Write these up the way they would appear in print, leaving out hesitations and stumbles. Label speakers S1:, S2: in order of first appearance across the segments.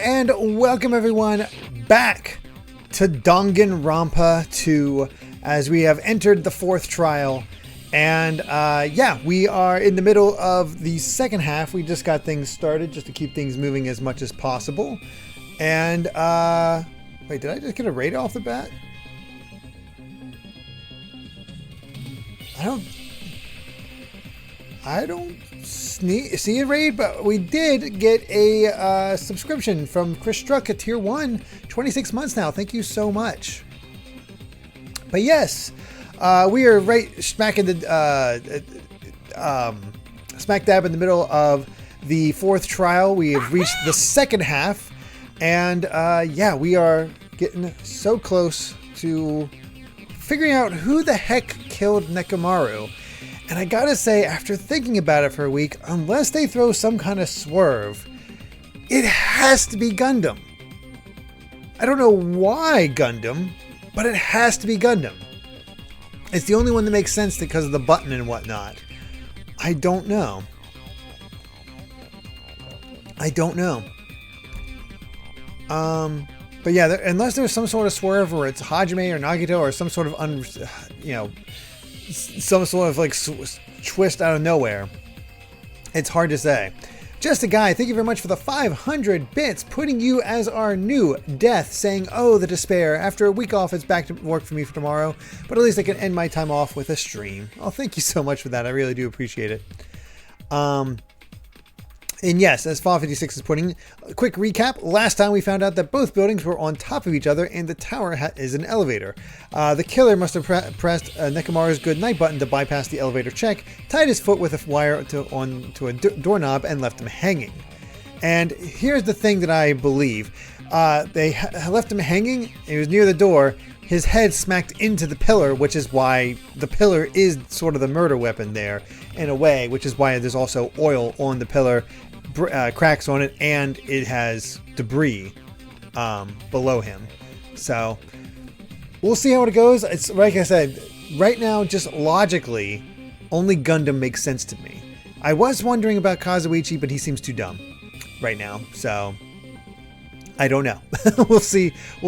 S1: and welcome everyone back to Danganronpa 2 as we have entered the fourth trial. And yeah, we are in the middle of the second half. We just got things started just to keep things moving as much as possible. And wait, did I just get a raid off the bat? I don't see a raid, but we did get a subscription from Chris Struck at Tier 1, 26 months now. Thank you so much. But yes, we are right smack in the smack dab in the middle of the fourth trial. We have reached the second half, and yeah, we are getting so close to figuring out who the heck killed Nekomaru. And I gotta say, after thinking about it for a week, unless they throw some kind of swerve, it has to be Gundam. I don't know why Gundam, but it has to be Gundam. It's the only one that makes sense because of the button and whatnot. I don't know. But yeah, unless there's some sort of swerve where it's Hajime or Nagito or some sort of some sort of like twist out of nowhere, it's hard to say. Just a Guy, thank you very much for the 500 bits, putting you as our new death, saying, oh, the despair. After a week off, it's back to work for me for tomorrow, but at least I can end my time off with a stream. Oh, thank you so much for that. I really do appreciate it. And yes, as Fall56 is putting, a quick recap. Last time we found out that both buildings were on top of each other and the tower is an elevator. The killer must have pressed Nekomaru's good night button to bypass the elevator check, tied his foot with a wire onto a doorknob, and left him hanging. And here's the thing that I believe. They left him hanging. He was near the door. His head smacked into the pillar, which is why the pillar is sort of the murder weapon there, in a way, which is why there's also oil on the pillar, cracks on it, and it has debris below him. So we'll see how it goes. It's like I said, right now, just logically, only Gundam makes sense to me. I was wondering about Kazuichi, but he seems too dumb right now, so I don't know. We'll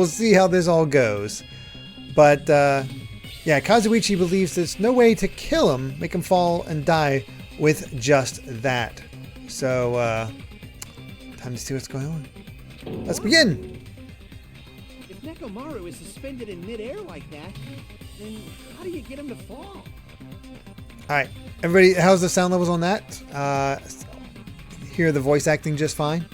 S1: see how this all goes. But yeah, Kazuichi believes there's no way to kill him, make him fall and die with just that. So, time to see what's going on. Let's begin!
S2: If Nekomaru is suspended in midair like that, then how do you get him to fall?
S1: Alright, everybody, how's the sound levels on that? Hear the voice acting just fine?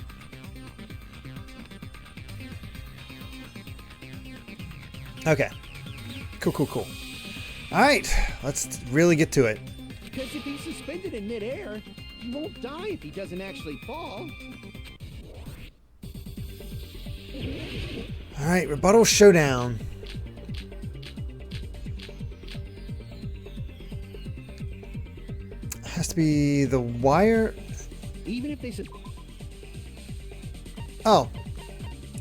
S1: Okay. Cool. Alright, let's really get to it.
S2: Because if he's suspended in midair, he won't die if he doesn't actually fall.
S1: Alright, rebuttal showdown. Has to be the wire.
S2: Even if they
S1: Oh.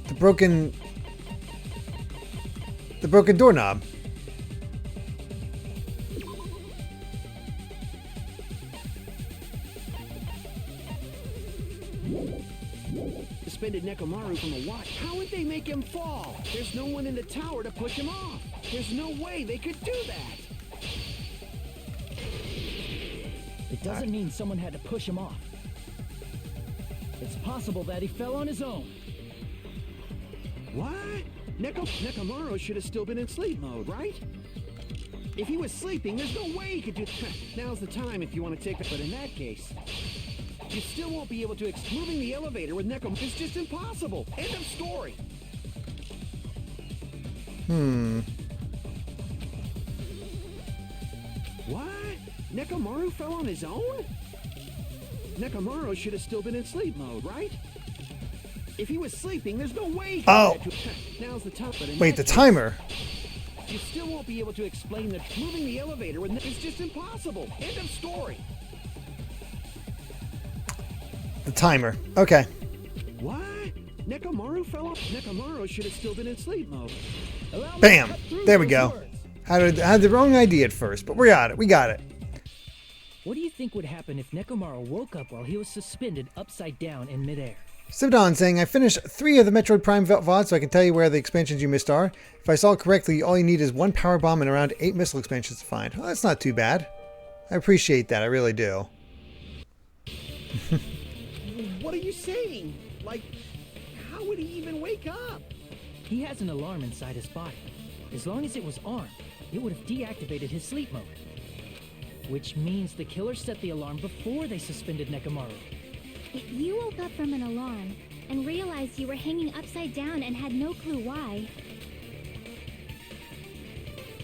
S1: The broken doorknob.
S2: suspended Nekomaru from a watch. How would they make him fall? There's no one in the tower to push him off. There's no way they could do that.
S3: It doesn't mean someone had to push him off. It's possible that he fell on his own.
S2: What? Nekomaru should have still been in sleep mode, right? If he was sleeping, there's no way he could do... Now's the time if you want to take it, but in that case, you still won't be able to... Moving the elevator with Nekomaru is just impossible. End of story. What? Nekomaru fell on his own? Nekomaru should have still been in sleep mode, right? If he was sleeping, there's no way he could... Now's the time, but in
S1: Wait, the timer.
S2: You still won't be able to explain that moving the elevator is just impossible. End of story.
S1: The timer. Okay.
S2: What? Nekomaru fell off? Nekomaru should have still been in sleep mode.
S1: Bam! There we go. Had the wrong idea at first, but we got it. We got it.
S3: What do you think would happen if Nekomaru woke up while he was suspended upside down in midair?
S1: Sivdon saying, I finished 3 of the Metroid Prime VODs, so I can tell you where the expansions you missed are. If I saw correctly, all you need is 1 power bomb and around 8 missile expansions to find. Well, that's not too bad. I appreciate that, I really do.
S2: What are you saying? Like, how would he even wake up?
S3: He has an alarm inside his body. As long as it was armed, it would have deactivated his sleep mode. Which means the killer set the alarm before they suspended Nekomaru.
S4: If you woke up from an alarm and realized you were hanging upside down and had no clue why,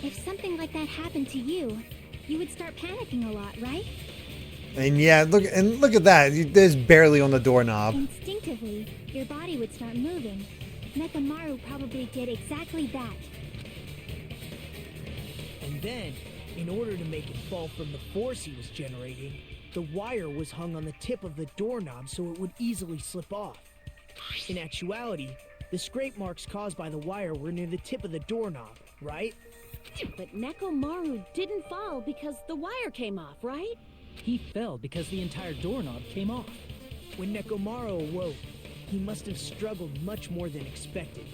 S4: if something like that happened to you, you would start panicking a lot, right?
S1: And yeah, look at that. There's barely on the doorknob.
S4: Instinctively, your body would start moving. Nekomaru probably did exactly that.
S5: And then, in order to make it fall from the force he was generating, the wire was hung on the tip of the doorknob so it would easily slip off. In actuality, the scrape marks caused by the wire were near the tip of the doorknob, right?
S6: But Nekomaru didn't fall because the wire came off, right?
S3: He fell because the entire doorknob came off.
S5: When Nekomaru awoke, he must have struggled much more than expected,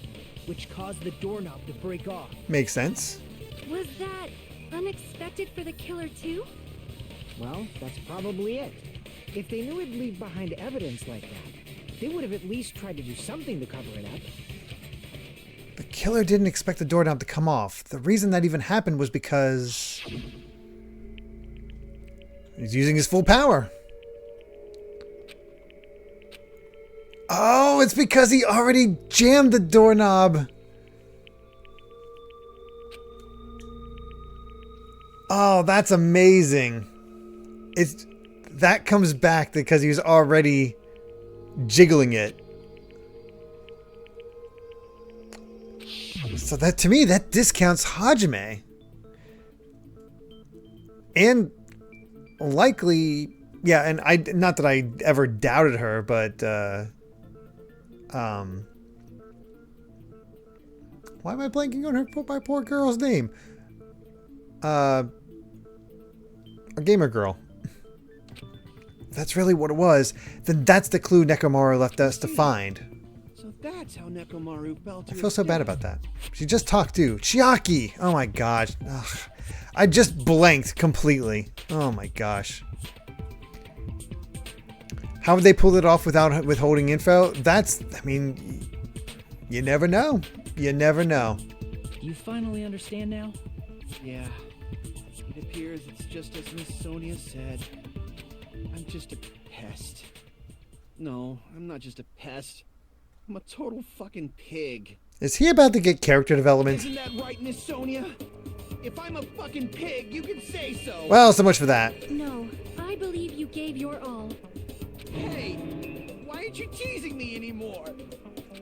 S5: which caused the doorknob to break off.
S1: Makes sense.
S4: Was that unexpected for the killer too?
S7: Well, that's probably it. If they knew it'd leave behind evidence like that, they would have at least tried to do something to cover it up.
S1: The killer didn't expect the doorknob to come off. The reason that even happened was because he's using his full power. Oh, it's because he already jammed the doorknob. Oh, that's amazing. That comes back because he was already jiggling it. So that, to me, that discounts Hajime. And likely, yeah, and not that I ever doubted her, but why am I blanking on my poor girl's name? A gamer girl. That's really what it was. Then that's the clue Nekomaru left us to find.
S2: So that's how Nekomaru fell to
S1: I feel so bad about that. She just talked to Chiaki. Oh my gosh. Ugh. I just blanked completely. Oh my gosh. How would they pull it off without withholding info? I mean, you never know. You never know.
S3: Do you finally understand now?
S2: Yeah. It appears it's just as Miss Sonia said. I'm just a pest. No, I'm not just a pest. I'm a total fucking pig.
S1: Is he about to get character development?
S2: Isn't that right, Miss Sonia? If I'm a fucking pig, you can say so.
S1: Well, so much for that.
S4: No, I believe you gave your all.
S2: Hey, why aren't you teasing me anymore?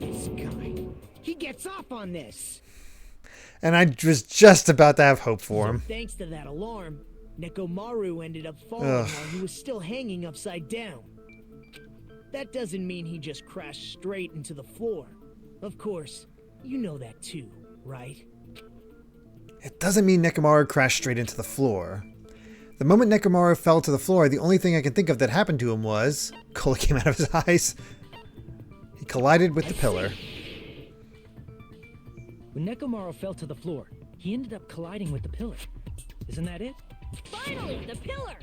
S7: This guy, he gets off on this.
S1: And I was just about to have hope for him.
S5: Thanks to that alarm, Nekomaru ended up falling
S1: Ugh.
S5: while he was still hanging upside down. That doesn't mean he just crashed straight into the floor. Of course, you know that too, right?
S1: It doesn't mean Nekomaru crashed straight into the floor. The moment Nekomaru fell to the floor, the only thing I can think of that happened to him was cola came out of his eyes. He collided with the pillar.
S3: When Nekomaru fell to the floor, he ended up colliding with the pillar. Isn't that it?
S6: Finally, the pillar!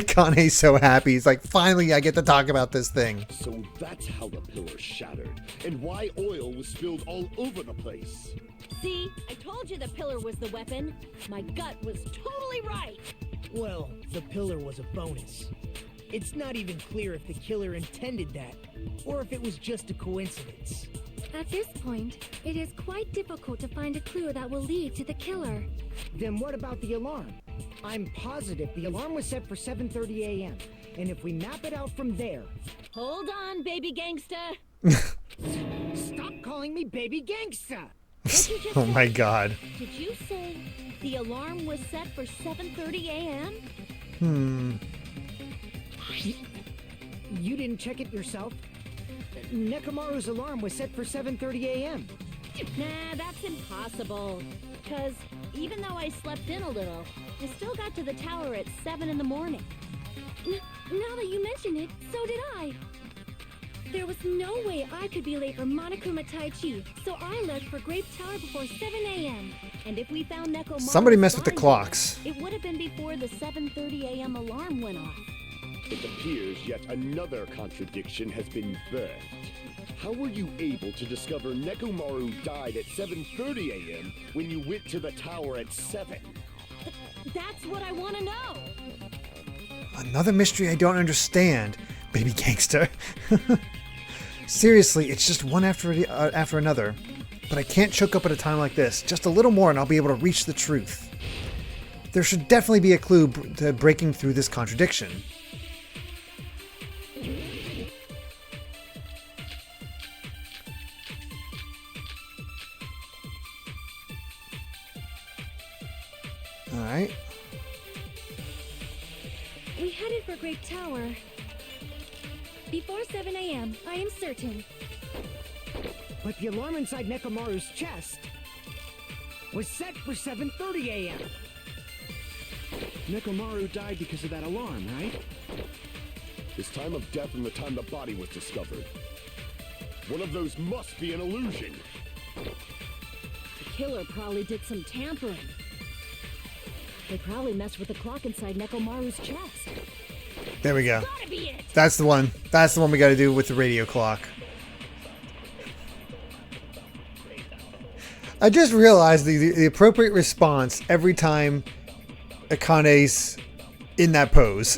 S1: Kane's so happy. He's like, finally I get to talk about this thing.
S8: So that's how the pillar shattered, and why oil was spilled all over the place.
S6: See, I told you the pillar was the weapon. My gut was totally right.
S5: Well, the pillar was a bonus. It's not even clear if the killer intended that, or if it was just a coincidence.
S4: At this point, it is quite difficult to find a clue that will lead to the killer.
S7: Then what about the alarm? I'm positive the alarm was set for 7:30 a.m. And if we map it out from there...
S6: Hold on, baby gangsta.
S7: Stop calling me baby gangsta!
S1: Oh my god.
S6: Did you say the alarm was set for 7:30 a.m.?
S7: You didn't check it yourself? Nekomaru's alarm was set for 7:30 a.m.
S6: Nah, that's impossible. Because even though I slept in a little, I still got to the tower at 7 in the morning.
S4: Now that you mention it, so did I. There was no way I could be late for Monokuma Tai Chi, so I left for Grape Tower before 7 a.m.
S6: And if we found Nekomaru's
S1: Somebody messed with the
S6: body,
S1: clocks.
S6: it would have been before the 7:30 a.m. alarm went off.
S8: It appears yet another contradiction has been birthed. How were you able to discover Nekomaru died at 7:30 a.m. when you went to the tower at 7?
S6: That's what I want to know.
S1: Another mystery I don't understand, baby gangster. Seriously, it's just one after another. But I can't choke up at a time like this. Just a little more and I'll be able to reach the truth. There should definitely be a clue to breaking through this contradiction. Alright.
S4: We headed for Grape Tower before 7 a.m., I am certain.
S7: But the alarm inside Nekomaru's chest was set for 7:30 a.m.
S2: Nekomaru died because of that alarm, right?
S8: His time of death and the time the body was discovered. One of those must be an illusion.
S6: The killer probably did some tampering. They probably messed with the clock inside Nekomaru's chest.
S1: There we go.
S6: Gotta be it!
S1: That's the one. That's the one we gotta do with the radio clock. I just realized the appropriate response every time Akane's in that pose.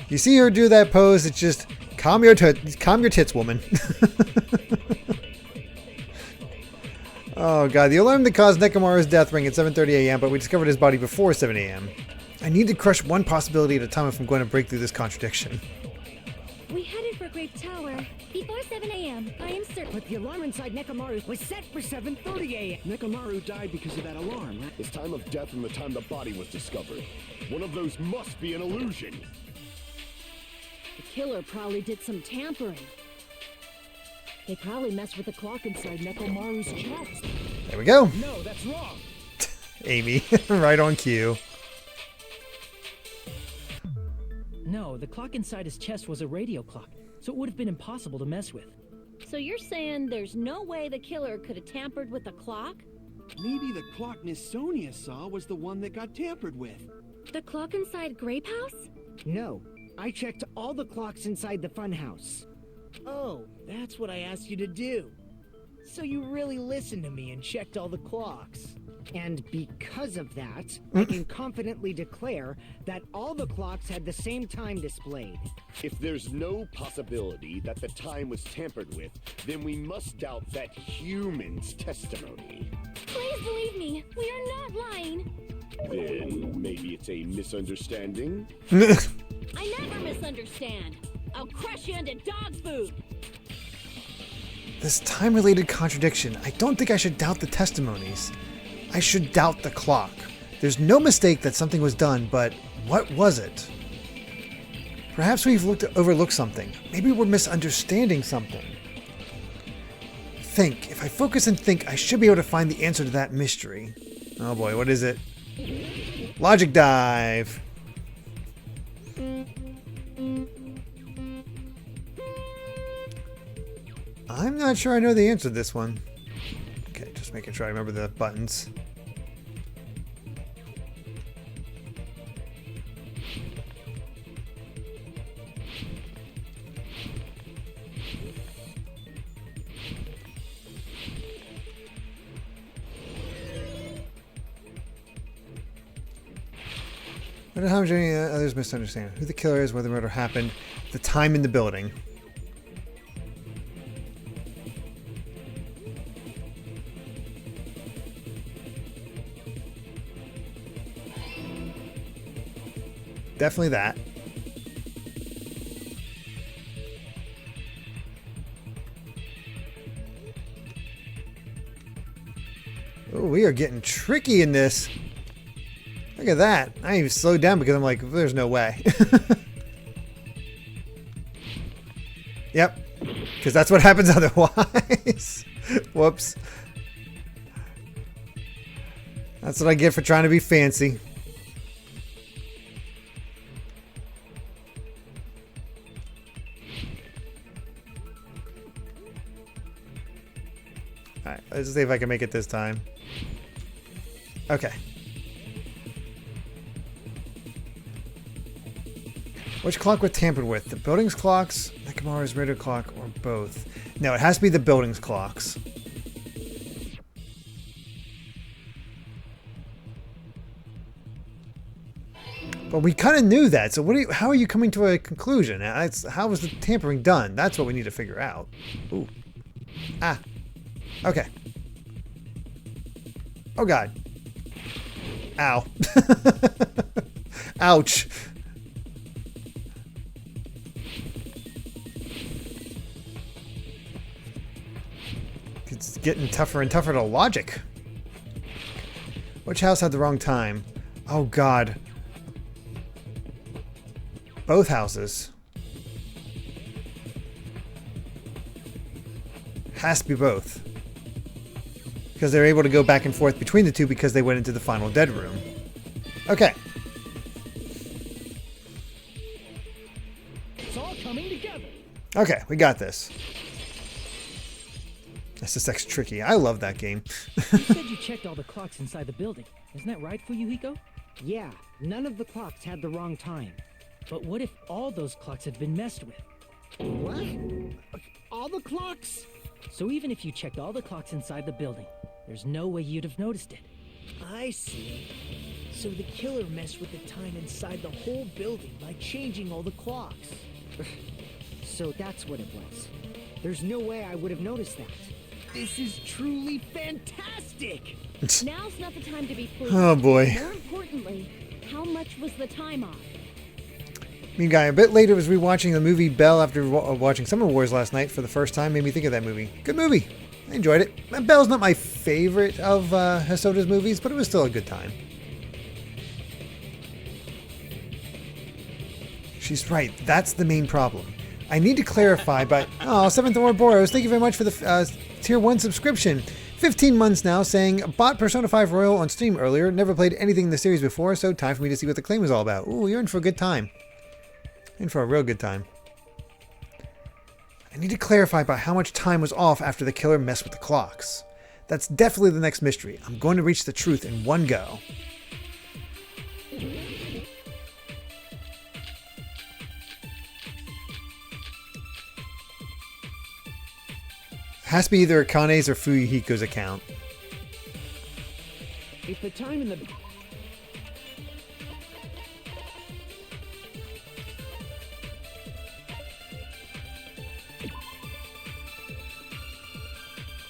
S1: You see her do that pose, it's just calm your tits, woman. Oh god, the alarm that caused Nekomaru's death rang at 7:30 a.m., but we discovered his body before 7 a.m. I need to crush one possibility at a time if I'm going to break through this contradiction.
S4: We headed for Grape Tower before 7 a.m., I am certain.
S7: But the alarm inside Nekomaru was set for 7:30 a.m.
S2: Nekomaru died because of that alarm, right?
S8: His time of death and the time the body was discovered. One of those must be an illusion.
S6: The killer probably did some tampering. They probably messed with the clock inside Nekomaru's chest.
S1: There we go.
S5: No, that's wrong.
S1: Amy, right on cue.
S3: No, the clock inside his chest was a radio clock, so it would have been impossible to mess with.
S6: So you're saying there's no way the killer could have tampered with the clock?
S2: Maybe the clock Miss Sonia saw was the one that got tampered with.
S4: The clock inside Grape House?
S7: No, I checked all the clocks inside the funhouse.
S5: Oh, that's what I asked you to do. So you really listened to me and checked all the clocks.
S7: And because of that, I can confidently declare that all the clocks had the same time displayed.
S8: If there's no possibility that the time was tampered with, then we must doubt that human's testimony.
S4: Please believe me, we are not lying.
S8: Then maybe it's a misunderstanding?
S6: I never misunderstand. I'll crush you into dog food.
S1: This time-related contradiction. I don't think I should doubt the testimonies. I should doubt the clock. There's no mistake that something was done, but what was it? Perhaps we've overlooked something. Maybe we're misunderstanding something. Think. If I focus and think, I should be able to find the answer to that mystery. Oh boy, what is it? Logic dive. I'm not sure I know the answer to this one. Okay, just making sure I remember the buttons. How much any others misunderstand who the killer is, where the murder happened, the time in the building. Definitely that. Oh, we are getting tricky in this. Look at that. I even slowed down because I'm like, there's no way. Yep. Because that's what happens otherwise. Whoops. That's what I get for trying to be fancy. Alright, let's see if I can make it this time. Okay. Which clock was tampered with? The building's clocks, Nekomaru's radio clock, or both? No, it has to be the building's clocks. But we kind of knew that, so how are you coming to a conclusion? How was the tampering done? That's what we need to figure out. Ooh. Ah. Okay. Oh god. Ow. Ouch. It's getting tougher and tougher to logic. Which house had the wrong time? Oh god. Both houses. Has to be both. Because they're able to go back and forth between the two because they went into the final dead room. Okay.
S3: It's all coming together.
S1: Okay, we got this. SSX tricky. I love that game.
S3: You said you checked all the clocks inside the building. Isn't that right, Fuyuhiko?
S7: Yeah, none of the clocks had the wrong time.
S3: But what if all those clocks had been messed with?
S7: What? All the clocks?
S3: So even if you checked all the clocks inside the building, there's no way you'd have noticed it.
S5: I see. So the killer messed with the time inside the whole building by changing all the clocks.
S7: So that's what it was. There's no way I would have noticed that.
S5: This is truly fantastic!
S4: Now's not the time to be pleased.
S1: Oh boy.
S4: More importantly, how much was the time off?
S1: Mean guy, a bit later was rewatching the movie Belle after watching Summer Wars last night for the first time. Made me think of that movie. Good movie. I enjoyed it. Belle's not my favorite of Hosoda's movies, but it was still a good time. She's right. That's the main problem. I need to clarify, but... Oh, 7th Ouroboros, thank you very much for the Tier 1 subscription. 15 months now, saying, bought Persona 5 Royal on Steam earlier, never played anything in the series before, so time for me to see what the claim is all about. Ooh, you're in for a good time. In for a real good time. I need to clarify about how much time was off after the killer messed with the clocks. That's definitely the next mystery. I'm going to reach the truth in one go. Has to be either Akane's or Fuyuhiko's account.
S2: If the time in the...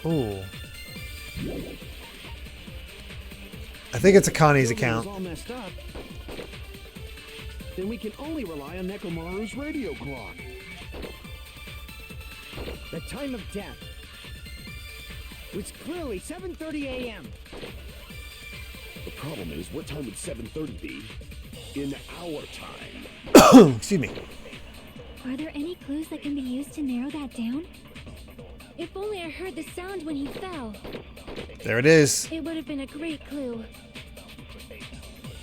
S1: Ooh. I think it's Akane's account.
S2: all messed up, then we can only rely on Nekomaru's radio clock.
S7: The time of death was clearly 7:30 a.m.
S8: The problem is, what time would 7:30 be in our time?
S1: Excuse me.
S4: Are there any clues that can be used to narrow that down? If only I heard the sound when he fell.
S1: There it is.
S4: It would have been a great clue.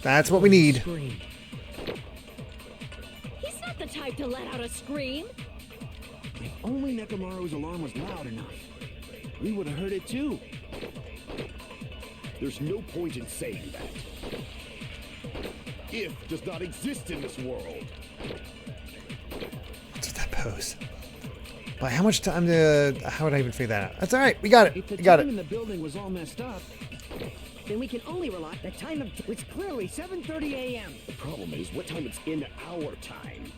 S1: That's what we need.
S3: Scream.
S6: He's not the type to let out a scream.
S2: If only Nekomaru's alarm was loud enough, we would have heard it too.
S8: There's no point in saying that. If does not exist in this world.
S1: What's with that pose? By how much time to... How would I even figure that out? That's alright. We got it.
S2: If the
S1: We got
S2: time
S1: it.
S2: in the building was all messed up,
S7: Then we can only rely the time of was clearly 7:30 a.m.
S8: The problem is, what time it's in our time?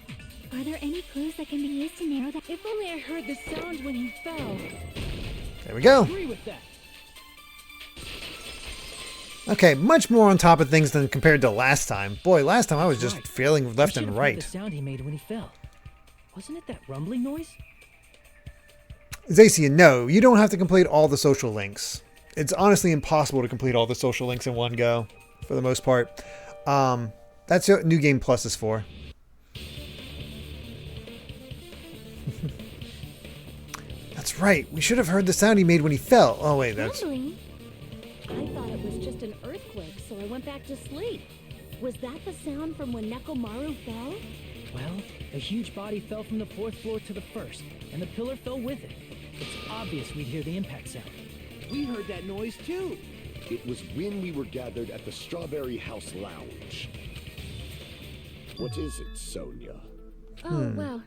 S4: Are there any clues that can be used to narrow that?
S6: If only I heard the sound when he fell.
S1: There we go.
S5: Agree with that.
S1: Okay, much more on top of things than compared to last time. Boy, last time I was just
S3: Right.
S1: failing
S3: We
S1: left
S3: should
S1: and
S3: have heard
S1: right.
S3: the sound he made when he fell. Wasn't it that rumbling noise?
S1: Zacian, no, you don't have to complete all the social links. It's honestly impossible to complete all the social links in one go, for the most part. That's what New Game Plus is for. That's right. We should have heard the sound he made when he fell. Oh wait, that's...
S4: Rumbling?
S6: I thought it was just an earthquake, so I went back to sleep. Was that the sound from when Nekomaru fell?
S3: Well, a huge body fell from the 4th floor to the 1st, and the pillar fell with it. It's obvious we'd hear the impact sound.
S2: We heard that noise too.
S8: It was when we were gathered at the Strawberry House Lounge. What is it, Sonia?
S4: Oh, well.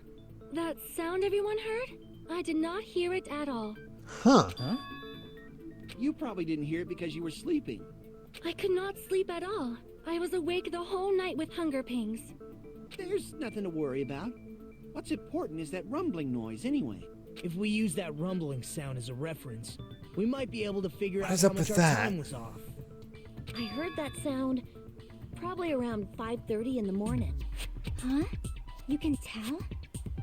S4: That sound everyone heard? I did not hear it at all.
S1: Huh.
S2: You probably didn't hear it because you were sleeping.
S4: I could not sleep at all. I was awake the whole night with hunger pangs.
S2: There's nothing to worry about. What's important is that rumbling noise anyway.
S5: If we use that rumbling sound as a reference, we might be able to figure
S1: What
S5: out
S1: is
S5: how
S1: up
S5: much
S1: with
S5: our
S1: that?
S5: time was off.
S6: I heard that sound probably around 5:30 in the morning.
S4: Huh? You can tell?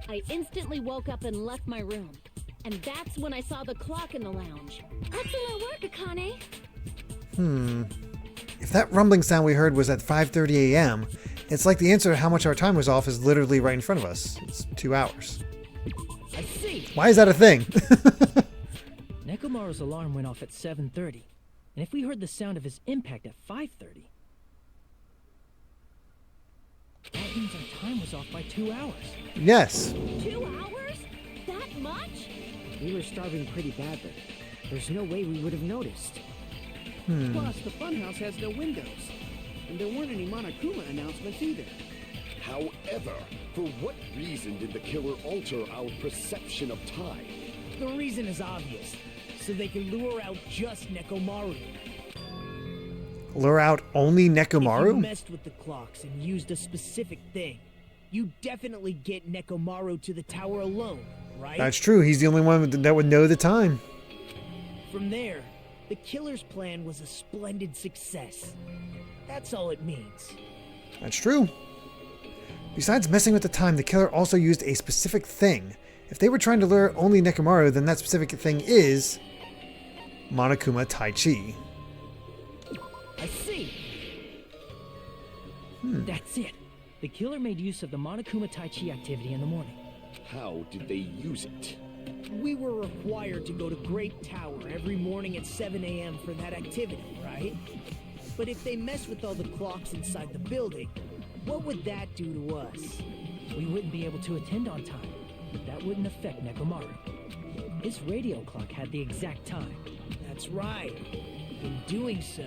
S6: I instantly woke up and left my room. And that's when I saw the clock in the lounge.
S4: Excellent work, Akane.
S1: If that rumbling sound we heard was at 5:30 a.m., it's like the answer to how much our time was off is literally right in front of us. It's 2 hours.
S5: I see.
S1: Why is that a thing?
S3: Nekomaru's alarm went off at 7:30, and if we heard the sound of his impact at 5:30, that means our time was off by 2 hours.
S1: Yes.
S6: 2 hours? That much?
S7: We were starving pretty badly. There's no way we would have noticed.
S2: Plus, the funhouse has no windows. And there weren't any Monokuma announcements either.
S8: However, for what reason did the killer alter our perception of time?
S5: The reason is obvious. So they can lure out just Nekomaru.
S1: Lure out only
S5: If you
S1: Nekomaru?
S5: messed with the clocks and used a specific thing, you definitely get Nekomaru to the tower alone, right?
S1: That's true. He's the only one that would know the time.
S5: From there, the killer's plan was a splendid success. That's all it means.
S1: That's true. Besides messing with the time, the killer also used a specific thing. If they were trying to lure only Nekomaru, then that specific thing is Monokuma Tai Chi.
S5: I see.
S3: That's it. The killer made use of the Monokuma Tai Chi activity in the morning.
S8: How did they use it?
S5: We were required to go to Great Tower every morning at 7 a.m. for that activity, right? But if they mess with all the clocks inside the building, what would that do to us?
S3: We wouldn't be able to attend on time, but that wouldn't affect Nekomaru. His radio clock had the exact time.
S5: That's right. In doing so,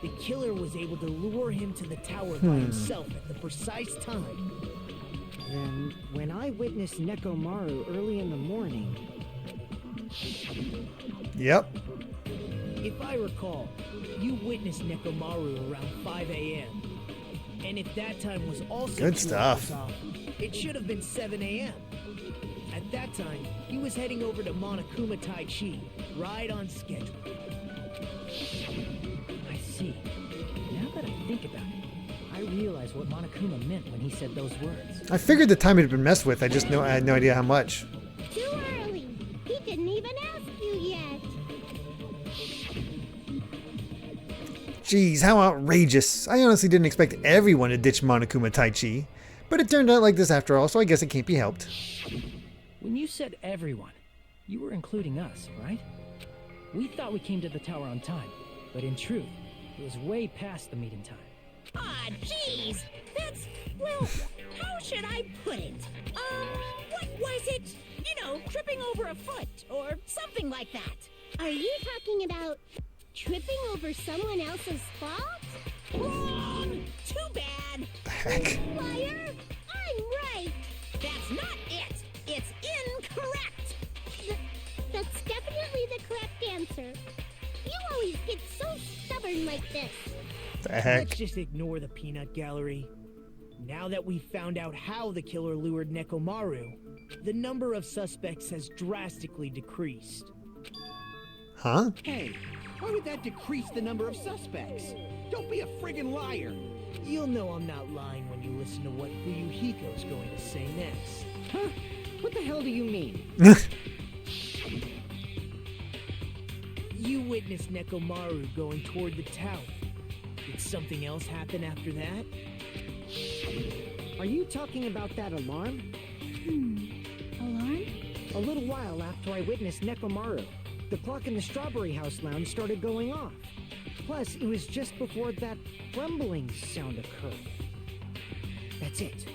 S5: the killer was able to lure him to the tower by himself at the precise time.
S7: Then, when I witnessed Nekomaru early in the morning,
S1: Yep.
S5: If I recall, you witnessed Nekomaru around 5 a.m. And if that time was also
S1: Good
S5: 2
S1: stuff.
S5: hours off, it should have been 7 a.m. At that time, he was heading over to Monokuma Tai Chi, right on schedule.
S3: I see. Now that I think about it, I realize what Monokuma meant when he said those words.
S1: I figured the time had been messed with. I had no idea how much.
S9: Too early. He didn't even ask you yet.
S1: Jeez, how outrageous. I honestly didn't expect everyone to ditch Monokuma Tai Chi. But it turned out like this after all, so I guess it can't be helped.
S3: When you said everyone, you were including us, right? We thought we came to the tower on time, but in truth, it was way past the meeting time.
S9: Ah, jeez. That's, well, how should I put it? What was it? You know, tripping over a foot or something like that. Are you talking about tripping over someone else's fault? Wrong! Too bad.
S1: The heck?
S9: Liar! I'm right. That's not it. It's incorrect. That's definitely the correct answer. You always get so stubborn like this.
S1: The heck?
S5: Let's just ignore the peanut gallery. Now that we've found out how the killer lured Nekomaru, the number of suspects has drastically decreased.
S1: Huh?
S2: Hey, why would that decrease the number of suspects? Don't be a friggin' liar.
S5: You'll know I'm not lying when you listen to what Fuyuhiko's going to say next.
S7: huh? What the hell do you mean?
S5: You witnessed Nekomaru going toward the tower. Did something else happen after that?
S7: Are you talking about that alarm?
S4: Alarm?
S7: A little while after I witnessed Nekomaru, the clock in the Strawberry House Lounge started going off. Plus, it was just before that rumbling sound occurred. That's it.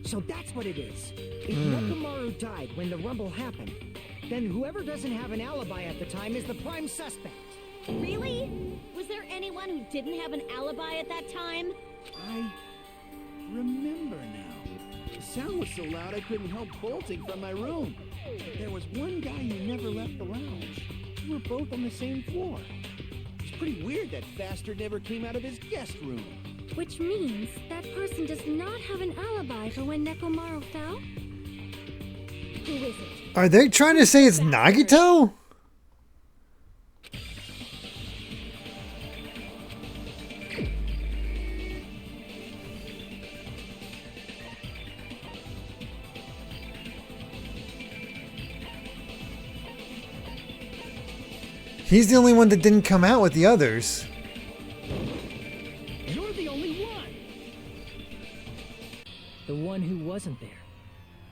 S7: So that's what it is. If Nekomaru died when the rumble happened, then whoever doesn't have an alibi at the time is the prime suspect.
S9: Really? Was there anyone who didn't have an alibi at that time?
S2: I remember now. The sound was so loud I couldn't help bolting from my room. There was one guy who never left the lounge. We were both on the same floor. It's pretty weird that bastard never came out of his guest room.
S4: Which means that person does not have an alibi for when Nekomaru fell?
S9: Who is it?
S1: Are they trying to say it's Nagito? He's the only one that didn't come out with the others.
S3: You're the only one! The one who wasn't there.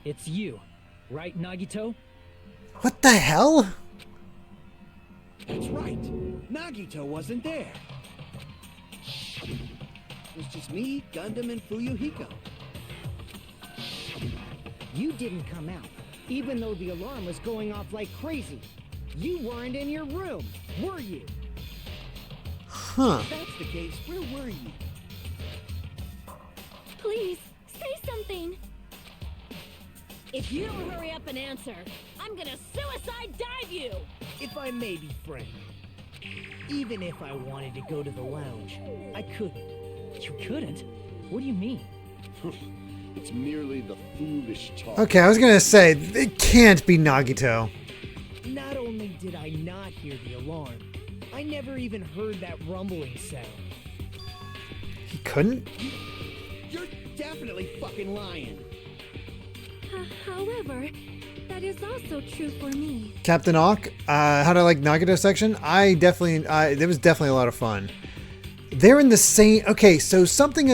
S3: It's you, right, Nagito?
S1: What the hell?
S2: That's right. Nagito wasn't there. It was just me, Gundam, and Fuyuhiko.
S7: You didn't come out, even though the alarm was going off like crazy. You weren't in your room, were you?
S1: Huh.
S2: If that's the case, where were you?
S4: Please, say something.
S9: If you don't hurry up and answer, I'm gonna suicide dive you!
S5: If I may be frank, even if I wanted to go to the lounge, I couldn't.
S3: You couldn't? What do you mean?
S8: It's merely the foolish talk.
S1: Okay, I was gonna say, it can't be Nagito.
S5: Not only did I not hear the alarm, I never even heard that rumbling sound.
S1: He couldn't?
S2: You're definitely fucking lying.
S4: However, that is also true for me.
S1: Captain Auk, how do I like Nagito section? There was definitely a lot of fun. They're in the same, okay, so something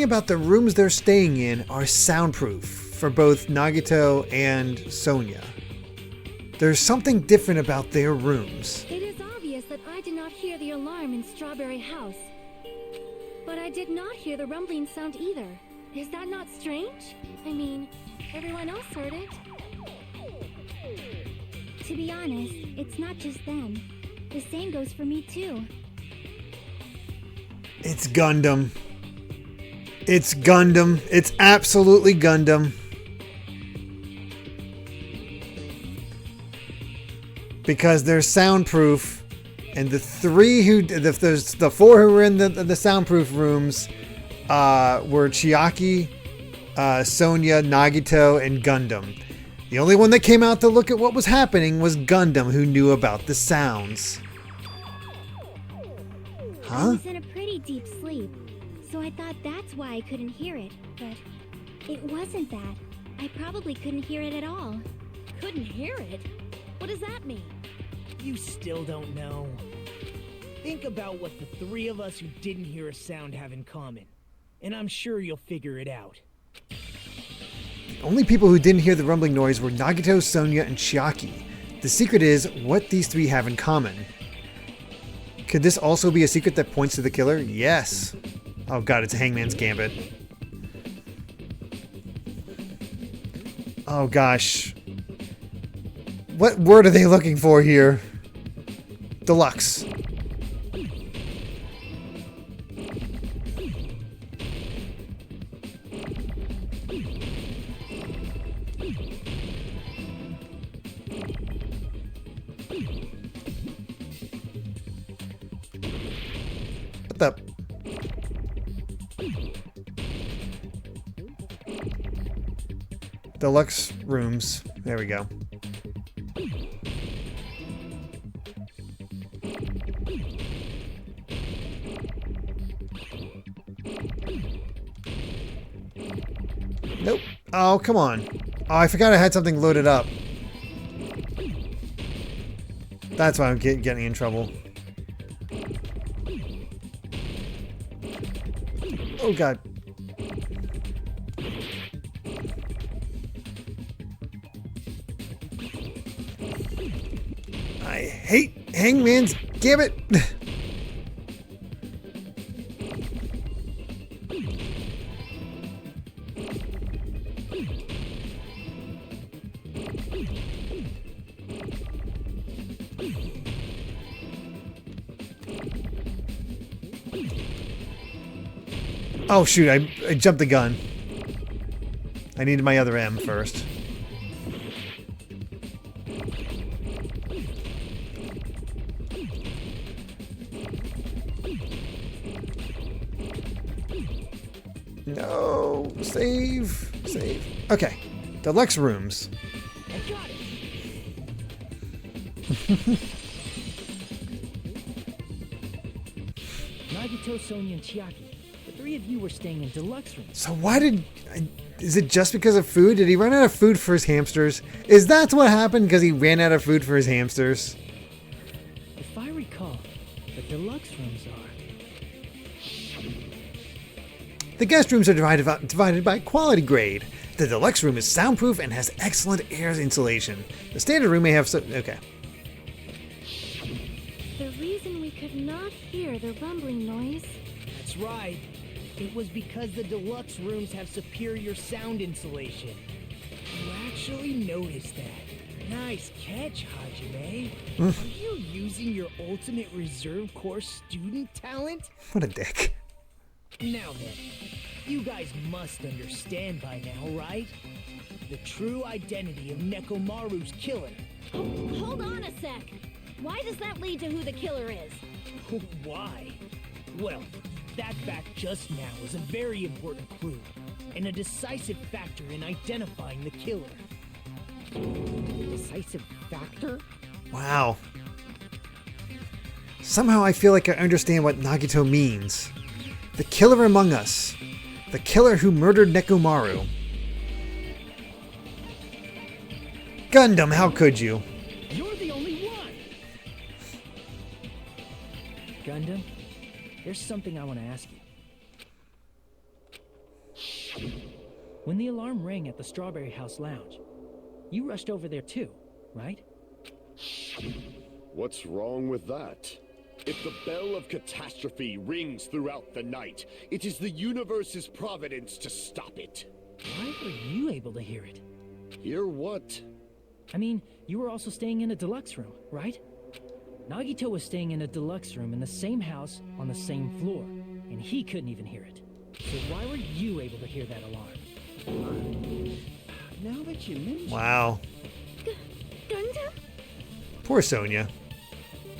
S1: about the rooms they're staying in are soundproof for both Nagito and Sonya. There's something different about their rooms.
S4: It is obvious that I did not hear the alarm in Strawberry House. But I did not hear the rumbling sound either. Is that not strange? I mean, everyone else heard it. To be honest, it's not just them. The same goes for me too.
S1: It's Gundam. It's Gundam. It's absolutely Gundam. Because they're soundproof, and the four who were in the soundproof rooms were Chiaki, Sonya, Nagito, and Gundam. The only one that came out to look at what was happening was Gundam, who knew about the sounds.
S4: I
S1: Huh?
S4: was in a pretty deep sleep, so I thought that's why I couldn't hear it, but it wasn't that. I probably couldn't hear it at all.
S9: Couldn't hear it? What does that mean?
S5: You still don't know. Think about what the three of us who didn't hear a sound have in common, and I'm sure you'll figure it out.
S1: The only people who didn't hear the rumbling noise were Nagito, Sonya, and Chiaki. The secret is what these three have in common. Could this also be a secret that points to the killer? Yes. Oh god, it's a Hangman's Gambit. Oh gosh. What word are they looking for here? Deluxe. What the? Deluxe rooms. There we go. Nope. Oh, come on. Oh, I forgot I had something loaded up. That's why I'm getting in trouble. Oh, God. I hate Hangman's Gambit. Oh shoot, I jumped the gun. I needed my other M first. No, save. Okay, deluxe rooms.
S5: I got it.
S3: Nagito, Sonia, and Chiaki. The three of you were staying in deluxe rooms.
S1: So why did... Is it just because of food? Did he run out of food for his hamsters? Is that what happened? Because he ran out of food for his hamsters?
S3: If I recall, the deluxe rooms are...
S1: The guest rooms are divided by quality grade. The deluxe room is soundproof and has excellent air insulation. The standard room may have okay.
S4: The reason we could not hear the rumbling noise.
S5: That's right. It was because the deluxe rooms have superior sound insulation. You actually noticed that. Nice catch, Hajime. Are you using your ultimate reserve corps student talent?
S1: What a dick.
S5: Now then, you guys must understand by now, right? The true identity of Nekomaru's killer.
S9: Hold on a sec. Why does that lead to who the killer is?
S5: Why? Well, that fact just now is a very important clue, and a decisive factor in identifying the killer.
S7: Decisive factor?
S1: Wow. Somehow I feel like I understand what Nagito means. The killer among us. The killer who murdered Nekomaru. Gundam, how could you?
S5: You're the only one!
S3: Gundam, there's something I want to ask you. When the alarm rang at the Strawberry House Lounge, you rushed over there too, right?
S8: What's wrong with that? If the bell of catastrophe rings throughout the night, it is the universe's providence to stop it.
S3: Why were you able to hear it?
S8: Hear what?
S3: I mean, you were also staying in a deluxe room, right? Nagito was staying in a deluxe room in the same house on the same floor, and he couldn't even hear it. So why were you able to hear that alarm?
S2: Now that you mention
S1: Wow.
S4: Gundam?
S1: Poor Sonia.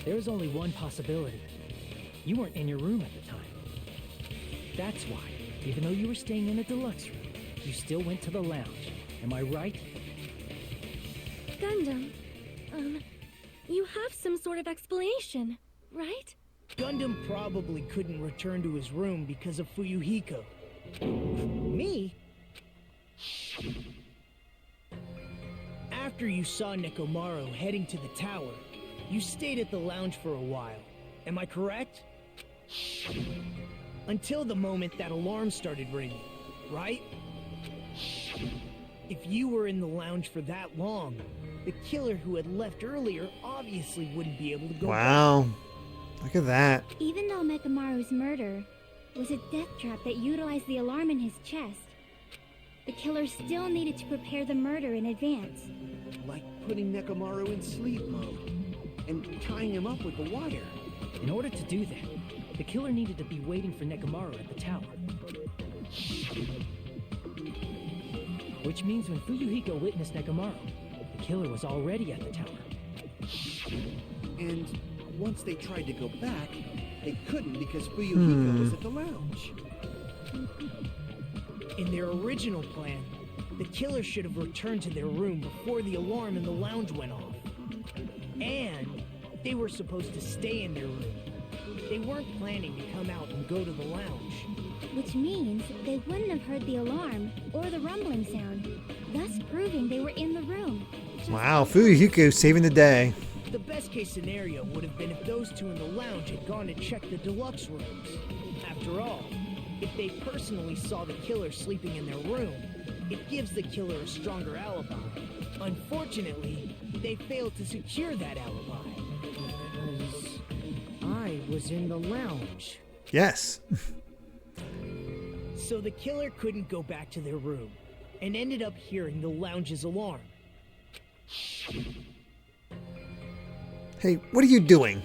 S3: There was only one possibility. You weren't in your room at the time. That's why, even though you were staying in a deluxe room, you still went to the lounge. Am I right?
S4: Gundam, you have some sort of explanation, right?
S5: Gundam probably couldn't return to his room because of Fuyuhiko. Me? After you saw Nekomaru heading to the tower, you stayed at the lounge for a while. Am I correct? Until the moment that alarm started ringing, right? If you were in the lounge for that long, the killer who had left earlier obviously wouldn't be able to go back.
S1: Wow. Look at that.
S4: Even though Nekomaru's murder was a death trap that utilized the alarm in his chest, the killer still needed to prepare the murder in advance.
S2: like putting Nekomaru in sleep mode and tying him up with the wire.
S3: In order to do that, the killer needed to be waiting for Nekomaru at the tower. Which means when Fuyuhiko witnessed Nekomaru, the killer was already at the tower.
S2: And once they tried to go back, they couldn't because Fuyuhiko was at the lounge.
S5: In their original plan, the killer should have returned to their room before the alarm in the lounge went off. And they were supposed to stay in their room. They weren't planning to come out and go to the lounge.
S4: Which means they wouldn't have heard the alarm or the rumbling sound, thus proving they were in the room.
S1: Wow, Fuyuhiko saving the day.
S5: The best case scenario would have been if those two in the lounge had gone to check the deluxe rooms. After all, if they personally saw the killer sleeping in their room, it gives the killer a stronger alibi. Unfortunately, they failed to secure that alibi.
S7: Because I was in the lounge.
S1: Yes.
S5: So the killer couldn't go back to their room, and ended up hearing the lounge's alarm.
S1: Hey, what are you doing?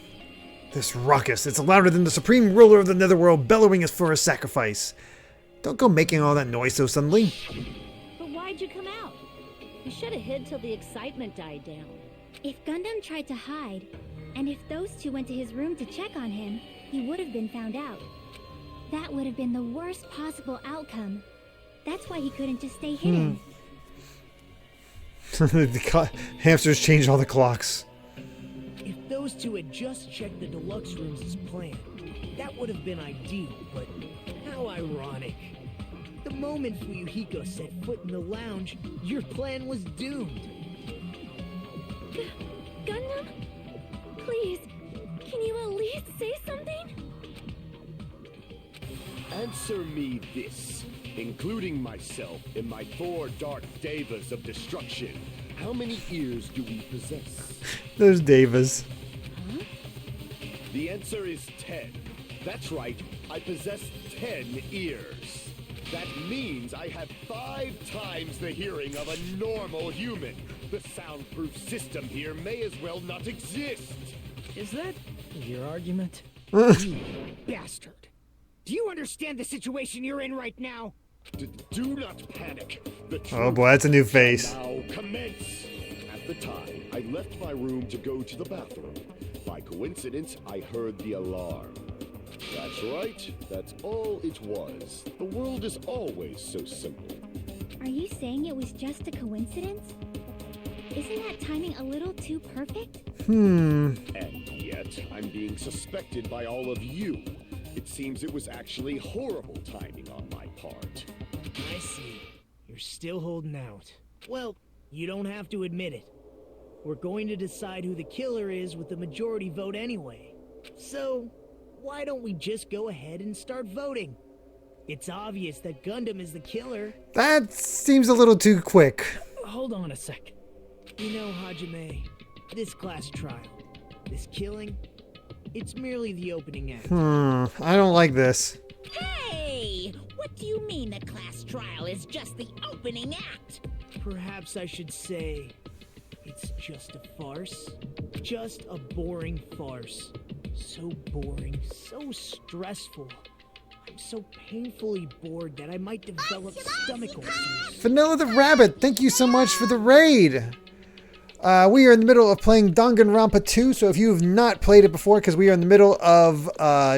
S1: This ruckus, it's louder than the supreme ruler of the netherworld bellowing as for a sacrifice. Don't go making all that noise so suddenly.
S9: But why'd you come out? You should have hid till the excitement died down.
S4: If Gundam tried to hide, and if those two went to his room to check on him, he would have been found out. That would have been the worst possible outcome. That's why he couldn't just stay hidden.
S1: The hamsters changed all the clocks.
S5: If those two had just checked the deluxe rooms as planned, that would have been ideal, but how ironic. The moment Fuyuhiko set foot in the lounge, your plan was doomed.
S4: Gundam? Please, can you at least say something?
S8: Answer me this, including myself and my 4 dark devas of destruction. How many ears do we possess?
S1: There's Davis.
S8: The answer is 10. That's right, I possess 10 ears. That means I have 5 times the hearing of a normal human. The soundproof system here may as well not exist.
S3: Is that your argument?
S7: You bastard. Do you understand the situation you're in right now?
S8: Do not panic. The
S1: Oh boy, that's a new face.
S8: now commence. At the time, I left my room to go to the bathroom. By coincidence, I heard the alarm. That's right. That's all it was. The world is always so simple.
S4: Are you saying it was just a coincidence? Isn't that timing a little too perfect?
S8: And yet, I'm being suspected by all of you. It seems it was actually horrible timing on my part.
S5: I see. You're still holding out. Well, you don't have to admit it. We're going to decide who the killer is with the majority vote anyway. So, why don't we just go ahead and start voting? It's obvious that Gundam is the killer.
S1: That seems a little too quick.
S3: Hold on a sec.
S5: You know, Hajime, this class trial, this killing, it's merely the opening act.
S1: I don't like this.
S9: Hey! What do you mean the class trial is just the opening act?
S5: Perhaps I should say, it's just a farce. Just a boring farce. So boring, so stressful. I'm so painfully bored that I might develop stomach ulcers.
S1: Vanilla the Rabbit, thank you so much for the raid. We are in the middle of playing Danganronpa 2, so if you have not played it before, because we are in the middle of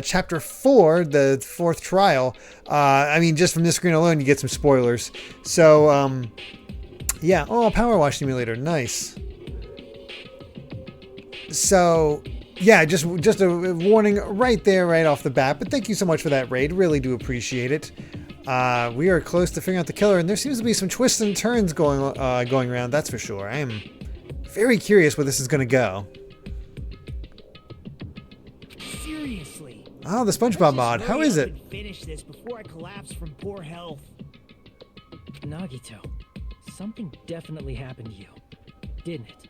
S1: Chapter 4, the 4th trial, I mean, just from this screen alone, you get some spoilers. So, yeah. Oh, Power Wash Simulator. Nice. So, yeah, just a warning right there, right off the bat. But thank you so much for that raid. Really do appreciate it. We are close to figuring out the killer, and there seems to be some twists and turns going around, that's for sure. I am very curious where this is going to go.
S5: Seriously.
S1: Oh, the SpongeBob mod. How is it?
S5: Finish this before I collapse from poor health.
S3: Nagito, something definitely happened to you, didn't it?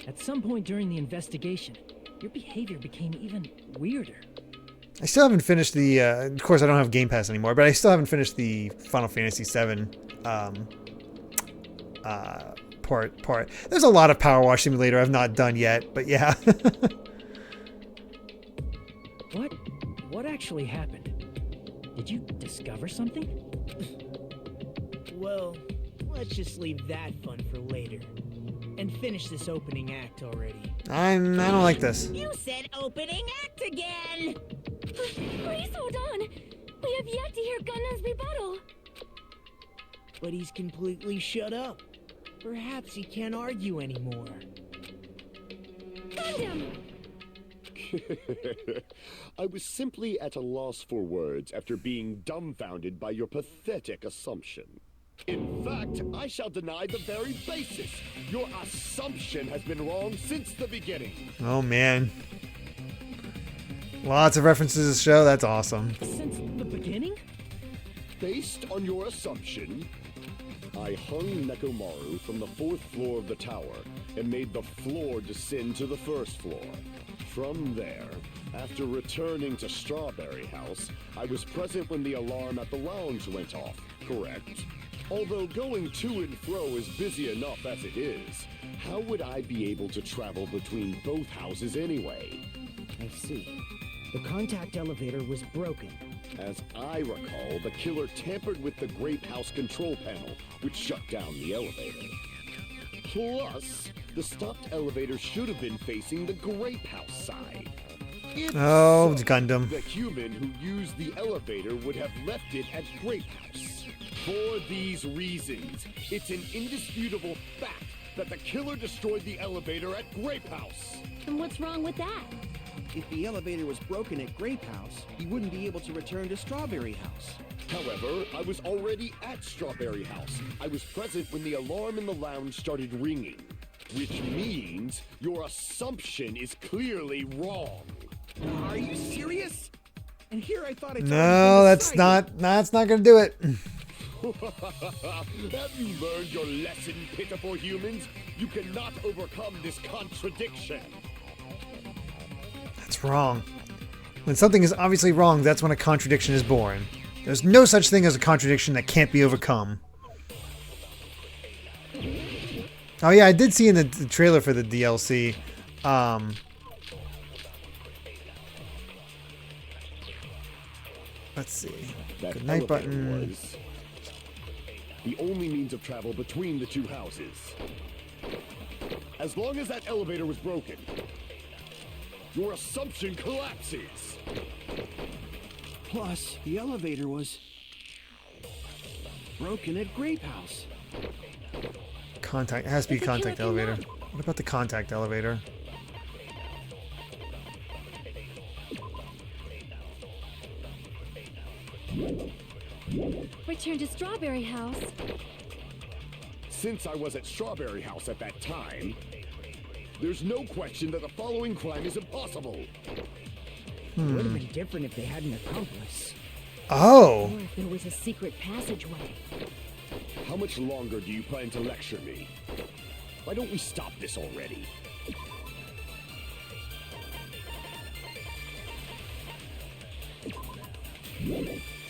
S3: At some point during the investigation, your behavior became even weirder.
S1: I still haven't finished the, of course I don't have Game Pass anymore, but I still haven't finished the Final Fantasy VII part. There's a lot of Power Wash Simulator I've not done yet, but yeah.
S3: What actually happened? Did you discover something?
S5: Well, let's just leave that fun for later. And finish this opening act already.
S1: I don't like this.
S9: You said opening act again!
S4: Please hold on. We have yet to hear Gundam's rebuttal.
S5: But he's completely shut up. Perhaps he can't argue anymore.
S4: Gundam!
S8: I was simply at a loss for words after being dumbfounded by your pathetic assumption. In fact, I shall deny the very basis. Your assumption has been wrong since the beginning.
S1: Oh man. Lots of references to the show, that's awesome.
S3: Since the beginning?
S8: Based on your assumption, I hung Nekomaru from the 4th floor of the tower and made the floor descend to the 1st floor. From there, after returning to Strawberry House, I was present when the alarm at the lounge went off, correct? Although going to and fro is busy enough as it is, how would I be able to travel between both houses anyway?
S5: I see. The contact elevator was broken.
S8: As I recall, the killer tampered with the Grape House control panel, which shut down the elevator. Plus, the stopped elevator should have been facing the Grape House side. If
S1: Oh,
S8: so,
S1: Gundam.
S8: the human who used the elevator would have left it at Grape House. For these reasons, it's an indisputable fact that the killer destroyed the elevator at Grape House.
S6: And what's wrong with that?
S2: If the elevator was broken at Grape House, he wouldn't be able to return to Strawberry House.
S8: However, I was already at Strawberry House. I was present when the alarm in the lounge started ringing, which means your assumption is clearly wrong.
S2: Are you serious? And here I thought it's
S1: No, that's not gonna do it.
S8: Have you learned your lesson, pitiful humans? You cannot overcome this contradiction.
S1: That's wrong. When something is obviously wrong, that's when a contradiction is born. There's no such thing as a contradiction that can't be overcome. Oh yeah, I did see in the trailer for the DLC, let's see.
S8: That
S1: Good night
S8: elevator
S1: button.
S8: was the only means of travel between the two houses. As long as that elevator was broken, your assumption collapses.
S2: Plus, the elevator was broken at Grape House.
S1: Contact. It has to be contact elevator. What about the contact elevator?
S4: Return to Strawberry House.
S8: Since I was at Strawberry House at that time, there's no question that the following crime is impossible.
S5: It would have been different if they had an accomplice.
S1: Oh!
S6: Or if there was a secret passageway.
S8: How much longer do you plan to lecture me? Why don't we stop this already?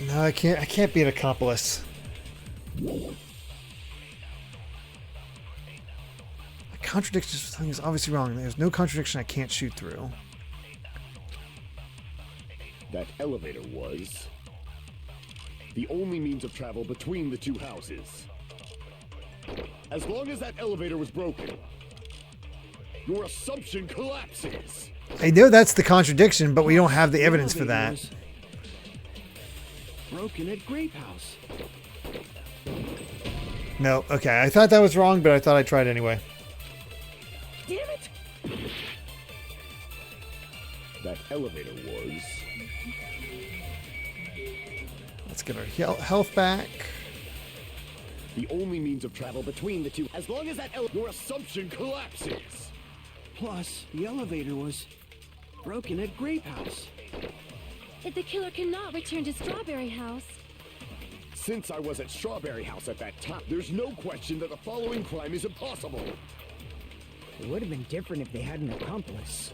S1: No, I can't be an accomplice. A contradiction something is obviously wrong. There's no contradiction I can't shoot through.
S8: That elevator was the only means of travel between the two houses. As long as that elevator was broken, your assumption collapses.
S1: I know that's the contradiction, but we don't have the evidence for that.
S2: Elevator was broken at Grape House.
S1: No, okay. I thought that was wrong, but I thought I'd try it anyway.
S2: Damn it!
S8: That elevator was
S1: Let's get our health back.
S8: the only means of travel between the two. As long as that your assumption collapses.
S2: Plus, the elevator was broken at Grape House.
S4: If the killer cannot return to Strawberry House,
S8: Since I was at Strawberry House at that time, there's no question that the following crime is impossible.
S5: It would have been different if they had an accomplice.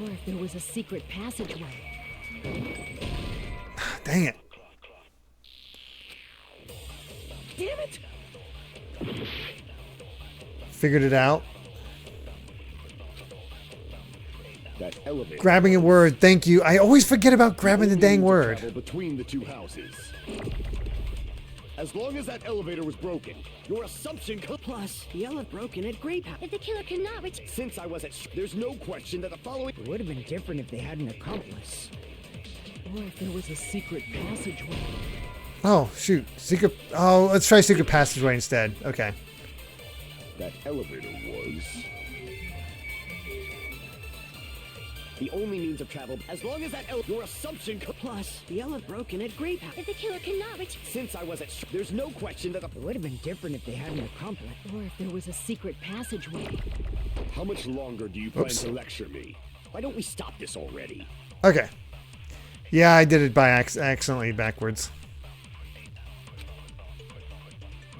S6: Or if there was a secret passageway.
S1: Dang it.
S2: Damn it!
S1: Figured it out.
S8: That elevator.
S1: Grabbing a word. Thank you. I always forget about grabbing the dang
S8: Travel
S1: word.
S8: between the two houses. As long as that elevator was broken, your assumption.
S2: Plus, the elevator broken at Grape House.
S4: if the killer cannot return,
S8: Since I was at, there's no question that the following.
S5: It would have been different if they had an accomplice.
S6: Or if there was a secret passageway.
S1: Oh, shoot. Secret. Oh, let's try secret passageway instead. Okay.
S8: That elevator was the only means of travel. As long as that your assumption.
S2: Plus, the elevator broken at Grape House.
S4: if the killer cannot return,
S8: Since I was at, there's no question that the.
S5: It would have been different if they had an accomplice.
S6: Or if there was a secret passageway.
S8: How much longer do you plan
S1: Oops.
S8: to lecture me? Why don't we stop this already?
S1: Okay. Yeah, I did it by accidentally backwards.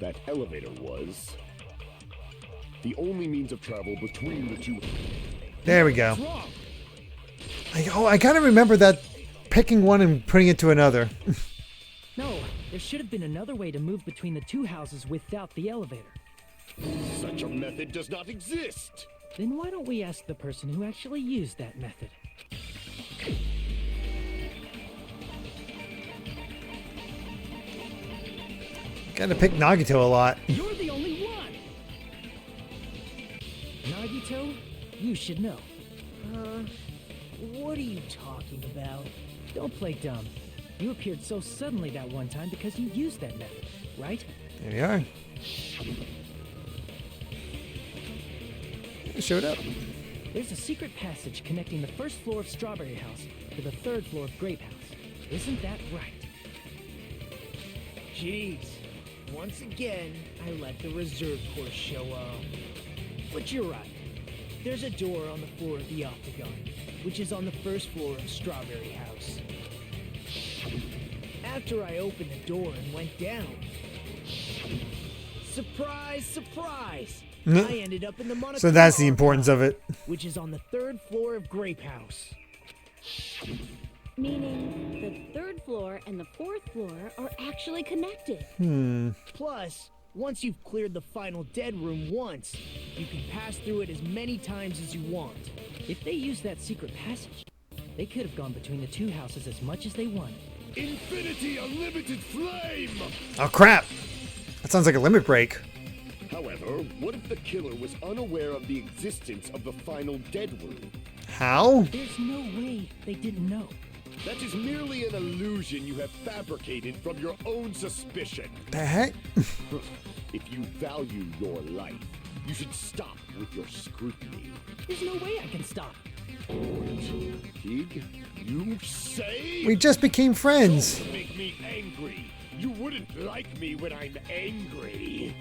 S8: That elevator was the only means of travel between the two.
S1: There we go. I gotta remember that picking one and putting it to another.
S3: No, there should have been another way to move between the two houses without the elevator.
S8: Such a method does not exist.
S3: Then why don't we ask the person who actually used that method?
S1: Gotta pick Nagito a lot.
S3: You're the only one! Nagito, you should know.
S5: What are you talking about?
S3: Don't play dumb. You appeared so suddenly that one time because you used that method, right?
S1: There you are. It showed up.
S3: There's a secret passage connecting the first floor of Strawberry House to the third floor of Grape House. Isn't that right?
S5: Jeez. Once again, I let the reserve course show up. But you're right. There's a door on the floor of the Octagon, which is on the first floor of Strawberry House. After I opened the door and went down, surprise, surprise! I ended up in the Monaco
S1: So that's the importance of it.
S5: which is on the third floor of Grape House.
S6: Meaning the third floor and the fourth floor are actually connected.
S5: Plus, once you've cleared the final dead room once, you can pass through it as many times as you want.
S3: If they used that secret passage, they could have gone between the two houses as much as they wanted.
S8: Infinity Unlimited Flame!
S1: Oh crap! That sounds like a limit break.
S8: However, what if the killer was unaware of the existence of the final dead room?
S1: How?
S3: There's no way they didn't know.
S8: That is merely an illusion you have fabricated from your own suspicion.
S1: The heck?
S8: If you value your life, you should stop with your scrutiny.
S3: There's no way I can stop.
S8: Pig, you say?
S1: We just became friends.
S8: Don't make me angry. You wouldn't like me when I'm angry.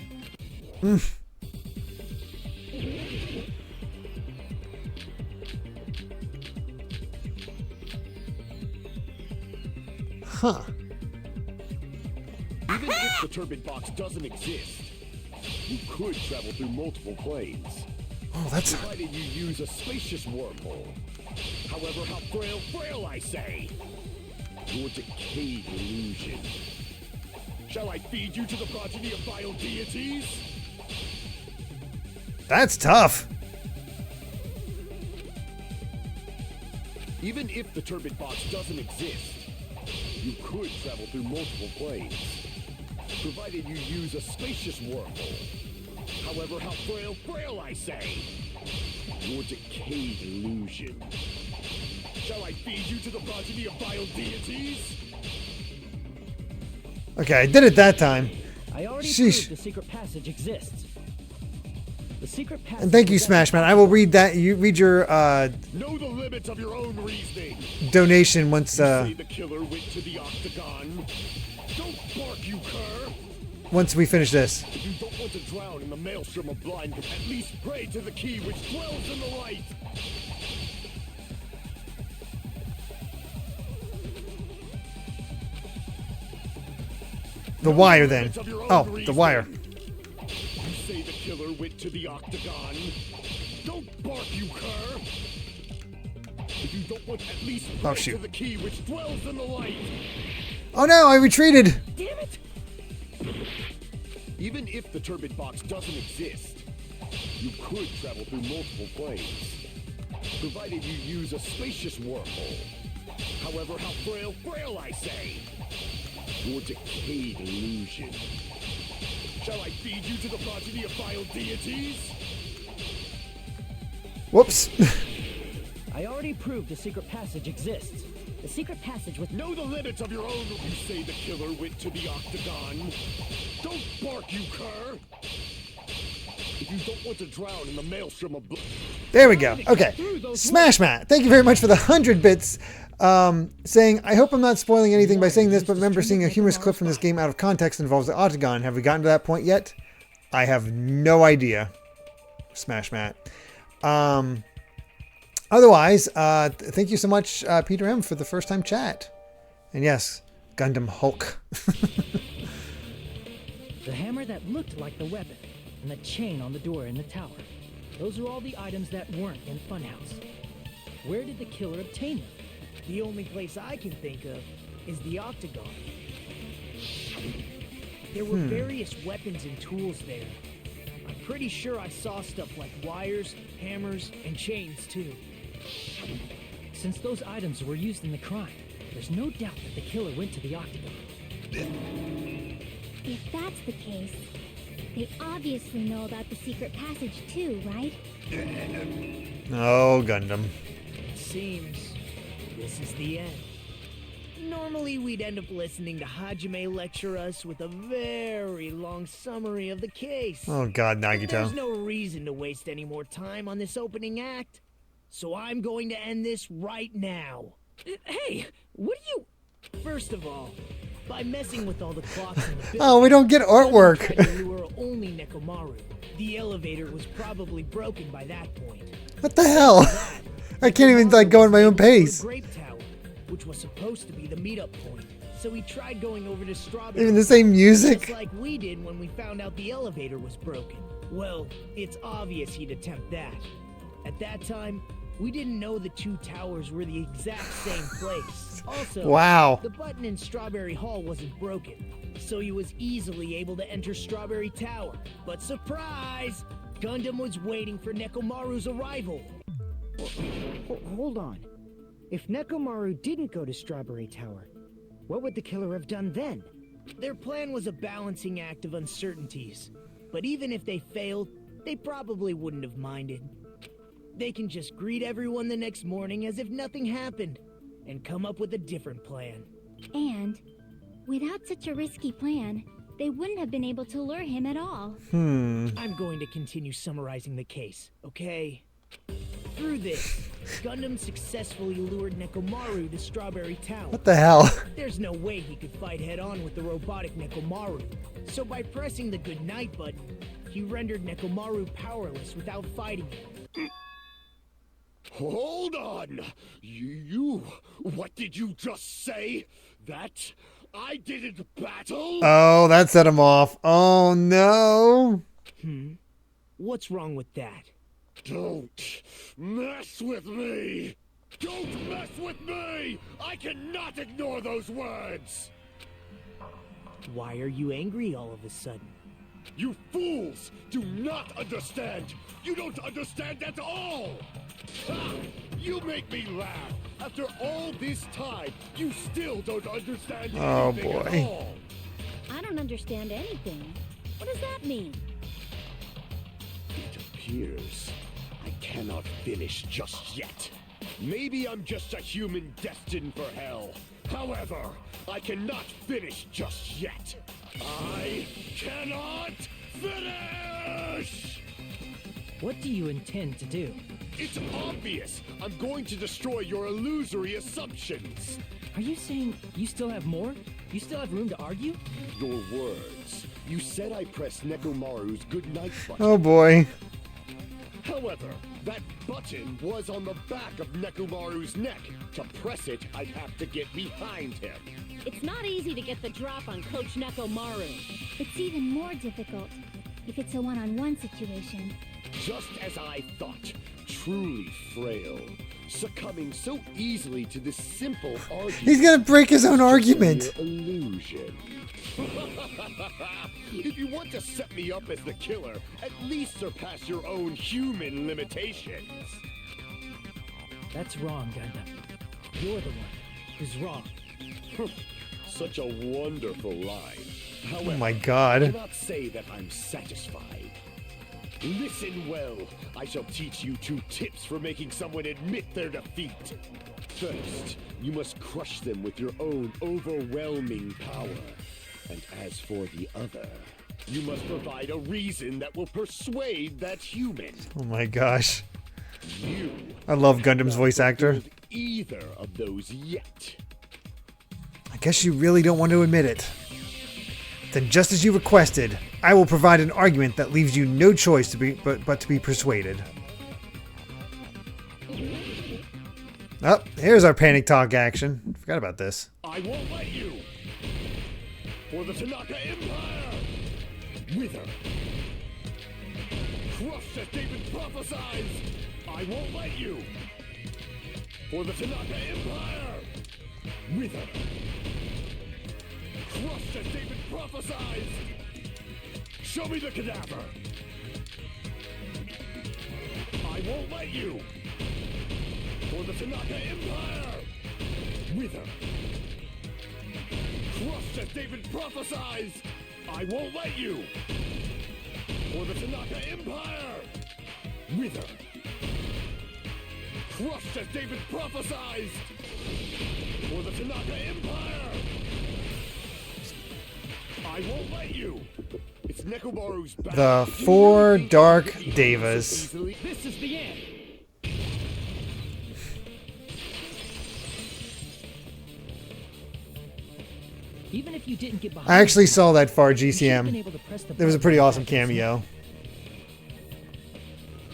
S1: Huh.
S8: Even if the turbid box doesn't exist, you could travel through multiple planes,
S1: Oh, that's...
S8: provided you use a spacious wormhole. However, how frail I say. Your decayed illusion. Shall I feed you to the progeny of vile deities?
S1: That's tough.
S8: Even if the turbid box doesn't exist, you could travel through multiple planes, provided you use a spacious wormhole. However, how frail I say. Your decayed illusion. Shall I feed you to the progeny of vile deities?
S1: Okay, I did it that time.
S3: I already
S1: Sheesh.
S3: proved the secret passage exists. The secret passage.
S1: And thank you, Smashman. I will read that. You read your
S8: Know the limits of your own reasoning.
S1: donation once.
S8: Say the killer went to the Octagon. Don't bark, you cur.
S1: Once we finish this.
S8: If you don't want to drown in the maelstrom of blind, at least pray to the key which dwells in the light.
S1: The wire, then. Oh, the wire.
S8: You say the killer went to the Octagon. Don't bark, you cur. If you don't want at least pray
S1: shoot.
S8: to the key which dwells in the light.
S1: Oh no, I retreated.
S3: Damn it!
S8: Even if the turbid box doesn't exist, you could travel through multiple planes, provided you use a spacious wormhole. However, how frail I say. Your decayed illusion. Shall I feed you to the progeny of vile deities?
S1: Whoops.
S3: I already proved the secret passage exists. The secret passage with
S8: Know the limits of your own. You say the killer went to the Octagon. Don't bark, you cur. If you don't want to drown in the maelstrom of blood.
S1: There we go. Okay. Smash Matt, thank you very much for the 100 bits. Saying, I hope I'm not spoiling anything by saying this, but remember seeing a humorous clip from this game out of context involves the Octagon. Have we gotten to that point yet? I have no idea. Smash Matt. Otherwise, thank you so much, Peter M, for the first time chat. And yes, Gundam Hulk.
S3: the hammer that looked like the weapon, and the chain on the door in the tower. Those are all the items that weren't in Funhouse. Where did the killer obtain them?
S5: The only place I can think of is the Octagon. There were various weapons and tools there. I'm pretty sure I saw stuff like wires, hammers, and chains too.
S3: Since those items were used in the crime, there's no doubt that the killer went to the Octagon.
S4: If that's the case, they obviously know about the secret passage too, right?
S1: Oh, Gundam.
S5: It seems this is the end. Normally, we'd end up listening to Hajime lecture us with a very long summary of the case.
S1: Oh God,
S5: But
S1: Nagito.
S5: there's no reason to waste any more time on this opening act, so I'm going to end this right now.
S3: Hey, what are you...
S5: First of all, by messing with all the clocks in the building,
S1: Oh, we don't get
S5: Gundam tried
S1: artwork.
S5: to lure only Nekomaru. The elevator was probably broken by that point.
S1: What the hell? I can't even like go at my own pace.
S5: Grape Tower, which was supposed to be the meetup point. So he tried going over to Strawberry.
S1: Even the same
S5: Just
S1: music.
S5: like we did when we found out the elevator was broken. Well, it's obvious he'd attempt that. At that time, we didn't know the two towers were the exact same place. Also,
S1: Wow.
S5: the button in Strawberry Hall wasn't broken, so he was easily able to enter Strawberry Tower. But surprise! Gundam was waiting for Nekomaru's arrival.
S7: Hold on. If Nekomaru didn't go to Strawberry Tower, what would the killer have done then?
S5: Their plan was a balancing act of uncertainties. But even if they failed, they probably wouldn't have minded. They can just greet everyone the next morning as if nothing happened, and come up with a different plan.
S4: And without such a risky plan, they wouldn't have been able to lure him at all.
S5: I'm going to continue summarizing the case, okay? Through this, Gundam successfully lured Nekomaru to Strawberry Tower.
S1: What the hell?
S5: There's no way he could fight head-on with the robotic Nekomaru. So by pressing the goodnight button, he rendered Nekomaru powerless without fighting him.
S8: Hold on! What did you just say? That I didn't battle?
S1: Oh, that set him off. Oh no.
S5: What's wrong with that?
S8: Don't mess with me! Don't mess with me! I cannot ignore those words!
S5: Why are you angry all of a sudden?
S8: You fools do not understand! You don't understand at all! Ha! You make me laugh! After all this time, you still don't understand
S1: Oh,
S8: anything
S1: boy.
S8: at all!
S6: I don't understand anything. What does that mean?
S8: It appears I cannot finish just yet. Maybe I'm just a human destined for hell. However, I cannot finish just yet. I cannot finish!
S3: What do you intend to do?
S8: It's obvious. I'm going to destroy your illusory assumptions.
S3: Are you saying you still have more? You still have room to argue?
S8: Your words. You said I pressed Nekomaru's goodnight button.
S1: Oh boy.
S8: However, that button was on the back of Nekomaru's neck. To press it, I'd have to get behind him.
S6: It's not easy to get the drop on Coach Nekomaru.
S4: It's even more difficult if it's a one-on-one situation.
S8: Just as I thought, truly frail, succumbing so easily to this simple argument.
S1: He's gonna break his own argument.
S8: Mere illusion. If you want to set me up as the killer, at least surpass your own human limitations.
S3: That's wrong, Gundam. You're the one who's wrong.
S8: Such a wonderful line. However,
S1: Oh my
S8: I
S1: God.
S8: cannot say that I'm satisfied. Listen well. I shall teach you 2 tips for making someone admit their defeat. First, you must crush them with your own overwhelming power. And as for the other, you must provide a reason that will persuade that human.
S1: Oh my gosh.
S8: You
S1: I love Gundam's voice actor.
S8: fulfilled either of those yet.
S1: I guess you really don't want to admit it. Then just as you requested, I will provide an argument that leaves you no choice but to be persuaded. Oh, here's our panic talk action. Forgot about this.
S8: I won't let you! For the Tanaka Empire! Wither! Crushed as David prophesied! I won't let you! For the Tanaka Empire! Wither! Crushed as David prophesied! Show me the cadaver! I won't let you! For the Tanaka Empire! Wither! Crushed as David prophesied! I won't let you! For the Tanaka Empire! Wither! Crushed as David prophesied! For the Tanaka Empire! I won't let you! It's Nekomaru's back.
S1: The four dark Devas.
S3: This is the end. Even if you didn't get behind,
S1: I actually saw that far
S3: you should've been
S1: GCM.
S3: able to press the
S1: It was a
S3: button
S1: pretty
S3: back
S1: awesome
S3: in time.
S1: cameo.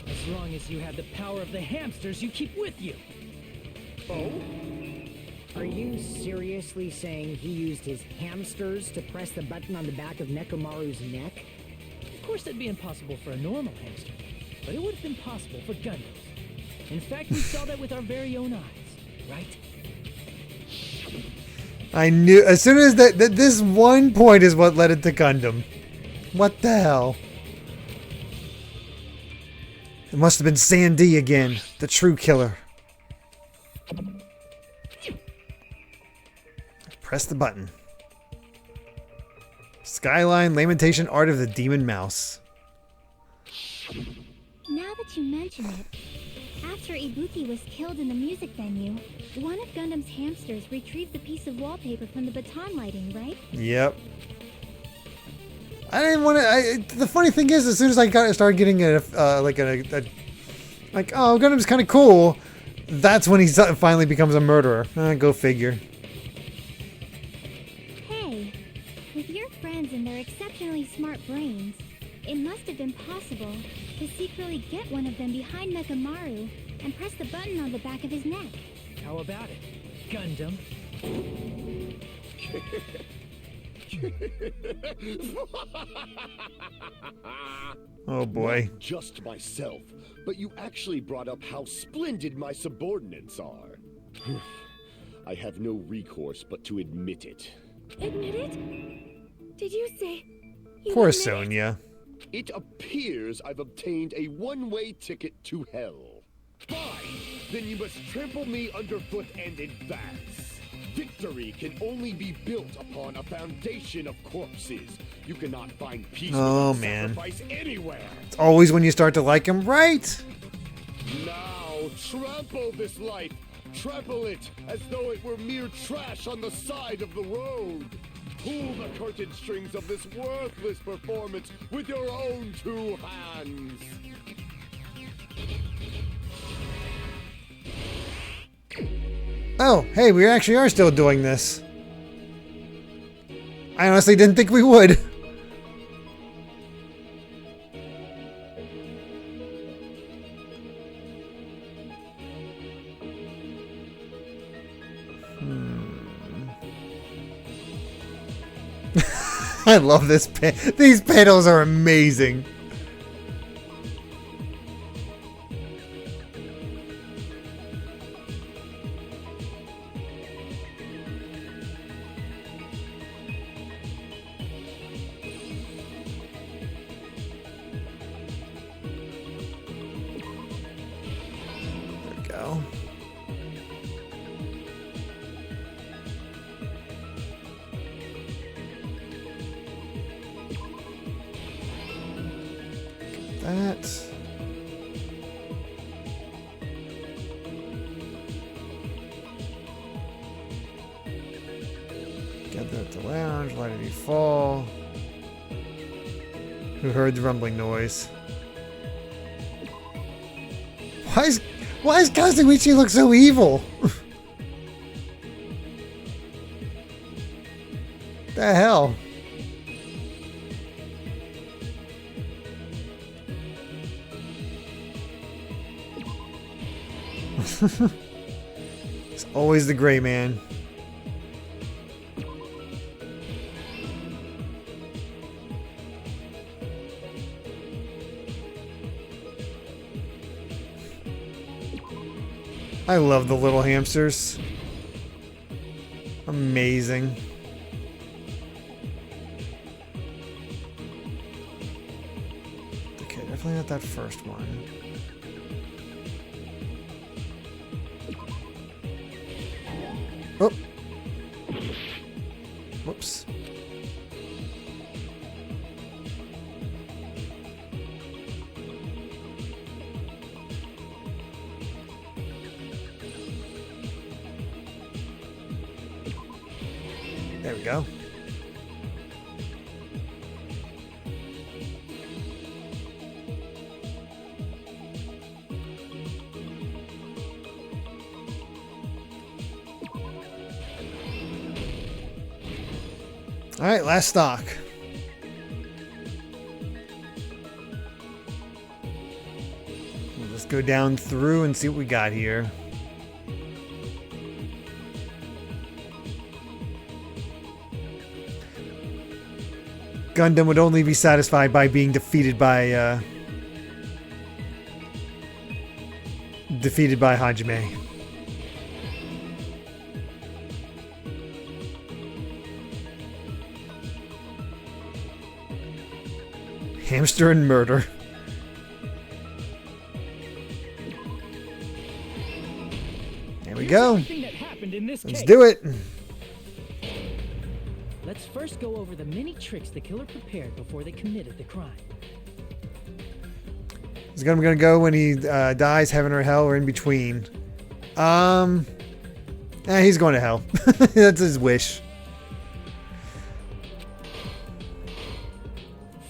S3: As long as you have the power of the hamsters you keep with you.
S7: Are you seriously saying he used his hamsters to press the button on the back of Nekomaru's neck?
S3: Of course, that'd be impossible for a normal hamster, but it would have been possible for Gundams. In fact, we saw that with our very own eyes, right?
S1: I knew as soon as that this one point is what led it to Gundam. What the hell? It must have been Sandy again, the true killer. Press the button. Skyline Lamentation Art of the Demon Mouse.
S4: Now that you mention it, after Ibuki was killed in the music venue, one of Gundam's hamsters retrieved the piece of wallpaper from the baton lighting, right?
S1: Yep. I didn't want to. The funny thing is, as soon as I started getting like, oh, Gundam's kind of cool, that's when he finally becomes a murderer. Go figure.
S4: Hey, with your friends and their exceptionally smart brains, it must have been possible to secretly get one of them behind Nekomaru and press the button on the back of his neck.
S3: How about it, Gundam?
S1: Oh boy.
S8: Not just myself, but you actually brought up how splendid my subordinates are. I have no recourse but to admit it.
S9: Admit it? Did you say you
S1: Poor
S9: admit it?
S1: Sonia.
S8: It appears I've obtained a one-way ticket to hell. Fine! Then you must trample me underfoot and advance. Victory can only be built upon a foundation of corpses. You cannot find peace
S1: Oh,
S8: without
S1: man.
S8: sacrifice anywhere.
S1: It's always when you start to like him, right?
S8: Now, trample this life. Trample it as though it were mere trash on the side of the road. Pull the curtain strings of this worthless performance with your own two hands.
S1: Oh, hey, we actually are still doing this. I honestly didn't think we would. I love this these panels are amazing. There we go. That. Get that to lounge. Why did he fall? Who heard the rumbling noise? Why is Kazuichi look so evil? The hell? It's always the gray man. I love the little hamsters. Amazing. Okay, definitely not that first one. Oh. Whoops. There we go. All right, last stock. Let's go down through and see what we got here. Gundam would only be satisfied by being defeated by Hajime. Hamster and murder. There we go. Let's do it.
S3: Let's first go over the many tricks the killer prepared before they committed the crime.
S1: Is Gundam gonna go when he dies, heaven or hell, or in between? He's going to hell. That's his wish.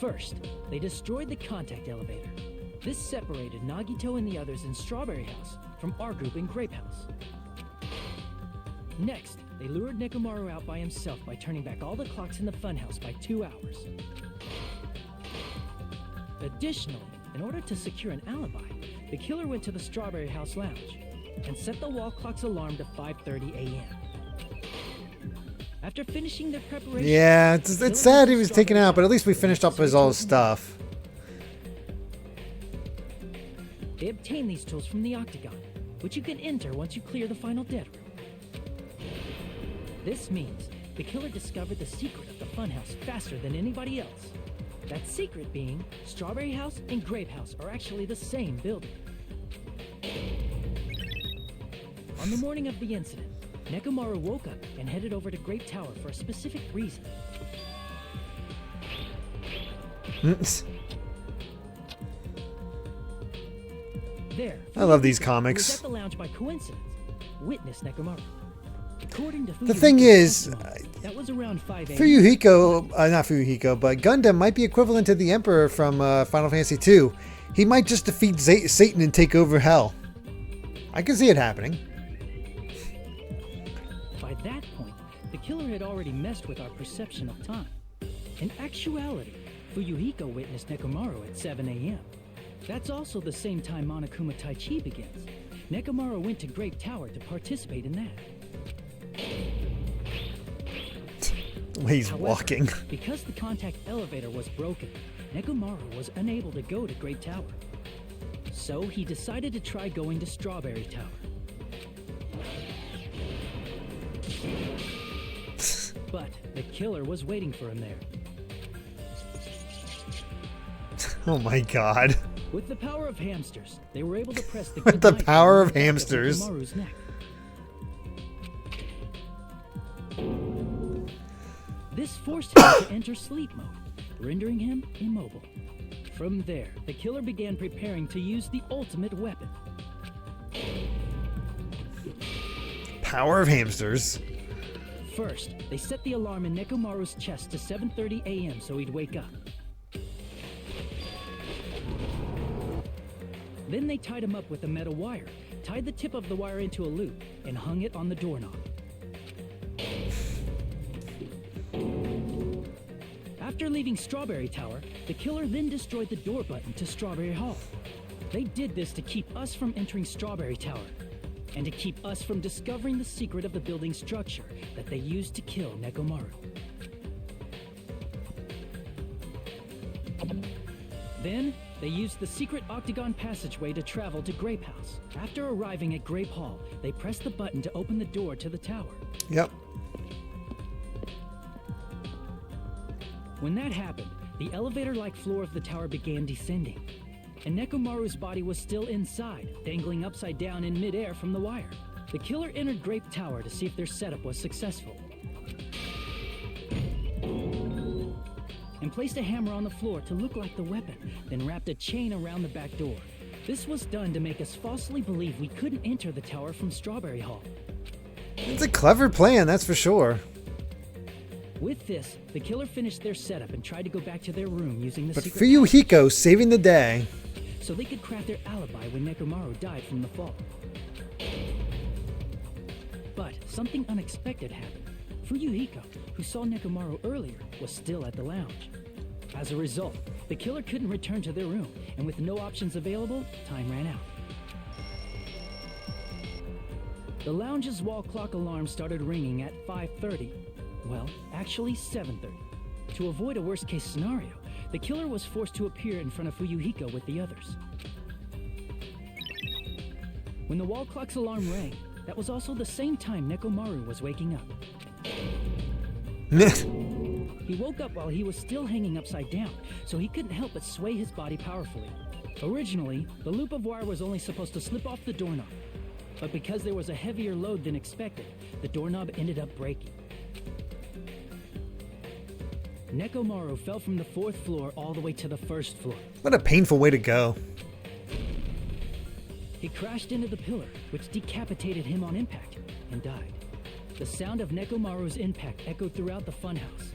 S3: First, they destroyed the contact elevator. This separated Nagito and the others in Strawberry House from our group in Grape House. Next, they lured Nekomaru out by himself by turning back all the clocks in the funhouse by 2 hours. Additionally, in order to secure an alibi, the killer went to the Strawberry House lounge and set the wall clock's alarm to 5:30 a.m. After finishing their preparation...
S1: Yeah, it's sad he was taken out, but at least we finished up his all his stuff.
S3: They obtained these tools from the Octagon, which you can enter once you clear the final dead room. This means the killer discovered the secret of the funhouse faster than anybody else. That secret being, Strawberry House and Grape House are actually the same building. On the morning of the incident, Nekomaru woke up and headed over to Grape Tower for a specific reason. There,
S1: I love these
S3: he was
S1: comics.
S3: at the lounge by coincidence. Witness Nekomaru. According to
S1: The thing is,
S3: that was around 5 a.m.
S1: not Fuyuhiko, but Gundam might be equivalent to the Emperor from Final Fantasy II. He might just defeat Satan and take over hell. I can see it happening.
S3: By that point, the killer had already messed with our perception of time. In actuality, Fuyuhiko witnessed Nekomaru at 7 a.m. That's also the same time Monokuma Taichi begins. Nekomaru went to Grape Tower to participate in that.
S1: He's
S3: However,
S1: walking.
S3: Because the contact elevator was broken, Nekomaru was unable to go to Great Tower. So he decided to try going to Strawberry Tower. But the killer was waiting for him there.
S1: Oh my god.
S3: With the power of hamsters, they were able to press the
S1: With the
S3: goodnight
S1: power
S3: button
S1: of
S3: on
S1: hamsters.
S3: Nekomaru's neck. This forced him to enter sleep mode, rendering him immobile. From there, the killer began preparing to use the ultimate weapon.
S1: Power of hamsters.
S3: First, they set the alarm in Nekomaru's chest to 7:30 a.m. so he'd wake up. Then they tied him up with a metal wire, tied the tip of the wire into a loop, and hung it on the doorknob. After leaving Strawberry Tower, the killer then destroyed the door button to Strawberry Hall. They did this to keep us from entering Strawberry Tower, and to keep us from discovering the secret of the building structure that they used to kill Nekomaru. Then, they used the secret octagon passageway to travel to Grape House. After arriving at Grape Hall, they pressed the button to open the door to the tower.
S1: Yep.
S3: When that happened, the elevator-like floor of the tower began descending, and Nekomaru's body was still inside, dangling upside down in midair from the wire. The killer entered Grape Tower to see if their setup was successful, and placed a hammer on the floor to look like the weapon, then wrapped a chain around the back door. This was done to make us falsely believe we couldn't enter the tower from Strawberry Hall.
S1: It's a clever plan, that's for sure.
S3: With this, the killer finished their setup and tried to go back to their room using the
S1: But
S3: secret
S1: Fuyuhiko saving the day.
S3: so they could craft their alibi when Nekomaru died from the fall. But something unexpected happened. Fuyuhiko, who saw Nekomaru earlier, was still at the lounge. As a result, the killer couldn't return to their room, and with no options available, time ran out. The lounge's wall clock alarm started ringing at 5:30. Well, actually 7:30. To avoid a worst-case scenario, the killer was forced to appear in front of Fuyuhiko with the others. When the wall clock's alarm rang, that was also the same time Nekomaru was waking up. He woke up while he was still hanging upside down, so he couldn't help but sway his body powerfully. Originally, the loop of wire was only supposed to slip off the doorknob, but because there was a heavier load than expected, the doorknob ended up breaking. Nekomaru fell from the 4th floor all the way to the 1st floor.
S1: What a painful way to go.
S3: He crashed into the pillar, which decapitated him on impact, and died. The sound of Nekomaru's impact echoed throughout the funhouse.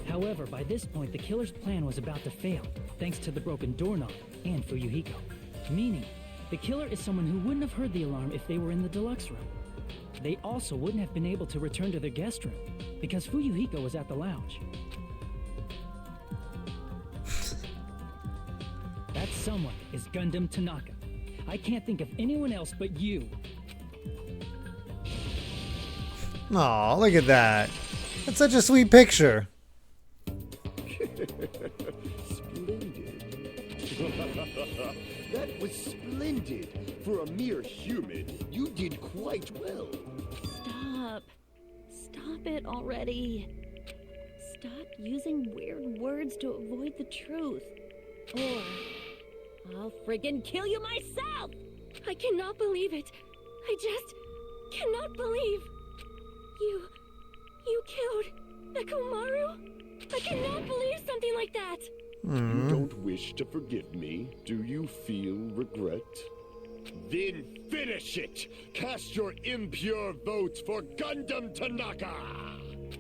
S3: However, by this point, the killer's plan was about to fail, thanks to the broken doorknob and Fuyuhiko. Meaning, the killer is someone who wouldn't have heard the alarm if they were in the deluxe room. They also wouldn't have been able to return to their guest room, because Fuyuhiko was at the lounge. That someone is Gundam Tanaka. I can't think of anyone else but you.
S1: Aw, look at that. That's such a sweet picture.
S8: Splendid. That was splendid. For a mere human, you did quite well.
S6: Stop. Stop it already. Stop using weird words to avoid the truth. Or I'll friggin' kill you myself!
S4: I cannot believe it. I just cannot believe. You killed Nekomaru? I cannot believe something like that.
S8: You don't wish to forgive me? Do you feel regret? Then finish it! Cast your impure votes for Gundam Tanaka!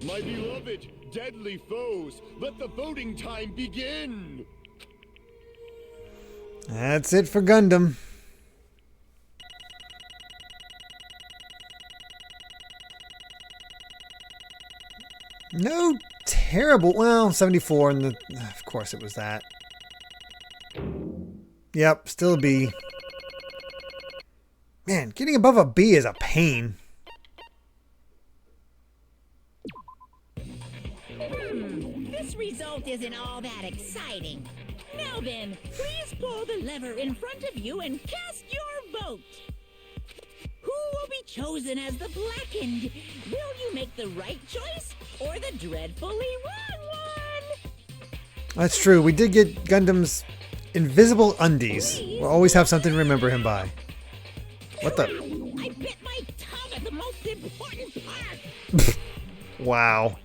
S8: My beloved, deadly foes, let the voting time begin!
S1: That's it for Gundam. No terrible. Well, 74, and of course it was that. Yep, still a B. Man, getting above a B is a pain.
S9: This result isn't all that exciting. Now then, please pull the lever in front of you and cast your vote. Who will be chosen as the blackened? Will you make the right choice or the dreadfully wrong one?
S1: That's true. We did get Gundam's invisible undies. We'll always have something to remember him by. What the?
S9: I bit my tongue at the most important part.
S1: Wow.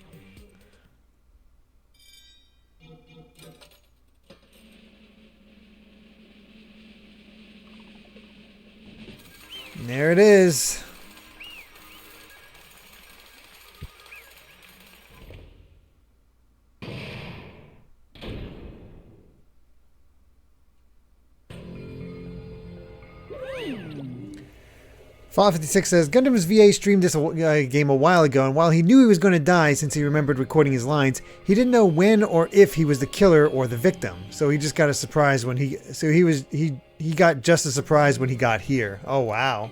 S1: There it is. Fallout 56 says, Gundam's VA streamed this game a while ago, and while he knew he was going to die since he remembered recording his lines, he didn't know when or if he was the killer or the victim. So he just got a surprise when he got just a surprise when he got here. Oh, wow.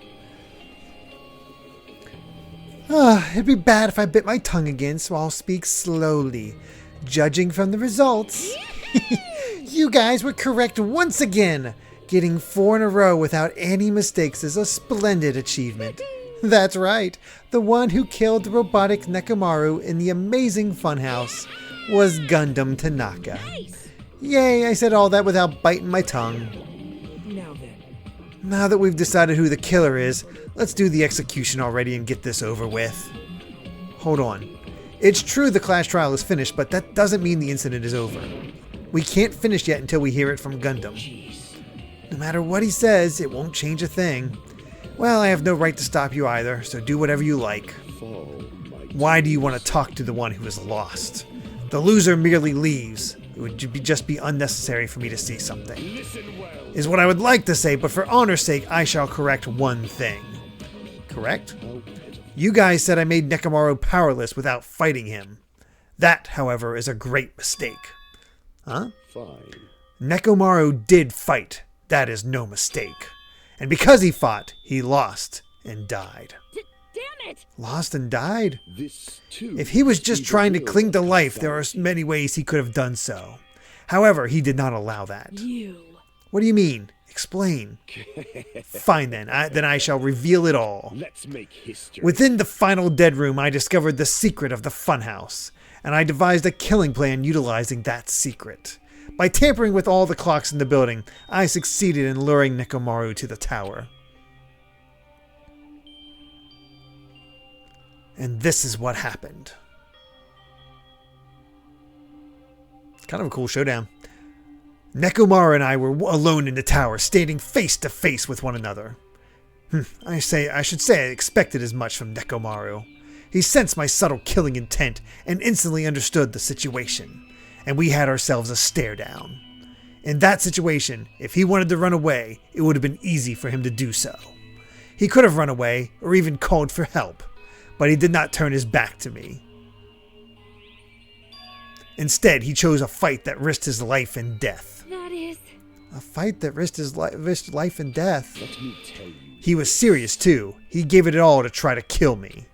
S1: It'd be bad if I bit my tongue again, so I'll speak slowly. Judging from the results, you guys were correct once again. Getting 4 in a row without any mistakes is a splendid achievement. That's right. The one who killed the robotic Nekomaru in the amazing funhouse was Gundam Tanaka.
S9: Nice.
S1: Yay, I said all that without biting my tongue.
S5: Now then.
S1: Now that we've decided who the killer is, let's do the execution already and get this over with. Hold on. It's true the class trial is finished, but that doesn't mean the incident is over. We can't finish yet until we hear it from Gundam. No matter what he says, it won't change a thing. Well, I have no right to stop you either, so do whatever you like.
S8: Fall, my
S1: Why do you want to talk to the one who is lost? The loser merely leaves. It would just be unnecessary for me to see something. Is what I would like to say, but for honor's sake, I shall correct one thing. Correct? You guys said I made Nekomaru powerless without fighting him. That, however, is a great mistake. Huh?
S8: Fine.
S1: Nekomaru did fight. That is no mistake. And because he fought, he lost and died.
S6: Damn it!
S1: Lost and died?
S8: This too.
S1: If he was just trying to cling to life, there are many ways he could have done so. However, he did not allow that.
S6: You.
S1: What do you mean? Explain. Fine then. Then I shall reveal it all.
S8: Let's make history.
S1: Within the final dead room, I discovered the secret of the funhouse, and I devised a killing plan utilizing that secret. By tampering with all the clocks in the building, I succeeded in luring Nekomaru to the tower. And this is what happened. Kind of a cool showdown. Nekomaru and I were alone in the tower, standing face to face with one another. I should say I expected as much from Nekomaru. He sensed my subtle killing intent and instantly understood the situation, and we had ourselves a stare down. In that situation, if he wanted to run away, it would have been easy for him to do so. He could have run away or even called for help, but he did not turn his back to me. Instead, he chose a fight that risked his life and death.
S6: That is...
S1: A fight that risked life and death.
S8: Let me tell you.
S1: He was serious too. He gave it all to try to kill me.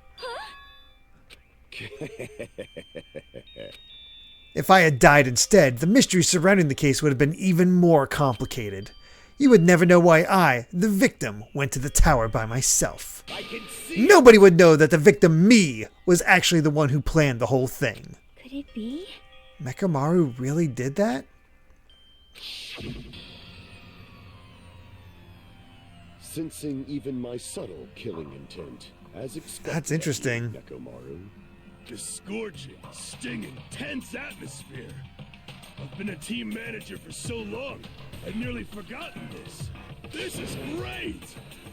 S1: If I had died instead, the mystery surrounding the case would have been even more complicated. You would never know why I, the victim, went to the tower by myself. Nobody would know that the victim, me, was actually the one who planned the whole thing.
S4: Could it be?
S1: Nekomaru really did that?
S8: Sensing even my subtle killing intent, as expected.
S1: That's interesting.
S8: Nekomaru.
S10: The scorching, stinging, tense atmosphere. I've been a team manager for so long, I'd nearly forgotten this. This is great!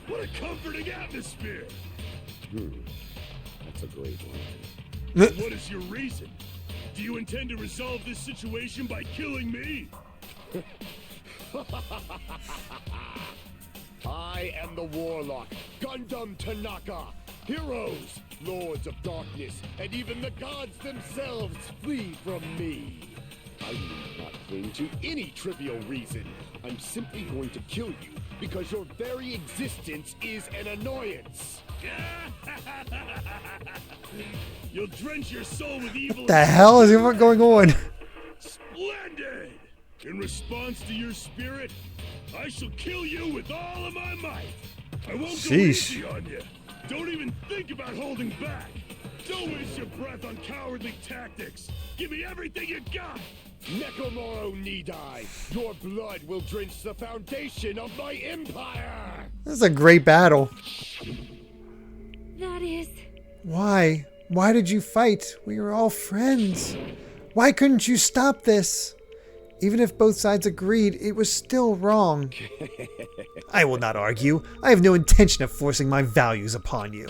S10: What a comforting atmosphere!
S8: That's a great line.
S10: What is your reason? Do you intend to resolve this situation by killing me?
S8: I am the Warlock, Gundam Tanaka. Heroes, Lords of Darkness, and even the gods themselves flee from me. I need not cling to any trivial reason. I'm simply going to kill you because your very existence is an annoyance.
S10: You'll drench your soul with evil.
S1: What the hell is going on?
S10: Splendid! In response to your spirit, I shall kill you with all of my might. I won't go easy on you. Don't even think about holding back. Don't waste your breath on cowardly tactics. Give me everything you got.
S8: Nekomaru Nidai, your blood will drench the foundation of my empire.
S1: This is a great battle.
S6: That is...
S1: Why? Why did you fight? We were all friends. Why couldn't you stop this? Even if both sides agreed, it was still wrong. I will not argue. I have no intention of forcing my values upon you.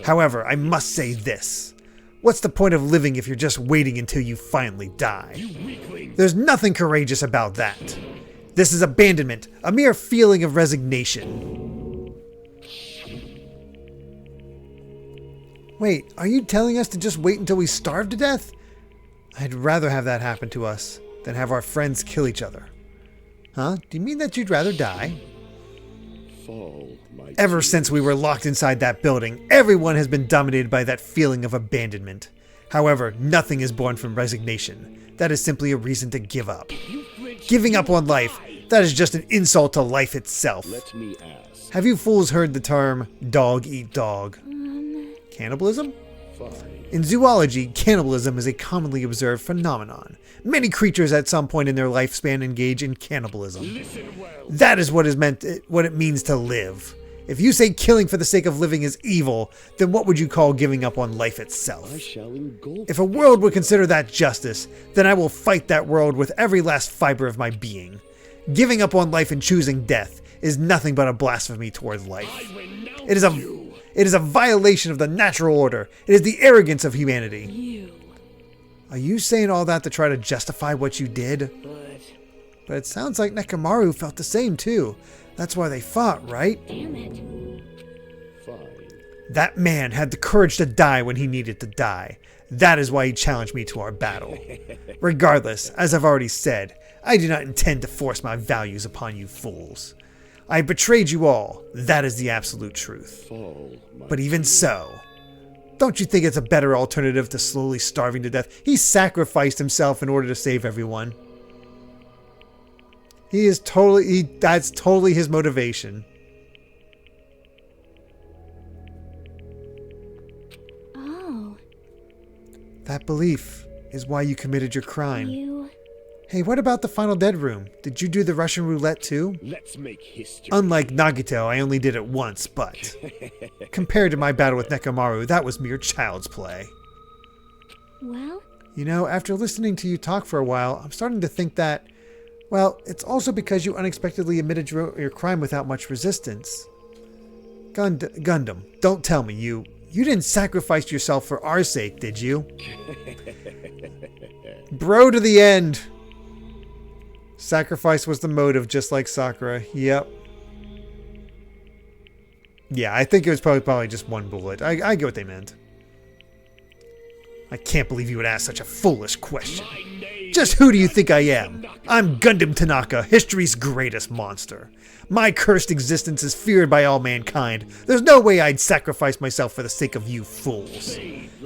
S1: However, I must say this. What's the point of living if you're just waiting until you finally die? There's nothing courageous about that. This is abandonment, a mere feeling of resignation. Wait, are you telling us to just wait until we starve to death? I'd rather have that happen to us than have our friends kill each other. Huh? Do you mean that you'd rather die? Ever since we were locked inside that building, everyone has been dominated by that feeling of abandonment. However, nothing is born from resignation. That is simply a reason to give up. Giving up on life, that is just an insult to life itself.
S8: Let me ask.
S1: Have you fools heard the term dog eat dog? Cannibalism?
S8: Fine.
S1: In zoology, cannibalism is a commonly observed phenomenon. Many creatures at some point in their lifespan engage in cannibalism. That is what it means to live. If you say killing for the sake of living is evil, then what would you call giving up on life itself?
S8: I shall engulf.
S1: If a world would consider that justice, then I will fight that world with every last fiber of my being. Giving up on life and choosing death is nothing but a blasphemy towards life. It It is a violation of the natural order. It is the arrogance of humanity.
S6: You.
S1: Are you saying all that to try to justify what you did? But it sounds like Nekomaru felt the same too. That's why they fought, right?
S4: Damn it.
S8: Fine.
S1: That man had the courage to die when he needed to die. That is why he challenged me to our battle. Regardless, as I've already said, I do not intend to force my values upon you fools. I betrayed you all. That is the absolute truth.
S8: Fall, my
S1: But even
S8: dear.
S1: so, don't you think it's a better alternative to slowly starving to death? He sacrificed himself in order to save everyone. That's totally his motivation.
S4: Oh,
S1: That belief is why you committed your crime.
S4: you...
S1: Hey, what about the final dead room? Did you do the Russian roulette too?
S8: Let's make history.
S1: Unlike Nagito, I only did it once, but compared to my battle with Nekomaru, that was mere child's play.
S4: Well,
S1: You know, after listening to you talk for a while, I'm starting to think that, well, it's also because you unexpectedly admitted your crime without much resistance. Gundam, don't tell me you didn't sacrifice yourself for our sake, did you? Bro to the end. Sacrifice was the motive, just like Sakura. Yep. Yeah, I think it was probably just one bullet. I get what they meant. I can't believe you would ask such a foolish question. Just who do you think I am? I'm Gundam Tanaka, history's greatest monster. My cursed existence is feared by all mankind. There's no way I'd sacrifice myself for the sake of you fools.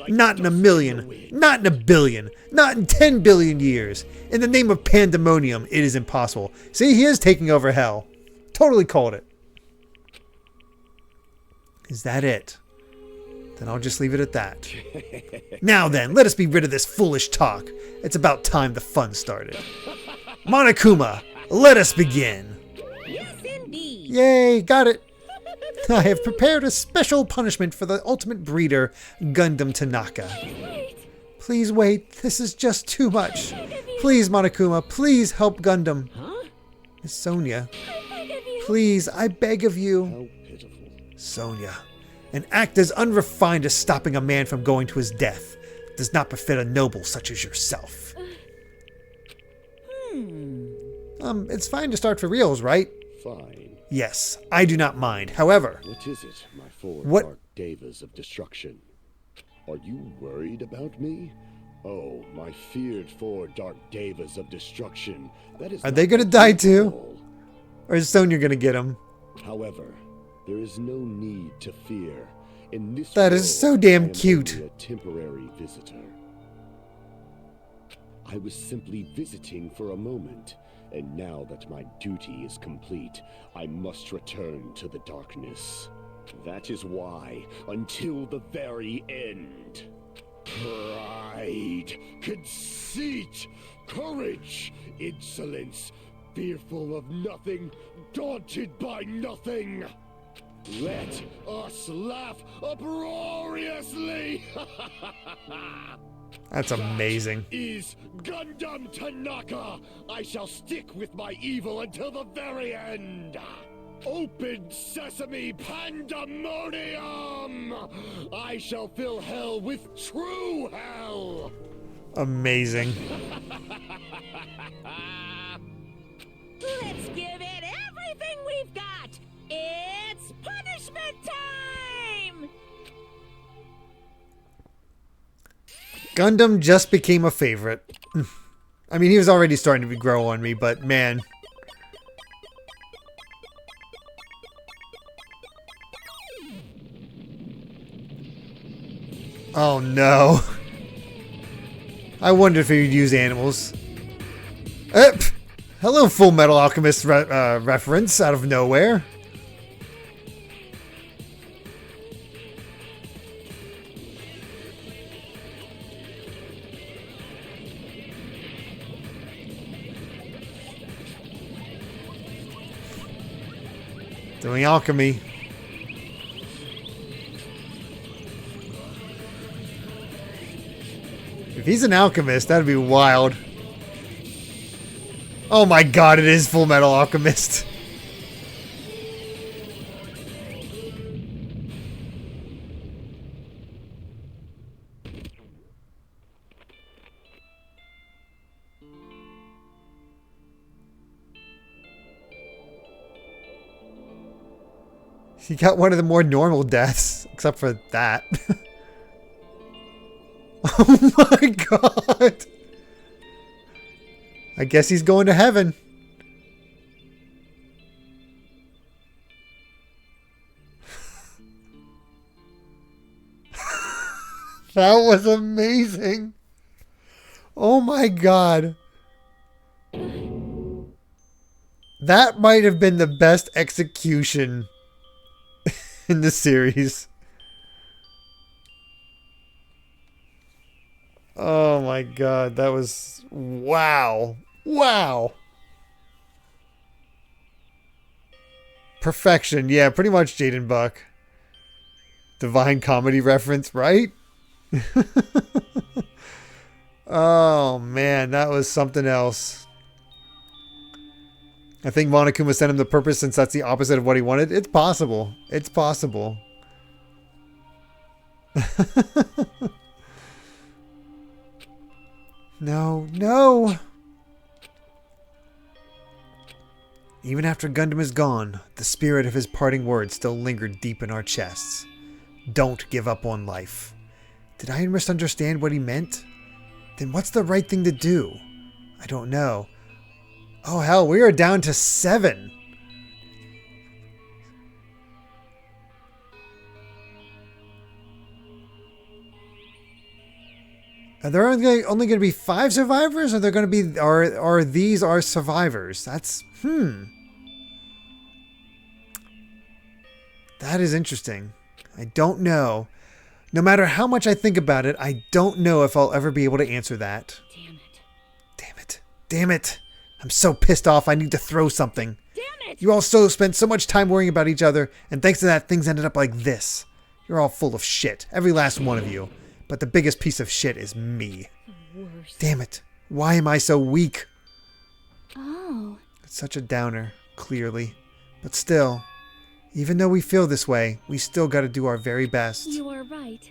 S1: Not in a million, not in a billion, not in 10 billion years. In the name of pandemonium, it is impossible. See, he is taking over hell. Totally called it. Is that it? Then I'll just leave it at that. Now then, let us be rid of this foolish talk. It's about time the fun started. Monokuma, let us begin.
S9: Yes, indeed.
S1: Yay, got it. I have prepared a special punishment for the ultimate breeder, Gundam Tanaka. Please wait, this is just too much. Please, Monokuma, please help Gundam.
S2: Huh?
S1: Miss Sonia. Please, I beg of you.
S8: How pitiful.
S1: Sonia, an act as unrefined as stopping a man from going to his death does not befit a noble such as yourself. It's fine to start for reals, right?
S8: Fine.
S1: Yes, I do not mind. However,
S8: What is it, my four
S1: What-
S8: dark devas of destruction? Are you worried about me? Oh, my feared four dark devas of destruction. That is
S1: Are
S8: not
S1: they gonna
S8: what
S1: die
S8: you
S1: too?
S8: call.
S1: or is Sonia gonna get him?
S8: However, there is no need to fear. In this
S1: That is
S8: world,
S1: so damn
S8: I am
S1: cute.
S8: only a temporary visitor. I was simply visiting for a moment, and now that my duty is complete, I must return to the darkness. That is why, until the very end, pride, conceit, courage, insolence, fearful of nothing, daunted by nothing. Let us laugh uproariously!
S1: That's amazing.
S8: Is Gundam Tanaka! I shall stick with my evil until the very end! Open sesame pandemonium! I shall fill hell with true hell!
S1: Amazing.
S9: Let's give it everything we've got. It's punishment time!
S1: Gundam just became a favorite. I mean, he was already starting to grow on me, but man. Oh no. I wonder if he would use animals. Hello, Full Metal Alchemist reference out of nowhere. Doing alchemy. If he's an alchemist, that'd be wild. Oh my god, it is Full Metal Alchemist. He got one of the more normal deaths, except for that. Oh my god! I guess he's going to heaven. That was amazing. Oh my god. That might have been the best execution in the series. Oh my god, that was... wow. Wow. Perfection. Yeah, pretty much Jaden Buck. Divine Comedy reference, right? Oh man, that was something else. I think Monokuma sent him the purpose since that's the opposite of what he wanted. It's possible. It's possible. No, no. Even after Gundam is gone, the spirit of his parting words still lingered deep in our chests. Don't give up on life. Did I misunderstand what he meant? Then what's the right thing to do? I don't know. Oh hell, we are down to 7. Are there only going to be 5 survivors? Or are there going to be... Are these our survivors? That's... That is interesting. I don't know. No matter how much I think about it, I don't know if I'll ever be able to answer that.
S6: Damn it.
S1: Damn it. Damn it. I'm so pissed off I need to throw something.
S6: Damn it!
S1: You all so spent so much time worrying about each other, and thanks to that, things ended up like this. You're all full of shit. Every last one of you. But the biggest piece of shit is me.
S6: The worst.
S1: Damn it. Why am I so weak?
S4: Oh.
S1: It's such a downer, clearly. But still, even though we feel this way, we still gotta do our very best.
S4: You are right.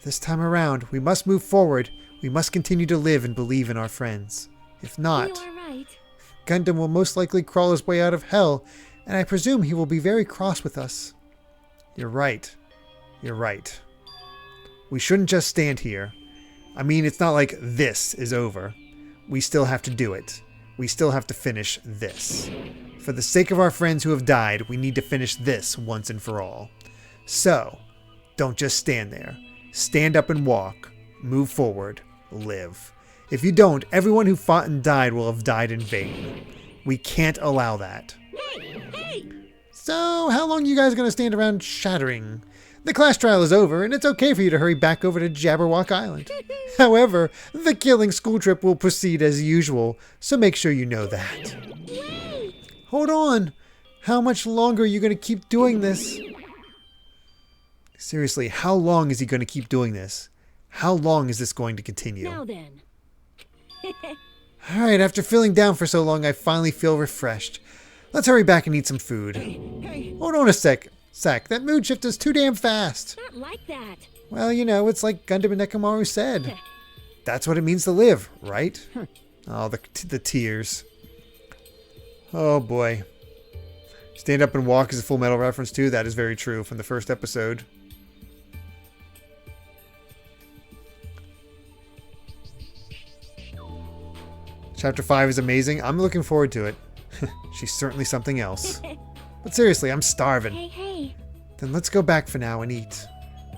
S1: This time around, we must move forward. We must continue to live and believe in our friends. If not,
S4: You are right.
S1: Gundam will most likely crawl his way out of hell, and I presume he will be very cross with us. You're right. You're right. We shouldn't just stand here. I mean, it's not like this is over. We still have to do it. We still have to finish this. For the sake of our friends who have died, we need to finish this once and for all. So, don't just stand there. Stand up and walk. Move forward. Live. If you don't, everyone who fought and died will have died in vain. We can't allow that.
S9: Hey!
S1: So, how long are you guys going to stand around shattering? The class trial is over, and it's okay for you to hurry back over to Jabberwock Island. However, the killing school trip will proceed as usual, so make sure you know that.
S9: Wait!
S1: Hold on. How much longer are you going to keep doing this? Seriously, how long is he going to keep doing this? How long is this going to continue?
S6: Now then.
S1: Alright, after feeling down for so long, I finally feel refreshed. Let's hurry back and eat some food.
S2: Hey!
S1: Hold on a sec. That mood shift is too damn fast.
S6: Not like that.
S1: Well, you know, it's like Gundam and Nekomaru said. That's what it means to live, right? Oh, the tears. Oh, boy. Stand up and walk is a Full Metal reference, too. That is very true from the first episode. Chapter 5 is amazing. I'm looking forward to it. She's certainly something else. But seriously, I'm starving.
S4: Hey.
S1: Then let's go back for now and eat.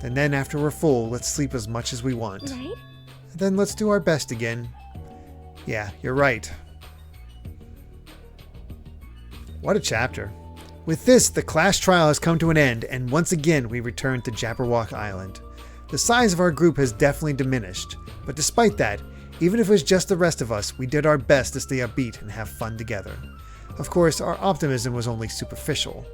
S1: Then after we're full, let's sleep as much as we want.
S4: Right?
S1: Then let's do our best again. Yeah, you're right. What a chapter. With this, the class trial has come to an end, and once again we return to Jabberwock Island. The size of our group has definitely diminished, but despite that, even if it was just the rest of us, we did our best to stay upbeat and have fun together. Of course, our optimism was only superficial,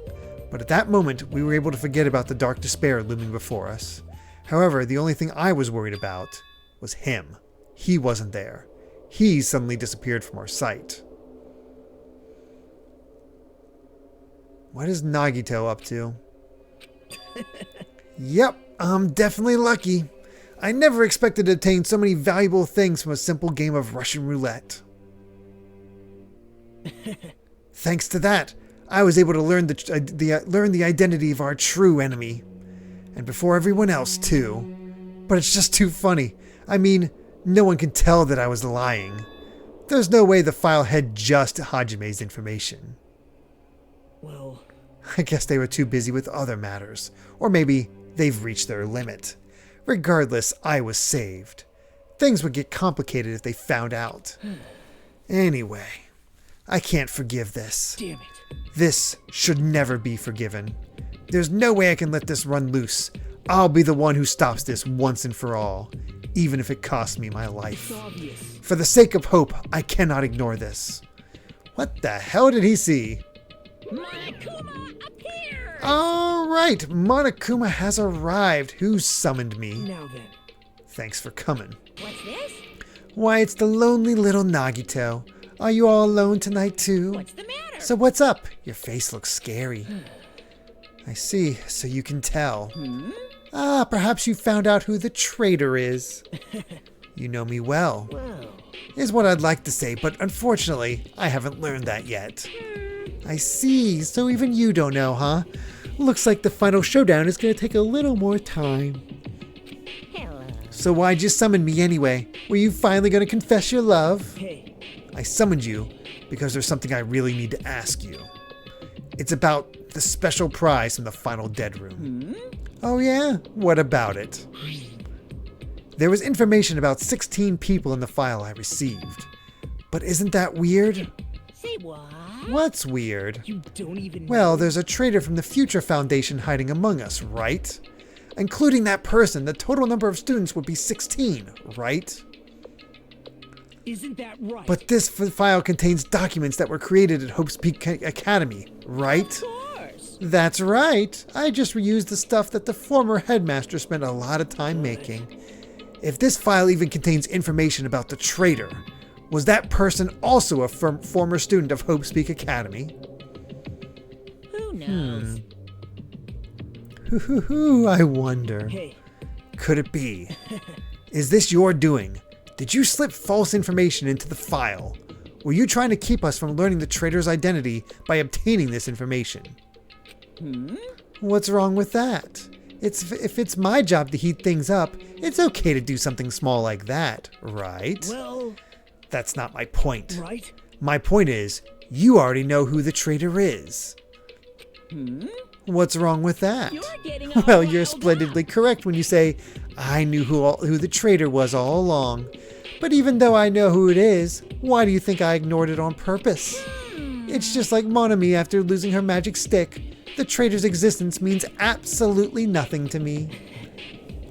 S1: but at that moment we were able to forget about the dark despair looming before us. However, the only thing I was worried about was him. He wasn't there. He suddenly disappeared from our sight. What is Nagito up to? Yep, I'm definitely lucky. I never expected to obtain so many valuable things from a simple game of Russian roulette. Thanks to that, I was able to learn the identity of our true enemy. And before everyone else, too. But it's just too funny. I mean, no one can tell that I was lying. There's no way the file had just Hajime's information.
S5: Well,
S1: I guess they were too busy with other matters. Or maybe they've reached their limit. Regardless, I was saved. Things would get complicated if they found out. Anyway, I can't forgive this.
S5: damn it.
S1: This should never be forgiven. There's no way I can let this run loose. I'll be the one who stops this once and for all, even if it costs me my life.
S5: It's obvious.
S1: For the sake of hope, I cannot ignore this. What the hell did he see?
S9: Monokuma appeared!
S1: All right, Monokuma has arrived. Who summoned me?
S5: Now then.
S1: Thanks for coming.
S9: What's this?
S1: Why, it's the lonely little Nagito. Are you all alone tonight too?
S9: What's the matter?
S1: So what's up? Your face looks scary. I see, so you can tell. Ah, perhaps you found out who the traitor is. You know me well,
S5: Well,
S1: is what I'd like to say, but unfortunately, I haven't learned that yet. I see, so even you don't know, huh? Looks like the final showdown is going to take a little more time.
S9: Hello.
S1: So why'd you summon me anyway? Were you finally going to confess your love?
S5: hey,
S1: I summoned you because there's something I really need to ask you. It's about the special prize from the final dead room. Oh yeah? What about it? There was information about 16 people in the file I received. But isn't that weird?
S9: Say what?
S1: What's weird?
S5: you don't even
S1: Well,
S5: know.
S1: there's a traitor from the Future Foundation hiding among us, right? Including that person, the total number of students would be 16, right?
S5: Isn't that right?
S1: But this file contains documents that were created at Hope's Peak Academy, right?
S9: Of course.
S1: That's right. I just reused the stuff that the former headmaster spent a lot of time making. If this file even contains information about the traitor, was that person also a former student of Hope's Peak Academy?
S9: Who knows?
S1: I wonder.
S5: Hey,
S1: Could it be? Is this your doing? Did you slip false information into the file? Were you trying to keep us from learning the traitor's identity by obtaining this information? What's wrong with that? If it's my job to heat things up, it's okay to do something small like that, right?
S5: well,
S1: That's not my point.
S5: right?
S1: My point is, you already know who the traitor is. What's wrong with that?
S9: You're getting all
S1: Well, you're
S9: riled
S1: splendidly
S9: up.
S1: correct when you say, I knew who the traitor was all along. But even though I know who it is, why do you think I ignored it on purpose? It's just like Monami after losing her magic stick. The traitor's existence means absolutely nothing to me.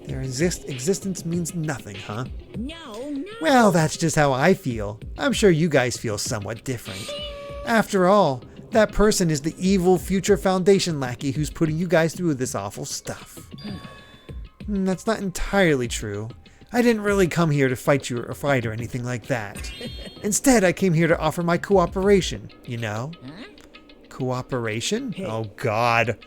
S1: Their existence means nothing, huh?
S9: No.
S1: Well, that's just how I feel. I'm sure you guys feel somewhat different. After all, that person is the evil Future Foundation lackey who's putting you guys through this awful stuff. That's not entirely true. I didn't really come here to fight you or fight or anything like that. Instead, I came here to offer my cooperation, you know? Cooperation? Oh, God.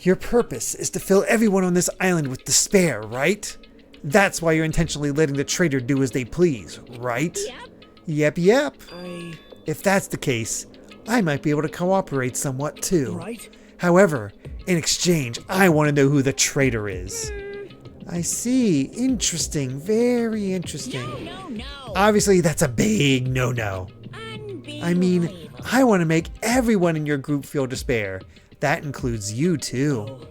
S1: Your purpose is to fill everyone on this island with despair, right? That's why you're intentionally letting the traitor do as they please, right? Yep. If that's the case, I might be able to cooperate somewhat too.
S5: Right?
S1: However, in exchange, I want to know who the traitor is. I see. Interesting. Very interesting.
S9: No.
S1: Obviously, that's a big no-no. I mean, I want to make everyone in your group feel despair. That includes you, too.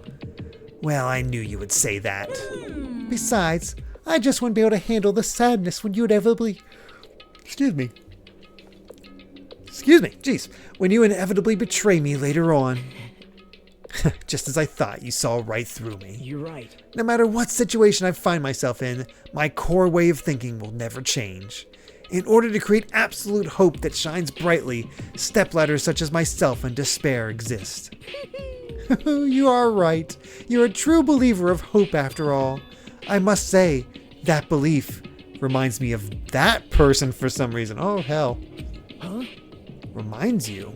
S1: Well, I knew you would say that. Besides, I just wouldn't be able to handle the sadness when you inevitably... Excuse me. Jeez. When you inevitably betray me later on. Just as I thought, you saw right through me.
S5: You're right.
S1: No matter what situation I find myself in, my core way of thinking will never change. In order to create absolute hope that shines brightly, stepladders such as myself and despair exist. You are right. You're a true believer of hope after all. I must say, that belief reminds me of that person for some reason. Oh, hell.
S5: Huh?
S1: Reminds you?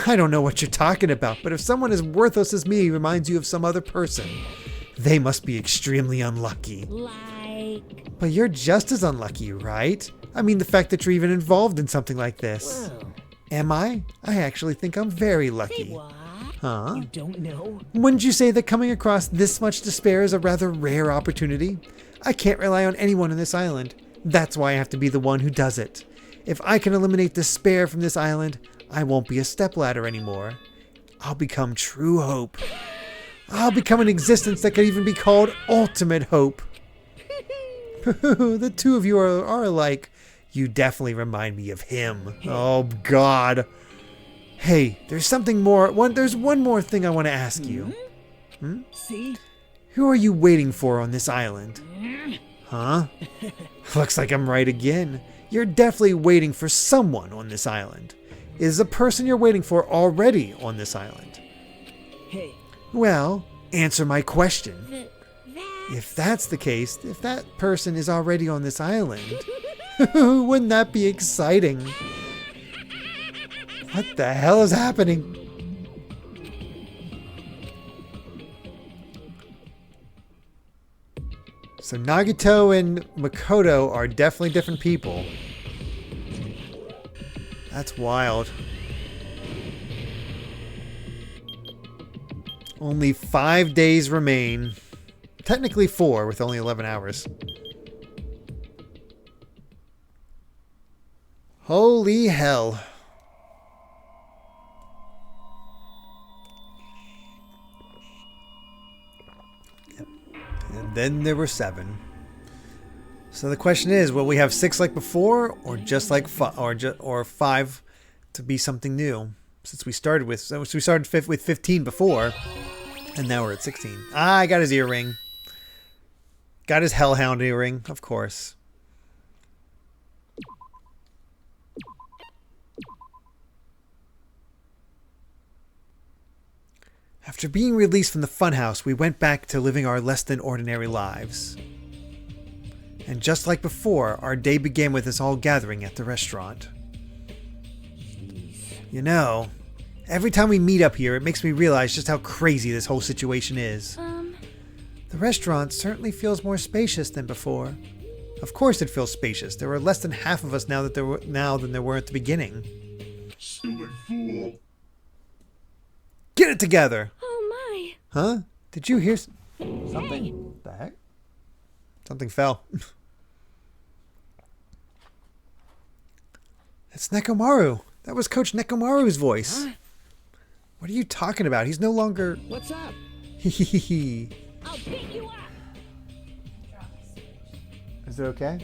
S1: I don't know what you're talking about, but if someone as worthless as me reminds you of some other person, they must be extremely unlucky.
S9: Like...
S1: But you're just as unlucky, right? I mean, the fact that you're even involved in something like this.
S5: Well,
S1: Am I? I actually think I'm very lucky.
S5: What?
S1: Huh?
S5: You don't know?
S1: Wouldn't you say that coming across this much despair is a rather rare opportunity? I can't rely on anyone on this island. That's why I have to be the one who does it. If I can eliminate despair from this island, I won't be a stepladder anymore. I'll become true hope. I'll become an existence that could even be called ultimate hope. The two of you are alike. You definitely remind me of him. Oh, God. Hey, there's something more. There's one more thing I want to ask you.
S5: See?
S1: Who are you waiting for on this island? Huh? Looks like I'm right again. You're definitely waiting for someone on this island. Is the person you're waiting for already on this island?
S5: Hey.
S1: Well, answer my question. If that's the case, if that person is already on this island, wouldn't that be exciting? What the hell is happening? So Nagito and Makoto are definitely different people. That's wild. Only 5 days remain. Technically 4 with only 11 hours. Holy hell. And then there were 7. So the question is, will we have 6 like before, or just like 5 to be something new? Since we started with, with 15 before, and now we're at 16. Ah, I got his earring. Got his Hellhound earring, of course. After being released from the funhouse, we went back to living our less than ordinary lives. And just like before, our day began with us all gathering at the restaurant. You know, every time we meet up here, it makes me realize just how crazy this whole situation is. The restaurant certainly feels more spacious than before. Of course it feels spacious. There were less than half of us now than there were at the beginning.
S10: Stupid fool.
S1: Get it together!
S6: Oh my!
S1: Huh? Did you hear something? Hey. The heck? Something fell. It's Nekomaru. That was Coach Nekomaru's voice.
S5: Huh?
S1: What are you talking about? He's no longer...
S5: What's up?
S1: Hehehe.
S6: I'll beat you up!
S1: Is it okay?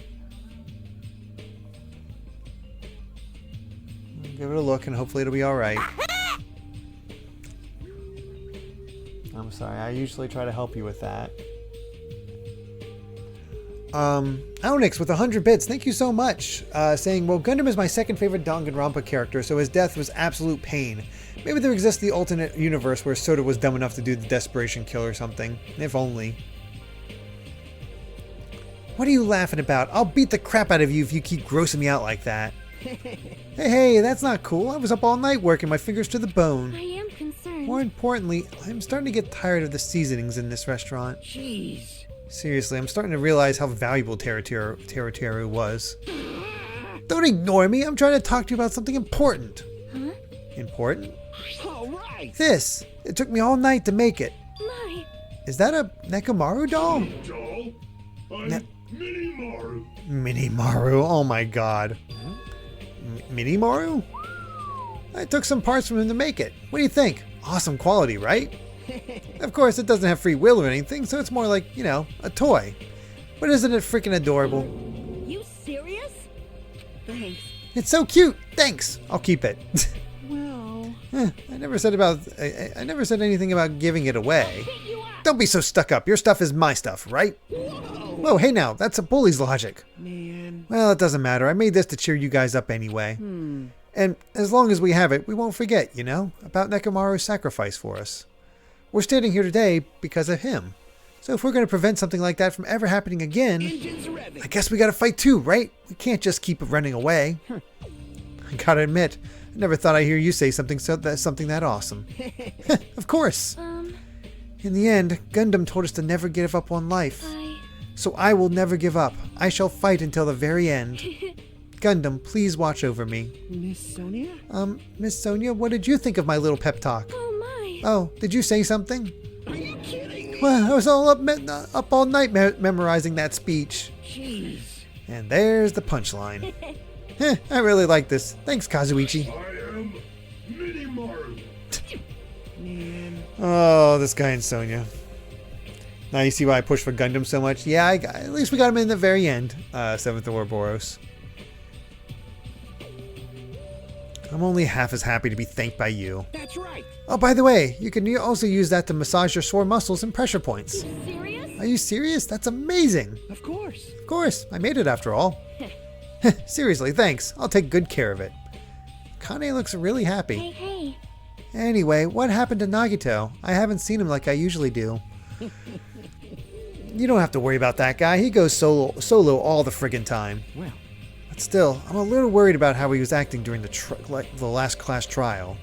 S1: Give it a look and hopefully it'll be alright. I'm sorry, I usually try to help you with that. Onyx with 100 bits, thank you so much. Saying, well, Gundam is my second favorite Danganronpa character, so his death was absolute pain. Maybe there exists the alternate universe where Soda was dumb enough to do the desperation kill or something. If only. What are you laughing about? I'll beat the crap out of you if you keep grossing me out like that. Hey, that's not cool. I was up all night working my fingers to the bone.
S4: I am concerned.
S1: More importantly, I'm starting to get tired of the seasonings in this restaurant.
S5: Jeez.
S1: Seriously, I'm starting to realize how valuable Teru was. Don't ignore me. I'm trying to talk to you about something important.
S4: Huh?
S2: Important? All right.
S1: This. It took me all night to make it.
S4: My.
S1: Is that a Nekomaru doll?
S10: Doll? I'm Mini-Maru.
S1: Mini-Maru. Oh my god. Mini-Maru? I took some parts from him to make it. What do you think? Awesome quality, right? Of course, it doesn't have free will or anything, so it's more like, you know, a toy. But isn't it freaking adorable?
S6: You serious? Thanks.
S1: It's so cute. Thanks. I'll keep it.
S6: Well,
S1: I never said anything about giving it away.
S6: pick you up.
S1: Don't be so stuck up. Your stuff is my stuff, right? Whoa, hey now, that's a bully's logic.
S5: Man.
S1: Well, it doesn't matter. I made this to cheer you guys up anyway. And as long as we have it, we won't forget, you know, about Nekomaru's sacrifice for us. We're standing here today because of him. So if we're going to prevent something like that from ever happening again,
S5: Engines revving.
S1: I guess we got to fight too, right? We can't just keep running away. I gotta admit, I never thought I'd hear you say something that awesome. Of course. In the end, Gundam told us to never give up on life. So I will never give up. I shall fight until the very end. Gundam, please watch over me.
S2: Miss Sonia?
S1: Miss Sonia, what did you think of my little pep talk?
S6: Oh my.
S1: Oh, did you say something?
S2: Are you kidding me?
S1: Well, I was all up all night memorizing that speech.
S2: Jeez.
S1: And there's the punchline. I really like this. Thanks, Kazuichi.
S10: I am Minimaru.
S2: Man.
S1: Oh, this guy and Sonia. Now you see why I pushed for Gundam so much? Yeah, at least we got him in the very end. 7th Ouroboros. I'm only half as happy to be thanked by you.
S2: That's right.
S1: Oh, by the way, you can also use that to massage your sore muscles and pressure points.
S6: Serious?
S1: Are you serious? That's amazing.
S2: Of course.
S1: Of course, I made it after all. Seriously, thanks. I'll take good care of it. Kane looks really happy.
S4: Hey.
S1: Anyway, what happened to Nagito? I haven't seen him like I usually do. You don't have to worry about that guy. He goes solo all the friggin' time.
S2: Well.
S1: But still, I'm a little worried about how he was acting during the last class trial.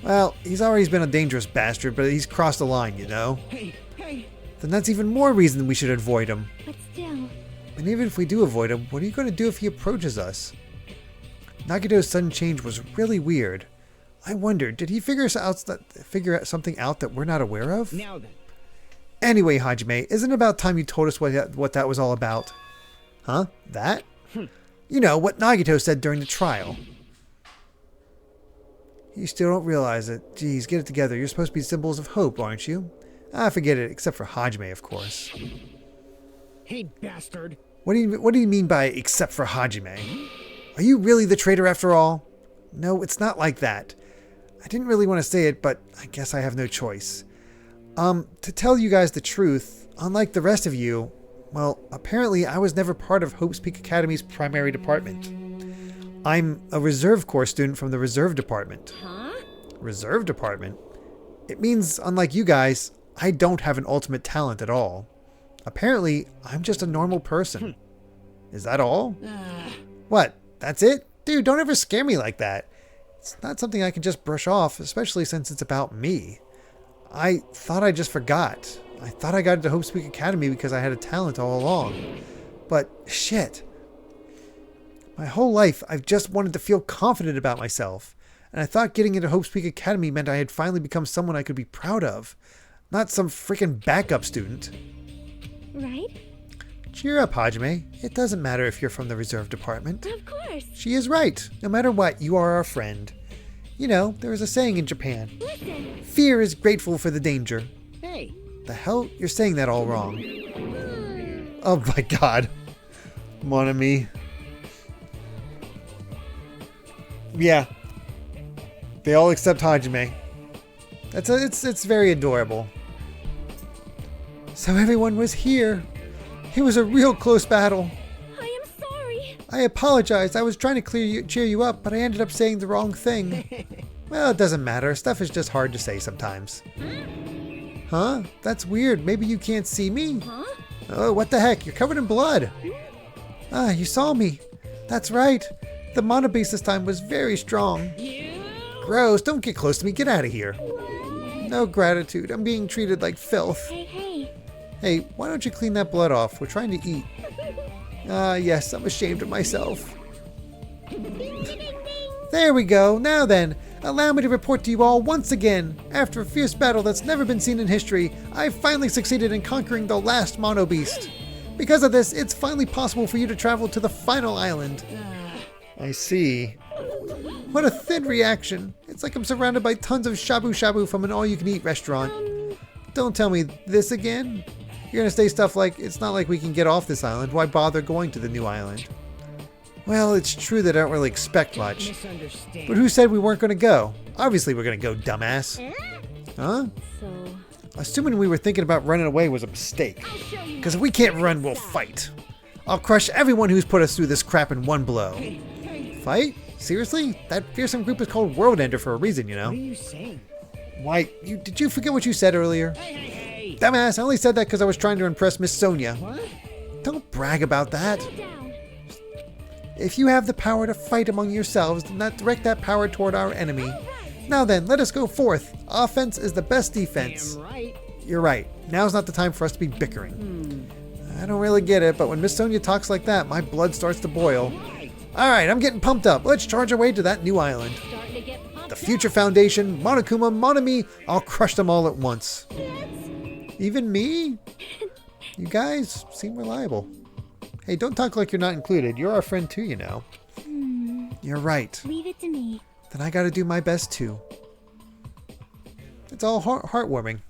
S1: Well, he's always been a dangerous bastard, but he's crossed the line, you know?
S2: Hey.
S1: Then that's even more reason we should avoid him.
S4: But still.
S1: And even if we do avoid him, what are you going to do if he approaches us? Nagito's sudden change was really weird. I wonder, did he figure something out that we're not aware of?
S2: Now then.
S1: Anyway, Hajime, isn't it about time you told us what that was all about? Huh? That? You know, what Nagito said during the trial. You still don't realize it. Geez, get it together. You're supposed to be symbols of hope, aren't you? Ah, forget it, except for Hajime, of course.
S2: Hey, bastard.
S1: What do you mean by except for Hajime? Are you really the traitor after all? No, it's not like that. I didn't really want to say it, but I guess I have no choice. To tell you guys the truth, unlike the rest of you, well, apparently I was never part of Hope's Peak Academy's primary department. I'm a reserve corps student from the reserve department.
S6: Huh?
S1: Reserve department? It means, unlike you guys, I don't have an ultimate talent at all. Apparently, I'm just a normal person. Is that all? What? That's it? Dude, don't ever scare me like that. It's not something I can just brush off, especially since it's about me. I thought I just forgot. I thought I got into Hope's Peak Academy because I had a talent all along. But shit. My whole life, I've just wanted to feel confident about myself. And I thought getting into Hope's Peak Academy meant I had finally become someone I could be proud of. Not some freaking backup student.
S4: Right?
S1: Cheer up, Hajime. It doesn't matter if you're from the reserve department.
S4: Of course.
S1: She is right. No matter what, you are our friend. You know, there is a saying in Japan.
S4: Listen.
S1: Fear is grateful for the danger.
S2: Hey.
S1: The hell? You're saying that all wrong. Oh my god. Mon ami. Yeah. They all accept Hajime. It's very adorable. So everyone was here. It was a real close battle.
S6: I am sorry.
S1: I apologize. I was trying to cheer you up, but I ended up saying the wrong thing. Well, it doesn't matter. Stuff is just hard to say sometimes. Huh? That's weird. Maybe you can't see me?
S6: Huh?
S1: Oh, what the heck? You're covered in blood. Ah, you saw me. That's right. The mono beast this time was very strong. Gross. Don't get close to me. Get out of here. No gratitude. I'm being treated like filth.
S4: Hey.
S1: Hey, why don't you clean that blood off? We're trying to eat. Ah, yes, I'm ashamed of myself. There we go. Now then, allow me to report to you all once again. After a fierce battle that's never been seen in history, I've finally succeeded in conquering the last mono beast. Because of this, it's finally possible for you to travel to the final island. I see. What a thin reaction. It's like I'm surrounded by tons of shabu-shabu from an all-you-can-eat restaurant. Don't tell me this again. You're gonna say stuff like, it's not like we can get off this island. Why bother going to the new island? Well, it's true that I don't really expect much.
S5: Misunderstand.
S1: But who said we weren't gonna go? Obviously we're gonna go, dumbass. Huh?
S6: So,
S1: Assuming we were thinking about running away was a mistake. Because if we can't run, we'll fight. I'll crush everyone who's put us through this crap in one blow. Fight? Seriously? That fearsome group is called World Ender for a reason, you know?
S5: What are you saying?
S1: Why, did you forget what you said earlier? Dumbass, I only said that because I was trying to impress Miss Sonia.
S5: What?
S1: Don't brag about that.
S4: Down.
S1: If you have the power to fight among yourselves, do not direct that power toward our enemy. Now then, let us go forth. Offense is the best defense.
S5: Damn right.
S1: You're right. Now's not the time for us to be bickering. I don't really get it, but when Miss Sonia talks like that, my blood starts to boil. Alright, I'm getting pumped up. Let's charge our way to that new island.
S6: Starting to get pumped
S1: The Future Foundation, Monokuma, Monami, I'll crush them all at once. Even me? You guys seem reliable. Hey, don't talk like you're not included. You're our friend too, you know. You're right.
S4: Leave it to me.
S1: Then I gotta do my best too. It's all heartwarming.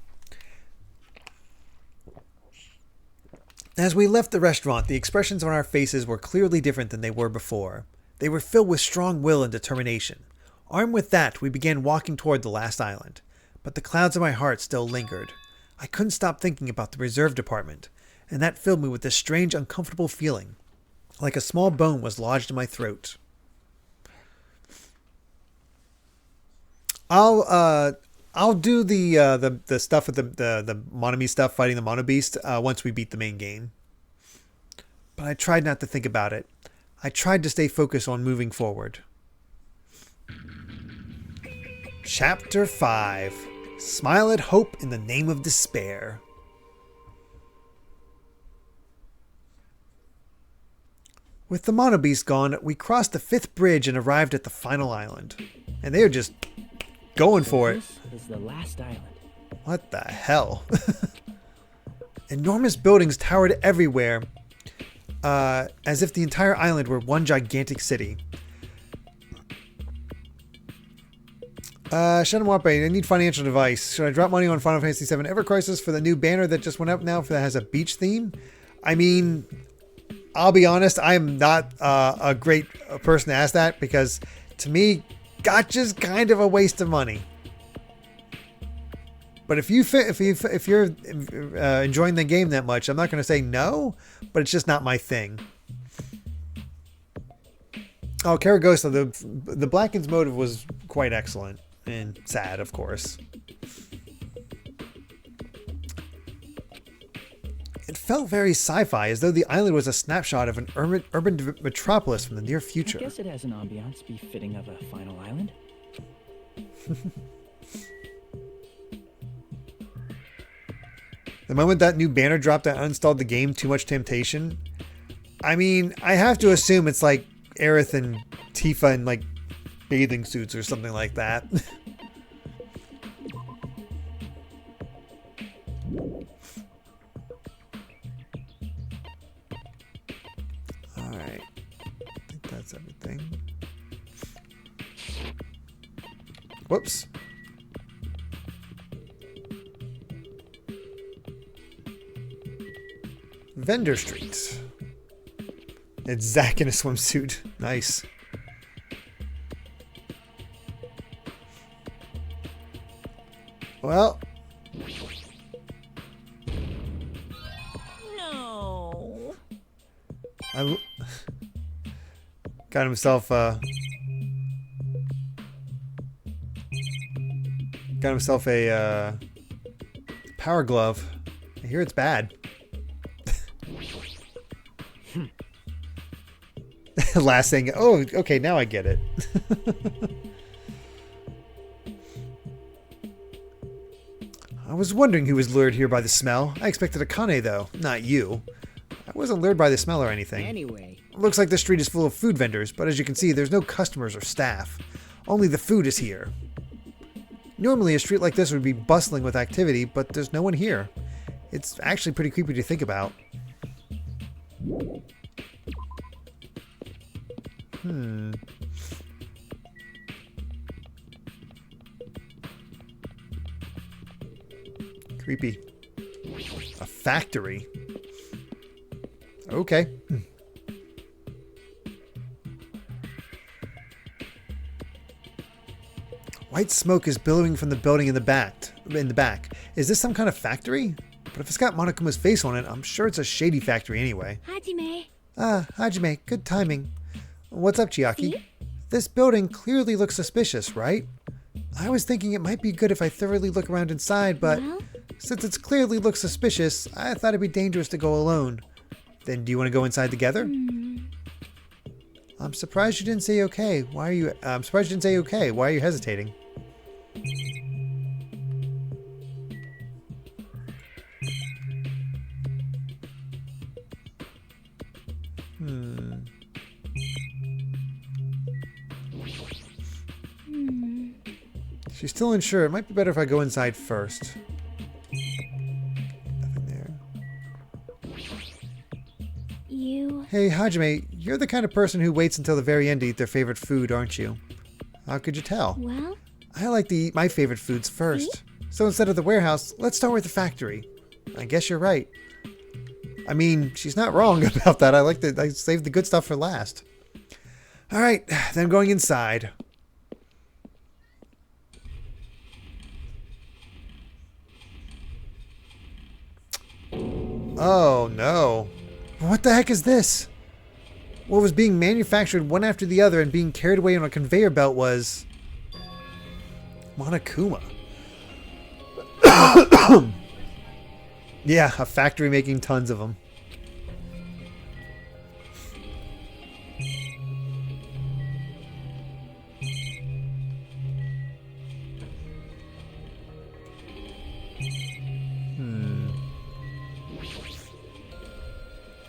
S1: As we left the restaurant, the expressions on our faces were clearly different than they were before. They were filled with strong will and determination. Armed with that, we began walking toward the last island. But the clouds in my heart still lingered. I couldn't stop thinking about the reserve department, and that filled me with this strange, uncomfortable feeling, like a small bone was lodged in my throat. I'll do the stuff with the Monami stuff, fighting the Mono Beast, once we beat the main game. But I tried not to think about it. I tried to stay focused on moving forward. Chapter 5. Smile at Hope in the Name of Despair. With the Mono Beast gone, we crossed the 5th bridge and arrived at the final island. And they are just going for it.
S3: This is the last island.
S1: What the hell? Enormous buildings towered everywhere, as if the entire island were one gigantic city. Shenmue, I need financial advice. Should I drop money on Final Fantasy VII Ever Crisis for the new banner that just went up now that has a beach theme? I mean, I'll be honest, I am not a great person to ask that, because to me, Gacha's kind of a waste of money. But if you're enjoying the game that much, I'm not going to say no, but it's just not my thing. Oh, Karagosa, the Blacken's motive was quite excellent and sad, of course. It felt very sci-fi, as though the island was a snapshot of an urban metropolis from the near future.
S3: I guess it has an ambiance befitting of a final island.
S1: The moment that new banner dropped, I uninstalled the game. Too much temptation. I mean, I have to assume it's like Aerith and Tifa in like bathing suits or something like that. Alright. I think that's everything. Whoops. Vendor Street. It's Zack in a swimsuit. Nice. Well.
S6: No.
S1: Got himself a power glove. I hear it's bad. Last thing. Oh, okay, now I get it. I was wondering who was lured here by the smell. I expected Akane, though, not you. I wasn't lured by the smell or anything.
S5: Anyway.
S1: Looks like the street is full of food vendors, but as you can see, there's no customers or staff. Only the food is here. Normally, a street like this would be bustling with activity, but there's no one here. It's actually pretty creepy to think about. Creepy. A factory. Okay. White smoke is billowing from the building in the back. Is this some kind of factory? But if it's got Monokuma's face on it, I'm sure it's a shady factory anyway.
S4: Hajime.
S1: Ah, Hajime, good timing. What's up, Chiaki?
S4: See?
S1: This building clearly looks suspicious, right? I was thinking it might be good if I thoroughly look around inside, but
S4: Well?
S1: since it clearly looks suspicious, I thought it'd be dangerous to go alone. Then do you want to go inside together? I'm surprised you didn't say okay. I'm surprised you didn't say okay. Why are you hesitating? She's still unsure. It might be better if I go inside first. Nothing there.
S4: You...
S1: Hey, Hajime, you're the kind of person who waits until the very end to eat their favorite food, aren't you? How could you tell?
S4: Well?
S1: I like to eat my favorite foods first. So instead of the warehouse, let's start with the factory. I guess you're right. I mean, she's not wrong about that. I saved the good stuff for last. Alright, then going inside. Oh no. What the heck is this? What was being manufactured one after the other and being carried away on a conveyor belt was... Monokuma. Yeah, a factory making tons of them.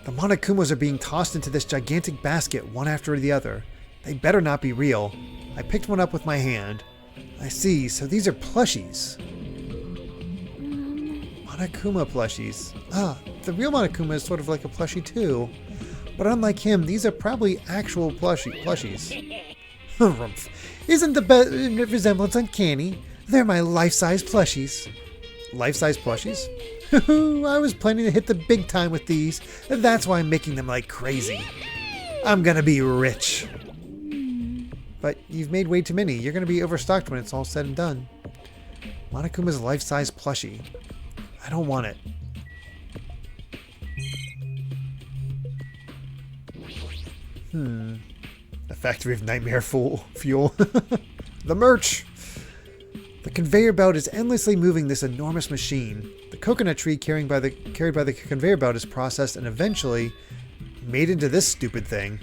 S1: The Monokumas are being tossed into this gigantic basket one after the other. They better not be real. I picked one up with my hand. I see, so these are plushies. Monokuma plushies. Ah, the real Monokuma is sort of like a plushie too. But unlike him, these are probably actual plushies. Rumph. Isn't the resemblance uncanny? They're my life-size plushies. Life-size plushies? I was planning to hit the big time with these. That's why I'm making them like crazy. I'm gonna be rich. But you've made way too many. You're gonna be overstocked when it's all said and done. Monokuma's life-size plushie. I don't want it. A factory of nightmare fuel. The merch! The conveyor belt is endlessly moving this enormous machine. The coconut tree carried by the conveyor belt is processed and eventually made into this stupid thing.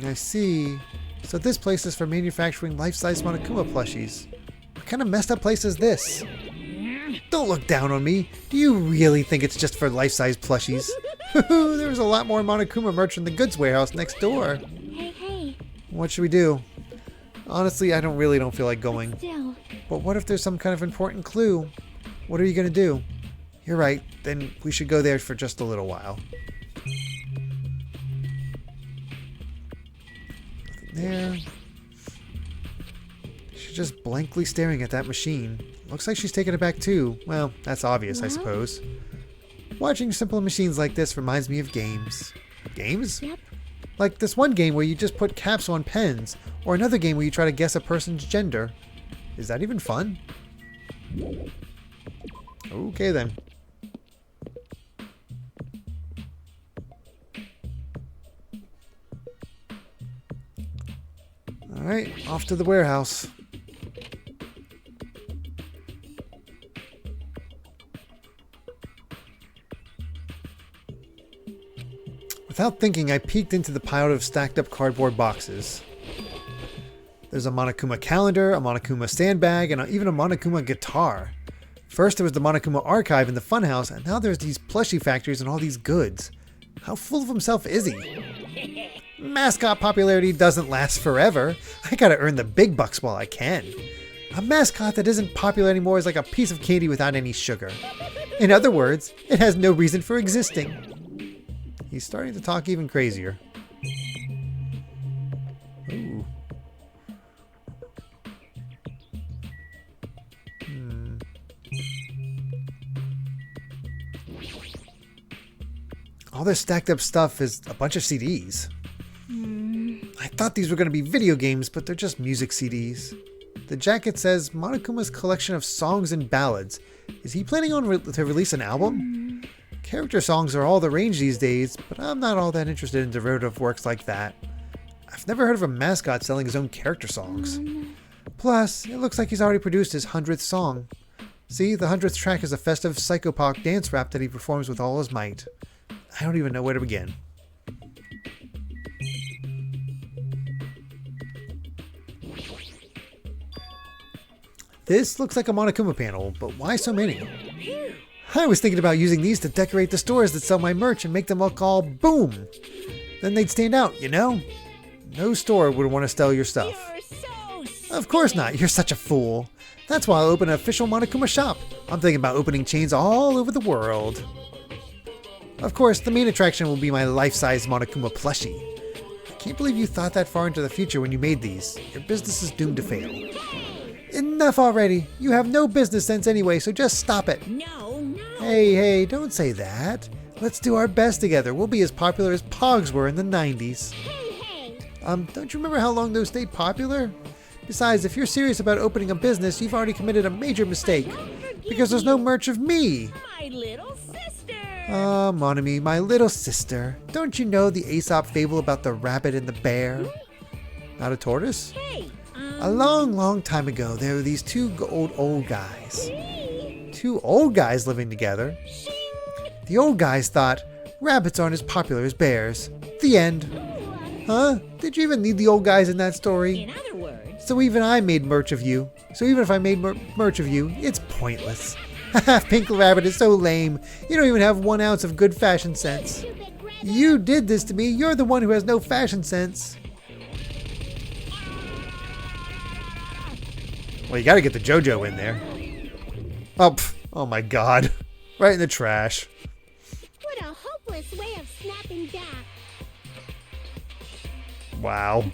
S1: I see. So this place is for manufacturing life-size Monokuma plushies. What kind of messed up place is this? Don't look down on me. Do you really think it's just for life-size plushies? There's a lot more Monokuma merch in the goods warehouse next door.
S4: Hey.
S1: What should we do? Honestly, I don't feel like going.
S4: Still.
S1: But what if there's some kind of important clue? What are you gonna do? You're right, then we should go there for just a little while. Nothing there. She's just blankly staring at that machine. Looks like she's taken it back too. Well, that's obvious, I suppose. Watching simple machines like this reminds me of games. Games?
S4: Yep.
S1: Like this one game where you just put caps on pens, or another game where you try to guess a person's gender. Is that even fun? Okay then. Alright, off to the warehouse. Without thinking, I peeked into the pile of stacked up cardboard boxes. There's a Monokuma calendar, a Monokuma sandbag, and even a Monokuma guitar. First there was the Monokuma archive in the funhouse, and now there's these plushie factories and all these goods. How full of himself is he? Mascot popularity doesn't last forever. I gotta earn the big bucks while I can. A mascot that isn't popular anymore is like a piece of candy without any sugar. In other words, it has no reason for existing. He's starting to talk even crazier. Ooh. All this stacked up stuff is a bunch of CDs. I thought these were going to be video games, but they're just music CDs. The jacket says Monokuma's collection of songs and ballads. Is he planning on to release an album? Character songs are all the rage these days, but I'm not all that interested in derivative works like that. I've never heard of a mascot selling his own character songs. Plus, it looks like he's already produced his 100th song. See, the 100th track is a festive psychopop dance rap that he performs with all his might. I don't even know where to begin. This looks like a Monokuma panel, but why so many? I was thinking about using these to decorate the stores that sell my merch and make them look all boom. Then they'd stand out, you know? No store would want to sell your stuff.
S9: You're so
S1: Of course not. You're such a fool. That's why I'll open an official Monokuma shop. I'm thinking about opening chains all over the world. Of course, the main attraction will be my life-size Monokuma plushie. I can't believe you thought that far into the future when you made these. Your business is doomed to fail. Enough already. You have no business sense anyway, so just stop it.
S9: No.
S1: Hey, don't say that. Let's do our best together. We'll be as popular as Pogs were in the 90s.
S9: Hey.
S1: Don't you remember how long those stayed popular? Besides, if you're serious about opening a business, you've already committed a major mistake. Because there's no merch of me.
S9: My little sister.
S1: Ah, mon ami, my little sister. Don't you know the Aesop fable about the rabbit and the bear? Not a tortoise?
S9: Hey.
S1: A long time ago, there were these two old guys. Two old guys living together. The old guys thought, rabbits aren't as popular as bears. The end. Huh? Did you even need the old guys in that story?
S9: In other words.
S1: So even I made merch of you. So even if I made merch of you, it's pointless. Haha, Pink Rabbit is so lame. You don't even have 1 ounce of good fashion sense. You did this to me. You're the one who has no fashion sense. Well, you gotta get the JoJo in there. Oh my god. Right in the trash.
S4: What a hopeless way of snapping back.
S1: Wow.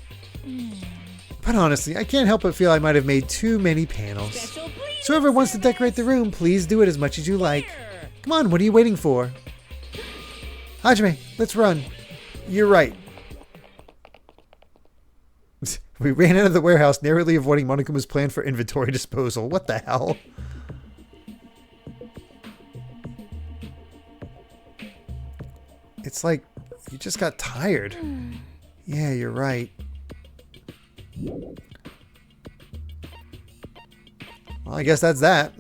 S1: But honestly, I can't help but feel I might have made too many panels. So whoever wants to decorate the room, please do it as much as you like. Come on, what are you waiting for? Hajime, let's run. You're right. We ran out of the warehouse, narrowly avoiding Monokuma's plan for inventory disposal. What the hell? It's like you just got tired. Yeah, you're right. Well, I guess that's that.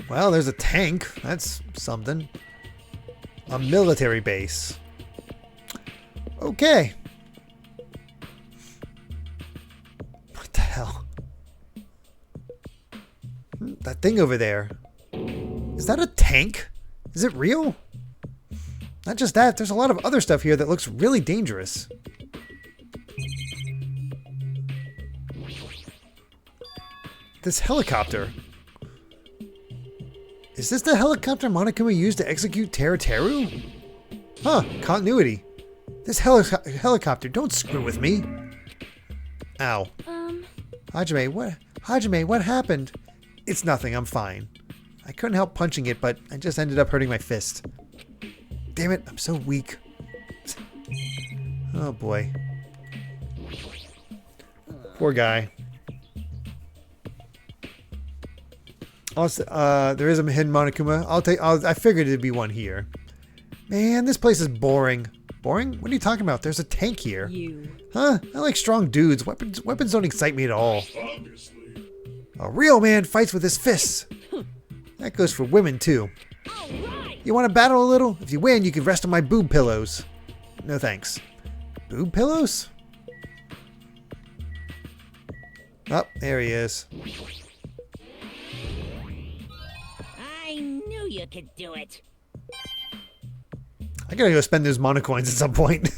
S1: Well, there's a tank. That's something. A military base. Okay. What the hell? That thing over there. Is that a tank? Is it real? Not just that, there's a lot of other stuff here that looks really dangerous. This helicopter. Is this the helicopter Monokuma used to execute Teru? Huh, continuity. This helicopter, don't screw with me. Ow. Hajime, what happened? It's nothing, I'm fine. I couldn't help punching it, but I just ended up hurting my fist. Damn it, I'm so weak. Oh boy. Poor guy. Also, there is a hidden Monokuma. I figured it'd be one here. Man, this place is boring. Boring? What are you talking about? There's a tank here. Huh? I like strong dudes. Weapons don't excite me at all.
S10: Obviously.
S1: A real man fights with his fists. That goes for women, too. You want to battle a little? If you win, you can rest on my boob pillows. No thanks. Boob pillows? Oh, there he is.
S9: I knew you could do it.
S1: I gotta go spend those monocoins at some point.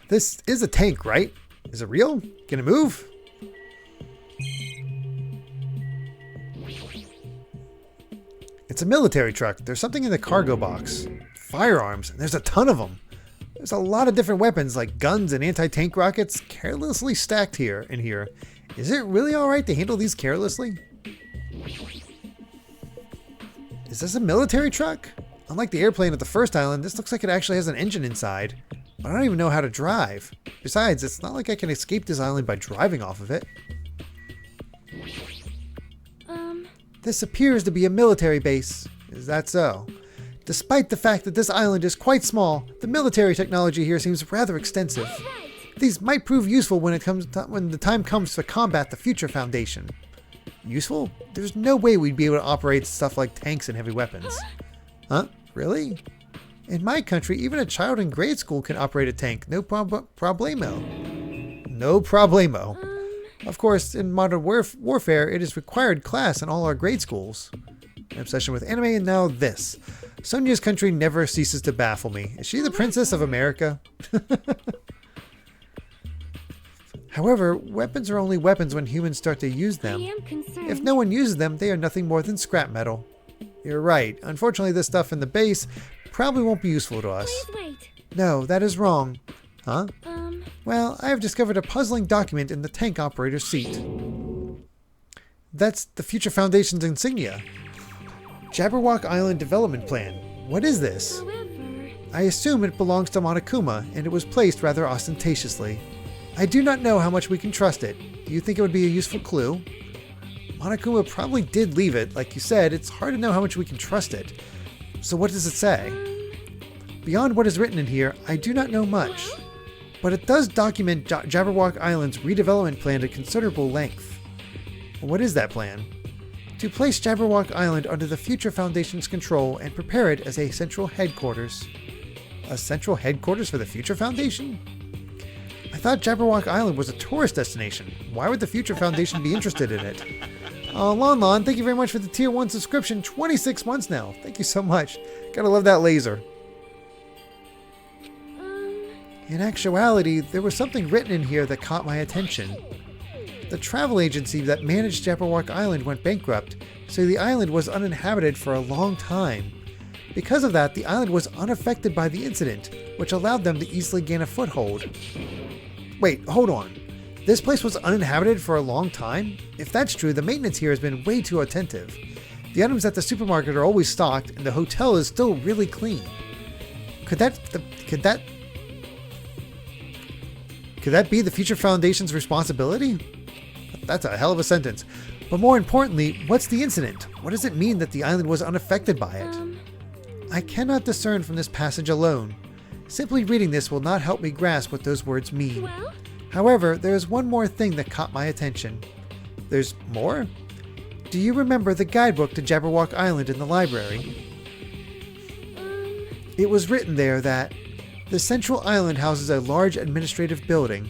S1: This is a tank, right? Is it real? Can it move? It's a military truck. There's something in the cargo box. Firearms. And there's a ton of them. There's a lot of different weapons like guns and anti-tank rockets carelessly stacked in here. Is it really alright to handle these carelessly? Is this a military truck? Unlike the airplane at the first island, this looks like it actually has an engine inside. But I don't even know how to drive. Besides, it's not like I can escape this island by driving off of it. This appears to be a military base. Is that so? Despite the fact that this island is quite small, the military technology here seems rather extensive. These might prove useful when the time comes to combat the future Foundation. Useful? There's no way we'd be able to operate stuff like tanks and heavy weapons. Huh? Really? In my country, even a child in grade school can operate a tank. No problemo. No problemo. Of course, in modern warfare, it is required class in all our grade schools. An obsession with anime, and now this. Sonia's country never ceases to baffle me. Is she the princess of America? However, weapons are only weapons when humans start to use them.
S4: I am concerned.
S1: If no one uses them, they are nothing more than scrap metal. You're right. Unfortunately, this stuff in the base probably won't be useful to us.
S4: Please wait.
S1: No, that is wrong. Huh? Well, I have discovered a puzzling document in the tank operator's seat. That's the Future Foundation's insignia. Jabberwock Island Development Plan. What is this?
S4: However,
S1: I assume it belongs to Monokuma, and it was placed rather ostentatiously. I do not know how much we can trust it. Do you think it would be a useful clue? Monokuma probably did leave it. Like you said, it's hard to know how much we can trust it. So what does it say? Beyond what is written in here, I do not know much. But it does document Jabberwock Island's redevelopment plan at considerable length. What is that plan? To place Jabberwock Island under the Future Foundation's control and prepare it as a central headquarters. A central headquarters for the Future Foundation? I thought Jabberwock Island was a tourist destination. Why would the Future Foundation be interested in it? Lon Lon, thank you very much for the Tier 1 subscription. 26 months now. Thank you so much. Gotta love that laser. In actuality, there was something written in here that caught my attention. The travel agency that managed Jabberwock Island went bankrupt, so the island was uninhabited for a long time. Because of that, the island was unaffected by the incident, which allowed them to easily gain a foothold. Wait, hold on. This place was uninhabited for a long time? If that's true, the maintenance here has been way too attentive. The items at the supermarket are always stocked, and the hotel is still really clean. Could that be the Future Foundation's responsibility? That's a hell of a sentence. But more importantly, what's the incident? What does it mean that the island was unaffected by it? I cannot discern from this passage alone. Simply reading this will not help me grasp what those words mean.
S4: well,
S1: However, there is one more thing that caught my attention. There's more? Do you remember the guidebook to Jabberwock Island in the library? It was written there that the central island houses a large administrative building.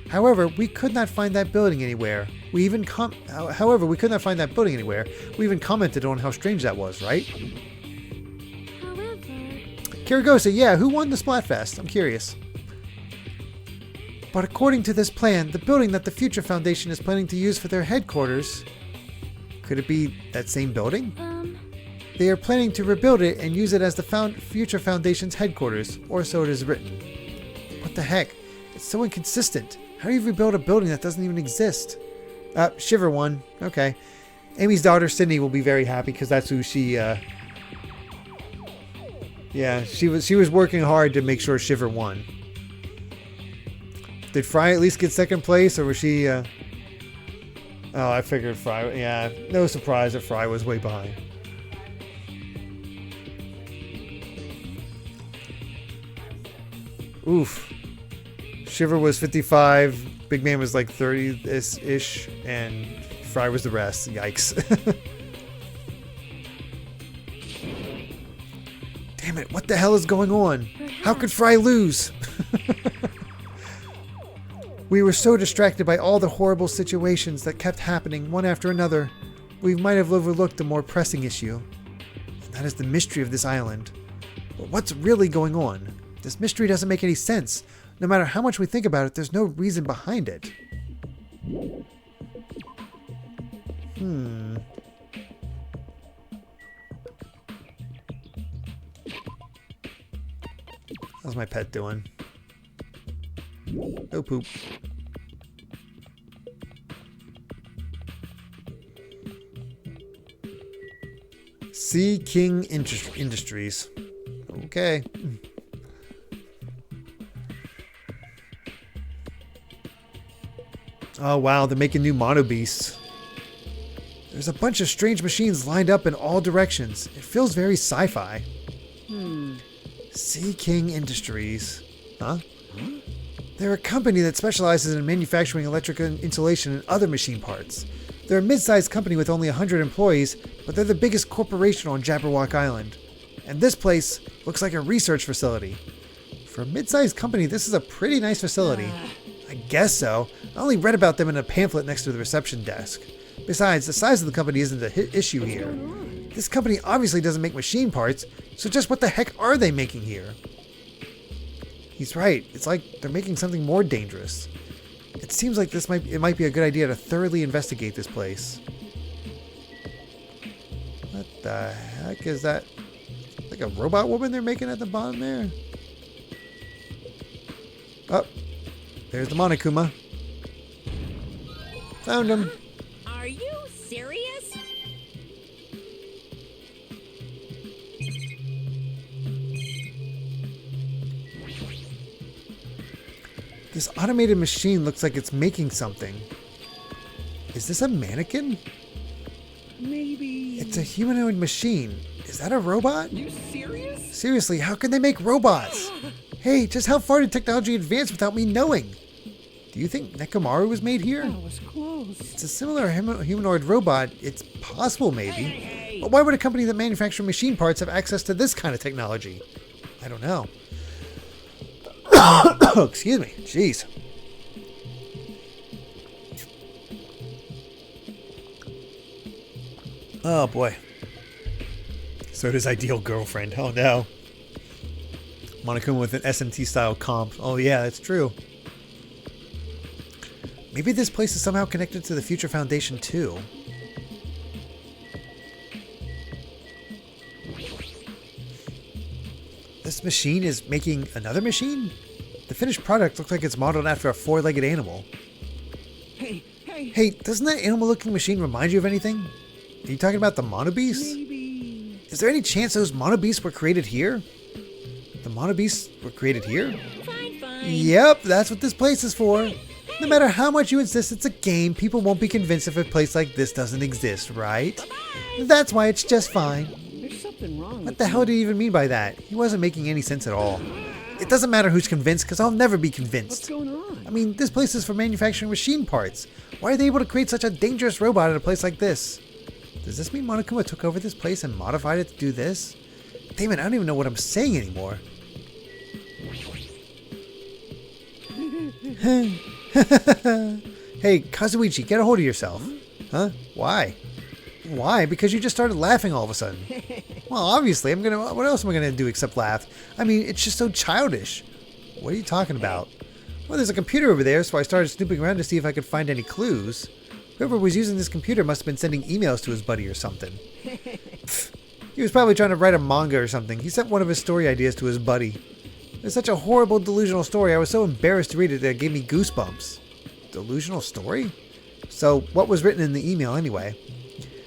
S1: However, we could not find that building anywhere. We even commented on how strange that was, right?
S4: however,
S1: Kiragosa, yeah, who won the Splatfest? I'm curious. But according to this plan, the building that the Future Foundation is planning to use for their headquarters... Could it be that same building? They are planning to rebuild it and use it as the Future Foundation's headquarters, or so it is written. What the heck? It's so inconsistent. How do you rebuild a building that doesn't even exist? Shiver won. Okay. Amy's daughter, Sydney, will be very happy because that's who she, Yeah, she was working hard to make sure Shiver won. Did Fry at least get second place, or was she, Oh, I figured Fry... Yeah, no surprise that Fry was way behind. Oof. Shiver was 55, Big Man was like 30-ish, and Fry was the rest. Yikes. Damn it, what the hell is going on? How could Fry lose? We were so distracted by all the horrible situations that kept happening one after another, we might have overlooked a more pressing issue. And that is the mystery of this island. But what's really going on? This mystery doesn't make any sense. No matter how much we think about it, there's no reason behind it. How's my pet doing? No poop. Sea King Industries. Okay. Oh wow, they're making new Mono Beasts. There's a bunch of strange machines lined up in all directions. It feels very sci-fi. Sea King Industries. Huh? They're a company that specializes in manufacturing electrical insulation and other machine parts. They're a mid-sized company with only 100 employees, but they're the biggest corporation on Jabberwock Island. And this place looks like a research facility. For a mid-sized company, this is a pretty nice facility. I guess so. I only read about them in a pamphlet next to the reception desk. Besides, the size of the company isn't the issue here. This company obviously doesn't make machine parts, so just what the heck are they making here? He's right. It's like they're making something more dangerous. It seems like it might be a good idea to thoroughly investigate this place. What the heck is that? Like a robot woman they're making at the bottom there? Oh, there's the Monokuma. Found him.
S9: Are you serious?
S1: This automated machine looks like it's making something. Is this a mannequin?
S2: Maybe.
S1: It's a humanoid machine. Is that a robot?
S2: You serious?
S1: Seriously, how can they make robots? Hey, just how far did technology advance without me knowing? Do you think Nekomaru was made here?
S2: That was close.
S1: It's a similar humanoid robot. It's possible, maybe. But why would a company that manufactures machine parts have access to this kind of technology? I don't know. Excuse me. Jeez. Oh, boy. So does Ideal Girlfriend. Oh, no. Monokuma with an SMT-style comp. Oh, yeah, that's true. Maybe this place is somehow connected to the Future Foundation, too. This machine is making another machine? The finished product looks like it's modeled after a four-legged animal.
S2: Hey.
S1: Hey, doesn't that animal-looking machine remind you of anything? Are you talking about the Monobeasts?
S2: Maybe.
S1: Is there any chance those Monobeasts were created here? The Monobeasts were created here?
S9: Fine.
S1: Yep, that's what this place is for. No matter how much you insist it's a game, people won't be convinced if a place like this doesn't exist, right?
S9: Bye-bye.
S1: That's why it's just fine.
S2: There's something wrong.
S1: What the hell do you even mean by that? He wasn't making any sense at all. It doesn't matter who's convinced, because I'll never be
S2: What's
S1: convinced.
S2: going on?
S1: I mean, this place is for manufacturing machine parts. Why are they able to create such a dangerous robot at a place like this? Does this mean Monokuma took over this place and modified it to do this? Damn it, I don't even know what I'm saying anymore. Hey, Kazuichi, get a hold of yourself. Huh? Why? Why? Because you just started laughing all of a sudden. Well, obviously, what else am I gonna do except laugh? I mean, it's just so childish. What are you talking about? Well, there's a computer over there, so I started snooping around to see if I could find any clues. Whoever was using this computer must have been sending emails to his buddy or something. He was probably trying to write a manga or something. He sent one of his story ideas to his buddy. It's such a horrible, delusional story. I was so embarrassed to read it that it gave me goosebumps. Delusional story? So, what was written in the email anyway?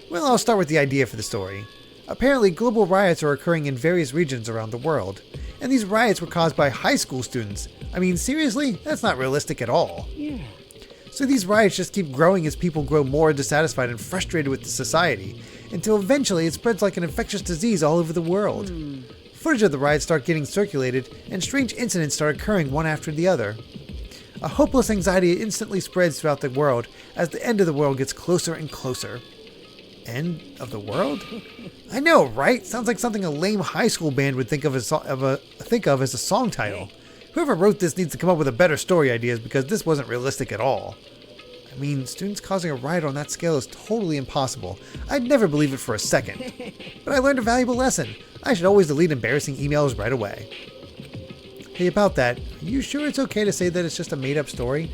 S1: Well, I'll start with the idea for the story. Apparently, global riots are occurring in various regions around the world. And these riots were caused by high school students. I mean, seriously? That's not realistic at all.
S2: Yeah.
S1: So these riots just keep growing as people grow more dissatisfied and frustrated with the society, until eventually it spreads like an infectious disease all over the world. Footage of the riots start getting circulated, and strange incidents start occurring one after the other. A hopeless anxiety instantly spreads throughout the world as the end of the world gets closer and closer. End of the world? I know, right? Sounds like something a lame high school band would think of as a song title. Whoever wrote this needs to come up with a better story ideas because this wasn't realistic at all. I mean, students causing a riot on that scale is totally impossible. I'd never believe it for a second. But I learned a valuable lesson. I should always delete embarrassing emails right away. Hey, about that, are you sure it's okay to say that it's just a made-up story?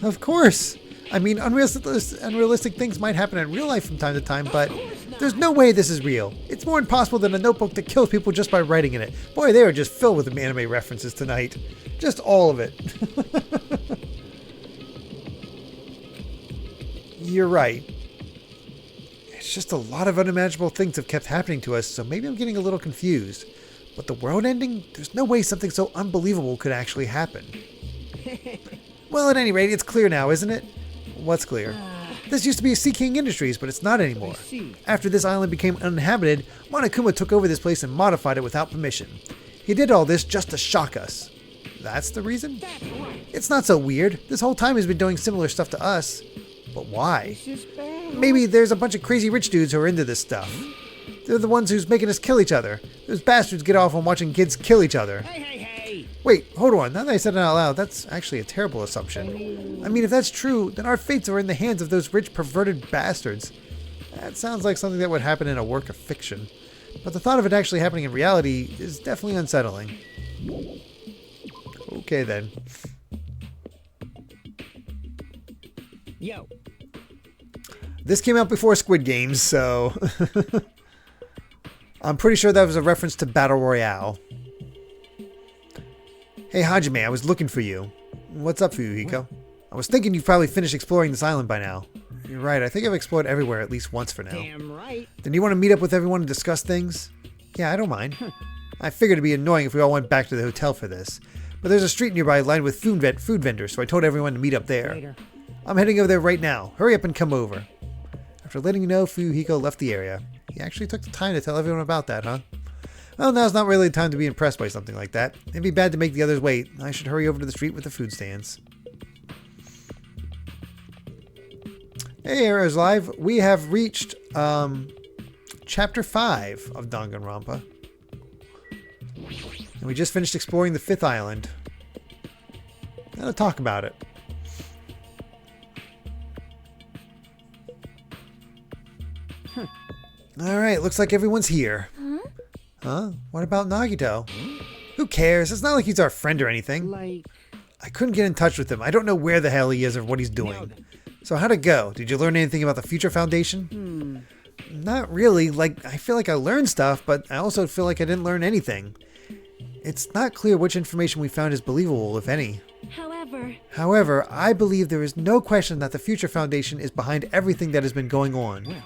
S1: Of course! I mean, unrealistic things might happen in real life from time to time, but there's no way this is real. It's more impossible than a notebook that kills people just by writing in it. Boy, they are just filled with anime references tonight. Just all of it. You're right. It's just a lot of unimaginable things have kept happening to us, so maybe I'm getting a little confused. But the world ending? There's no way something so unbelievable could actually happen. Well, at any rate, it's clear now, isn't it? What's clear? This used to be Sea King Industries, but it's not anymore. After this island became uninhabited, Monokuma took over this place and modified it without permission. He did all this just to shock us. That's the reason? It's not so weird. This whole time he's been doing similar stuff to us. But why? Maybe there's a bunch of crazy rich dudes who are into this stuff. They're the ones who's making us kill each other. Those bastards get off on watching kids kill each other.
S2: Hey.
S1: Wait, hold on. Now that I said it out loud, that's actually a terrible assumption. I mean, if that's true, then our fates are in the hands of those rich, perverted bastards. That sounds like something that would happen in a work of fiction. But the thought of it actually happening in reality is definitely unsettling. Okay, then.
S5: Yo.
S1: This came out before Squid Games, so... I'm pretty sure that was a reference to Battle Royale. Hey, Hajime, I was looking for you. What's up for you, Hiko? I was thinking you've probably finished exploring this island by now. You're right, I think I've explored everywhere at least once for now.
S5: Damn right.
S1: Then you want to meet up with everyone and discuss things? Yeah, I don't mind. I figured it'd be annoying if we all went back to the hotel for this. But there's a street nearby lined with food vendors, so I told everyone to meet up there.
S5: Later.
S1: I'm heading over there right now. Hurry up and come over. After letting you know, Fuyuhiko left the area. He actually took the time to tell everyone about that, huh? Well, now's not really the time to be impressed by something like that. It'd be bad to make the others wait. I should hurry over to the street with the food stands. Hey, Arrows Live. We have reached Chapter 5 of Danganronpa. And we just finished exploring the 5th island. Now to talk about it. Alright, looks like everyone's here. Huh? What about Nagito? Who cares? It's not like he's our friend or anything.
S5: Like...
S1: I couldn't get in touch with him. I don't know where the hell he is or what he's doing. So how'd it go? Did you learn anything about the Future Foundation? Not really. Like, I feel like I learned stuff, but I also feel like I didn't learn anything. It's not clear which information we found is believable, if any. However, I believe there is no question that the Future Foundation is behind everything that has been going on.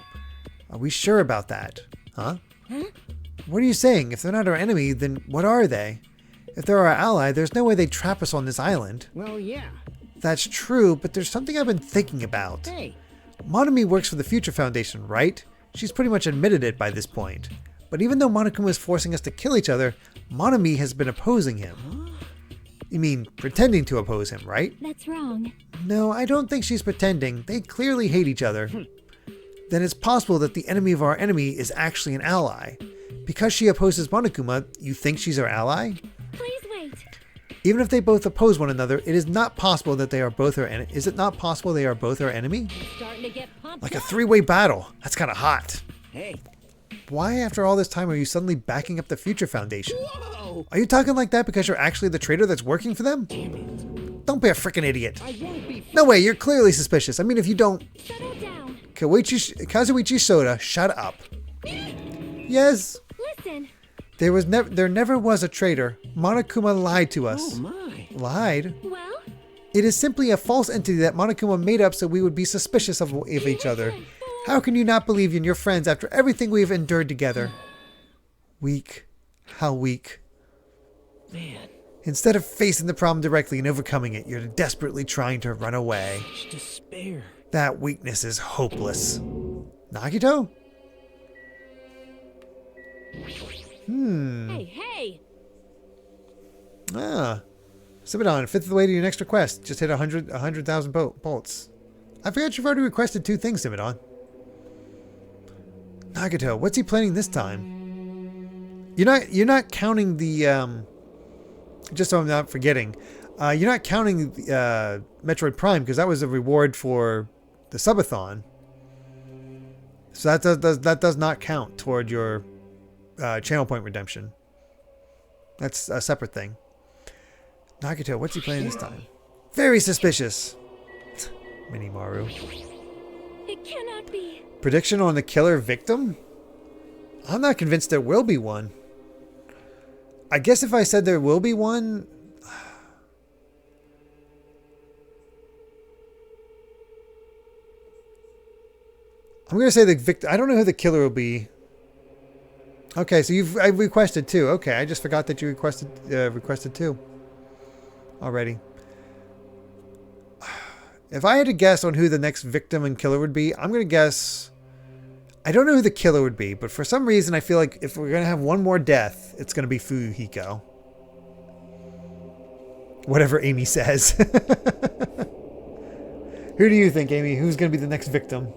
S1: Are we sure about that? Huh? What are you saying? If they're not our enemy, then what are they? If they're our ally, there's no way they'd trap us on this island.
S5: Well, yeah.
S1: That's true, but there's something I've been thinking about.
S5: Hey.
S1: Monami works for the Future Foundation, right? She's pretty much admitted it by this point. But even though Monokuma is forcing us to kill each other, Monami has been opposing him. You mean, pretending to oppose him, right?
S4: That's wrong.
S1: No, I don't think she's pretending. They clearly hate each other. Then it's possible that the enemy of our enemy is actually an ally. Because she opposes Monokuma, you think she's our ally?
S4: Please wait.
S1: Even if they both oppose one another, it is not possible that they are both our enemy. Is it not possible they are both our enemy?
S6: Starting to get pumped
S1: Like a
S6: up.
S1: three-way battle. That's kind of hot.
S2: Hey.
S1: Why, after all this time, are you suddenly backing up the Future Foundation?
S2: Whoa!
S1: Are you talking like that because you're actually the traitor that's working for them?
S2: Damn it.
S1: Don't be a frickin' idiot.
S2: I won't be.
S1: No way, you're clearly suspicious. I mean, if you don't...
S4: Settle down.
S1: Kazuichi Soda, shut up. Yes.
S4: Listen.
S1: There never was a traitor. Monokuma lied to us.
S2: Oh my.
S1: Lied?
S4: Well,
S1: It is simply a false entity that Monokuma made up so we would be suspicious of each other. How can you not believe in your friends after everything we have endured together? Weak. How weak.
S2: Man.
S1: Instead of facing the problem directly and overcoming it, you're desperately trying to run away.
S2: Such despair.
S1: That weakness is hopeless. Nagito?
S6: Hey!
S1: Ah. Subidon, 5th of the way to your next request. Just hit 100,000 bolts. I forgot you've already requested 2 things, Subidon. Nagito, what's he planning this time? You're not counting the just so I'm not forgetting. You're not counting Metroid Prime because that was a reward for the subathon. So that does not count toward your channel point redemption. That's a separate thing. Nagito, what's he planning this time? Very suspicious. Minimaru.
S4: it cannot be.
S1: Prediction on the killer victim? I'm not convinced there will be one. I guess if I said there will be one... I'm going to say the victim... I don't know who the killer will be. Okay, so I've requested 2. Okay, I just forgot that you requested 2 already. If I had to guess on who the next victim and killer would be, I'm going to guess... I don't know who the killer would be, but for some reason I feel like if we're going to have one more death, it's going to be Fuyuhiko. Whatever Amy says. Who do you think, Amy? Who's going to be the next victim?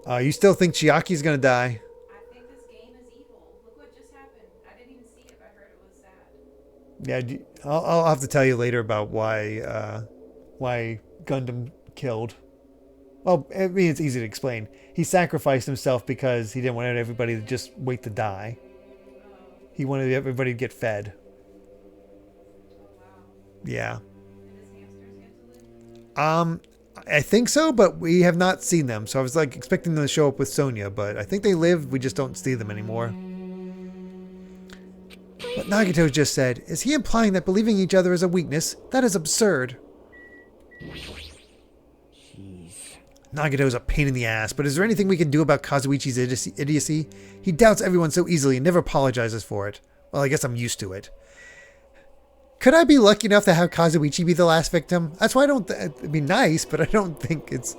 S1: You still think Chiaki's going to die?
S11: I think this game is evil. Look what just happened. I
S1: Yeah, I'll have to tell you later about why Gundam killed. Well, I mean, it's easy to explain. He sacrificed himself because he didn't want everybody to just wait to die. He wanted everybody to get fed. Yeah. I think so, but we have not seen them. So I was like expecting them to show up with Sonya, but I think they live. We just don't see them anymore. What Nagito just said, is he implying that believing each other is a weakness? That is absurd. Nagito's a pain in the ass, but is there anything we can do about Kazuichi's idiocy? He doubts everyone so easily and never apologizes for it. Well, I guess I'm used to it. Could I be lucky enough to have Kazuichi be the last victim? That's why I don't... It'd be nice, but I don't think it's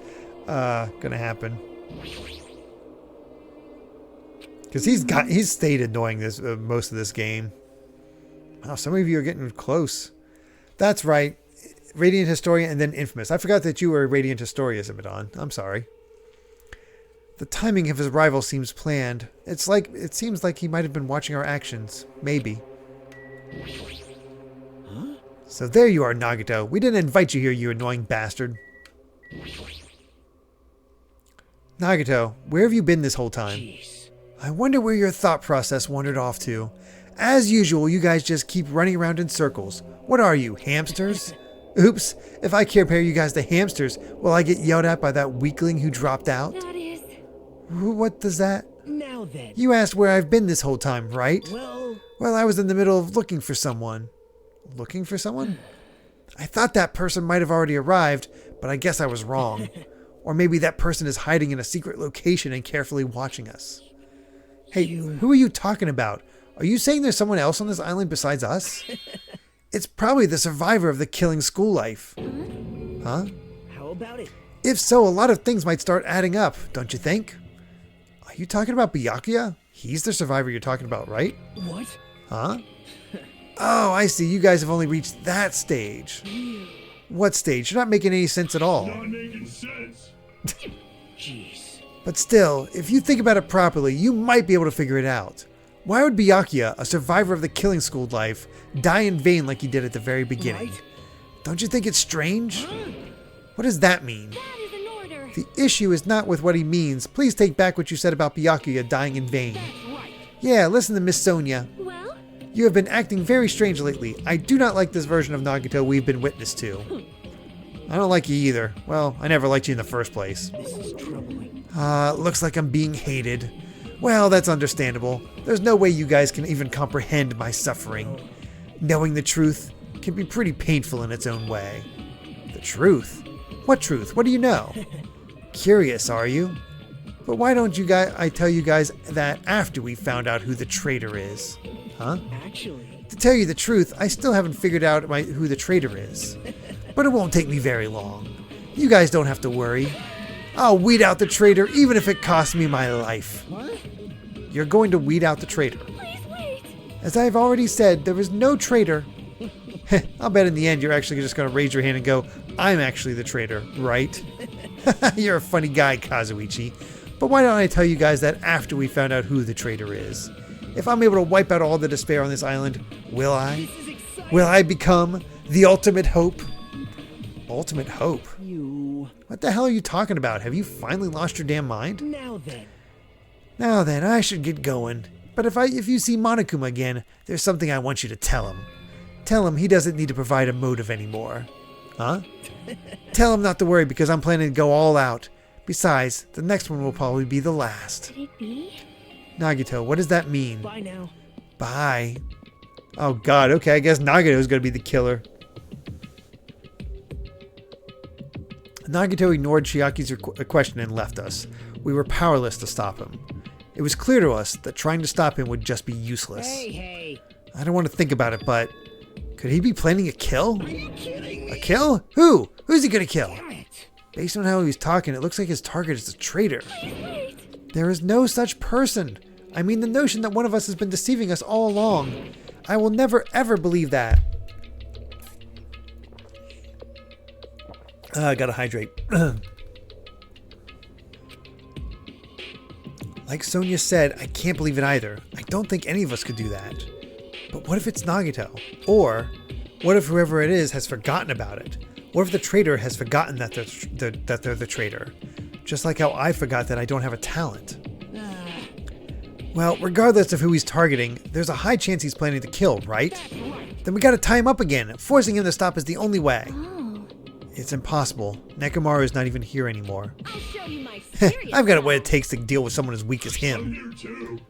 S1: gonna happen. Because he's stayed annoying this most of this game. Wow, some of you are getting close. That's right. Radiant Historia and then Infamous. I forgot that you were Radiant Historia, Zimidon. I'm sorry. The timing of his arrival seems planned. It seems like he might have been watching our actions. Maybe.
S2: Huh?
S1: So there you are, Nagito. We didn't invite you here, you annoying bastard. Nagito, where have you been this whole time?
S5: Jeez.
S1: I wonder where your thought process wandered off to. As usual, you guys just keep running around in circles. What are you, hamsters? Oops, if I compare you guys to hamsters, will I get yelled at by that weakling who dropped out?
S4: That is...
S1: What does that?
S5: Now then.
S1: You asked where I've been this whole time, right?
S5: Well,
S1: I was in the middle of looking for someone. Looking for someone? I thought that person might have already arrived, but I guess I was wrong. Or maybe that person is hiding in a secret location and carefully watching us. Hey, who are you talking about? Are you saying there's someone else on this island besides us? It's probably the survivor of the killing school life. Huh?
S5: How about it?
S1: If so, a lot of things might start adding up, don't you think? Are you talking about Byakuya? He's the survivor you're talking about, right?
S5: What?
S1: Huh? Oh, I see. You guys have only reached that stage. What stage? You're not making any sense at all.
S10: Not making sense.
S5: Jeez.
S1: But still, if you think about it properly, you might be able to figure it out. Why would Byakuya, a survivor of the killing school life, die in vain like he did at the very beginning?
S5: Right.
S1: Don't you think it's strange? What does that mean?
S4: That is an order.
S1: The issue is not with what he means. Please take back what you said about Byakuya dying in vain.
S5: That's right.
S1: Yeah, listen to Miss Sonya.
S4: Well,
S1: You have been acting very strange lately. I do not like this version of Nagito we've been witness to. I don't like you either. Well, I never liked you in the first place.
S5: This is troubling.
S1: Looks like I'm being hated. Well, that's understandable. There's no way you guys can even comprehend my suffering. Knowing the truth can be pretty painful in its own way. The truth? What truth? What do you know? Curious, are you? But why don't I tell you guys that after we found out who the traitor is? Huh?
S5: Actually,
S1: To tell you the truth, I still haven't figured out who the traitor is. But it won't take me very long. You guys don't have to worry. I'll weed out the traitor even if it costs me my life.
S5: what?
S1: You're going to weed out the traitor.
S4: please wait.
S1: As I've already said, there is no traitor. I'll bet in the end you're actually just going to raise your hand and go, I'm actually the traitor, right? You're a funny guy, Kazuichi. But why don't I tell you guys that after we found out who the traitor is? If I'm able to wipe out all the despair on this island, will I?
S5: This is exciting.
S1: Will I become the ultimate hope? Ultimate hope?
S5: You.
S1: What the hell are you talking about? Have you finally lost your damn mind?
S5: Now then.
S1: Now then, I should get going. But if you see Monokuma again, there's something I want you to tell him. Tell him he doesn't need to provide a motive anymore. Huh? Tell him not to worry because I'm planning to go all out. Besides, the next one will probably be the last.
S4: Could it be?
S1: Nagito, what does that mean?
S5: Bye now.
S1: Bye. Oh god, okay, I guess Nagito's gonna be the killer. Nagito ignored Chiaki's question and left us. We were powerless to stop him. It was clear to us that trying to stop him would just be useless.
S5: Hey.
S1: I don't want to think about it, but could he be planning a kill?
S5: Are you kidding me?
S1: A kill? Who? Who's he gonna kill?
S5: Damn it.
S1: Based on how he was talking, it looks like his target is a traitor. There is no such person. I mean the notion that one of us has been deceiving us all along. I will never ever believe that. I gotta hydrate. Like Sonya said, I can't believe it either. I don't think any of us could do that. But what if it's Nagito? Or what if whoever it is has forgotten about it? What if the traitor has forgotten that they're the traitor? Just like how I forgot that I don't have a talent. Well, regardless of who he's targeting, there's a high chance he's planning to kill, right? Then we gotta tie him up again. Forcing him to stop is the only way.
S4: Oh.
S1: It's impossible. Nekomaru is not even here anymore.
S6: I'll show you my serious
S1: I've got what
S6: side.
S1: it takes to deal with someone as weak as him.
S10: You too.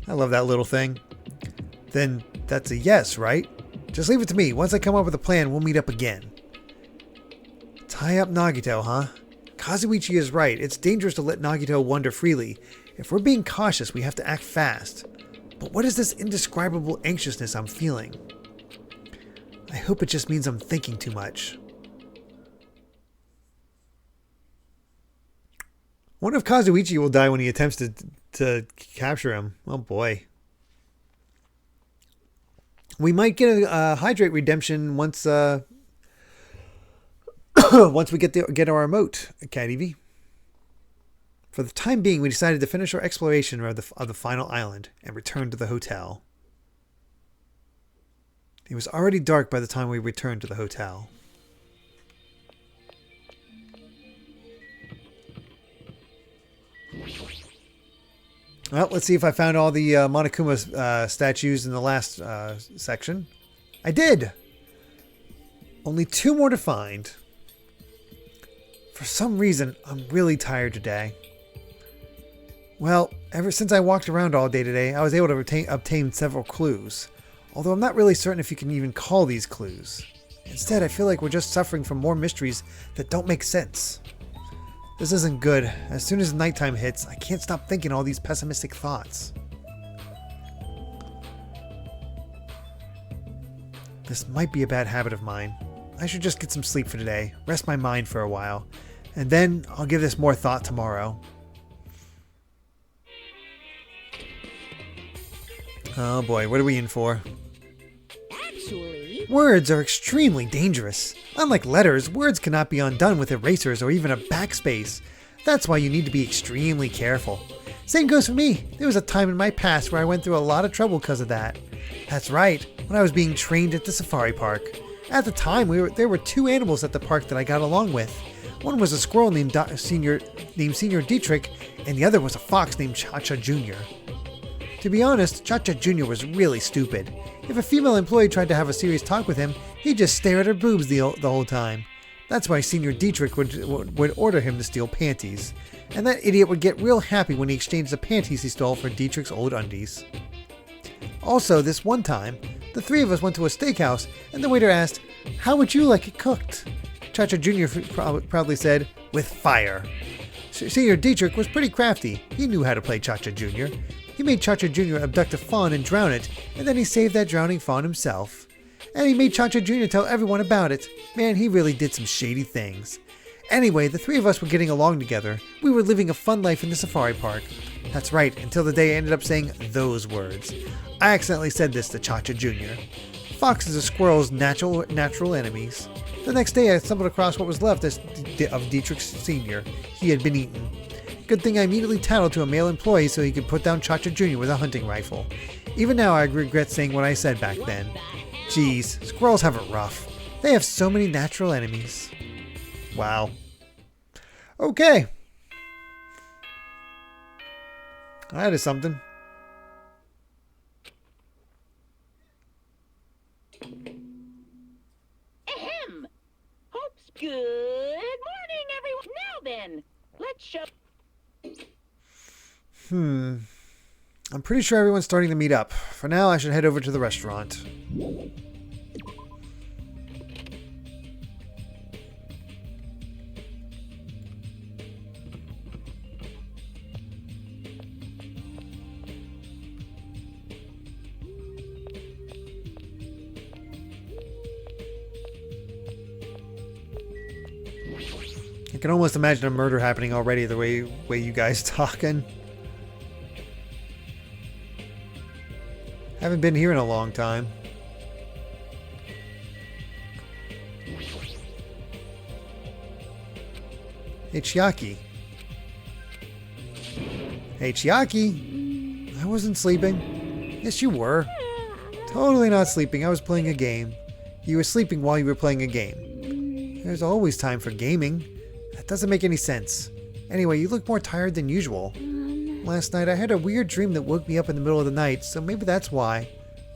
S1: I love that little thing. Then that's a yes, right? Just leave it to me. Once I come up with a plan, we'll meet up again. Tie up Nagito, huh? Kazuichi is right. It's dangerous to let Nagito wander freely. If we're being cautious, we have to act fast. But what is this indescribable anxiousness I'm feeling? I hope it just means I'm thinking too much. Wonder if Kazuichi will die when he attempts to capture him. Oh boy. We might get a hydrate redemption once once we get our emote, Cat Evie. For the time being, we decided to finish our exploration of the final island and return to the hotel. It was already dark by the time we returned to the hotel. Well, let's see if I found all the Monokuma statues in the last section. I did! Only 2 more to find. For some reason, I'm really tired today. Well, ever since I walked around all day today, I was able to obtain several clues. Although I'm not really certain if you can even call these clues. Instead, I feel like we're just suffering from more mysteries that don't make sense. This isn't good. As soon as nighttime hits, I can't stop thinking all these pessimistic thoughts. This might be a bad habit of mine. I should just get some sleep for today, rest my mind for a while, and then I'll give this more thought tomorrow. Oh boy, what are we in for?
S9: Actually,
S1: Words are extremely dangerous. Unlike letters, words cannot be undone with erasers or even a backspace. That's why you need to be extremely careful. Same goes for me. There was a time in my past where I went through a lot of trouble because of that. That's right, when I was being trained at the safari park. At the time, there were 2 animals at the park that I got along with. One was a squirrel named Senior Dietrich, and the other was a fox named Cha-Cha Jr. To be honest, Cha-Cha Jr. was really stupid. If a female employee tried to have a serious talk with him, he'd just stare at her boobs the whole time. That's why Senior Dietrich would order him to steal panties. And that idiot would get real happy when he exchanged the panties he stole for Dietrich's old undies. Also, this one time, the 3 of us went to a steakhouse, and the waiter asked, "How would you like it cooked?" Cha-Cha Jr. proudly said, "With fire." Senior Dietrich was pretty crafty. He knew how to play Cha-Cha Jr. He made Cha-Cha Jr. abduct a fawn and drown it, and then he saved that drowning fawn himself. And he made Cha-Cha Jr. tell everyone about it. Man, he really did some shady things. Anyway, the 3 of us were getting along together. We were living a fun life in the safari park. That's right, until the day I ended up saying those words. I accidentally said this to Cha-Cha Jr. Foxes are squirrels' natural enemies. The next day I stumbled across what was left of Dietrich Sr. He had been eaten. Good thing I immediately tattled to a male employee so he could put down Cha-Cha Jr. with a hunting rifle. Even now I regret saying what I said back then. Geez, squirrels have it rough. They have so many natural enemies. Wow. Okay. That is something.
S6: Ahem! Hopes good morning, everyone. Now then, let's show.
S1: I'm pretty sure everyone's starting to meet up. For now, I should head over to the restaurant. I can almost imagine a murder happening already the way you guys talking. Haven't been here in a long time. Hey, Chiaki. Hey, Chiaki. I wasn't sleeping. Yes, you were. Totally not sleeping. I was playing a game. You were sleeping while you were playing a game. There's always time for gaming. That doesn't make any sense. Anyway, you look more tired than usual. Last night I had a weird dream that woke me up in the middle of the night, so maybe that's why.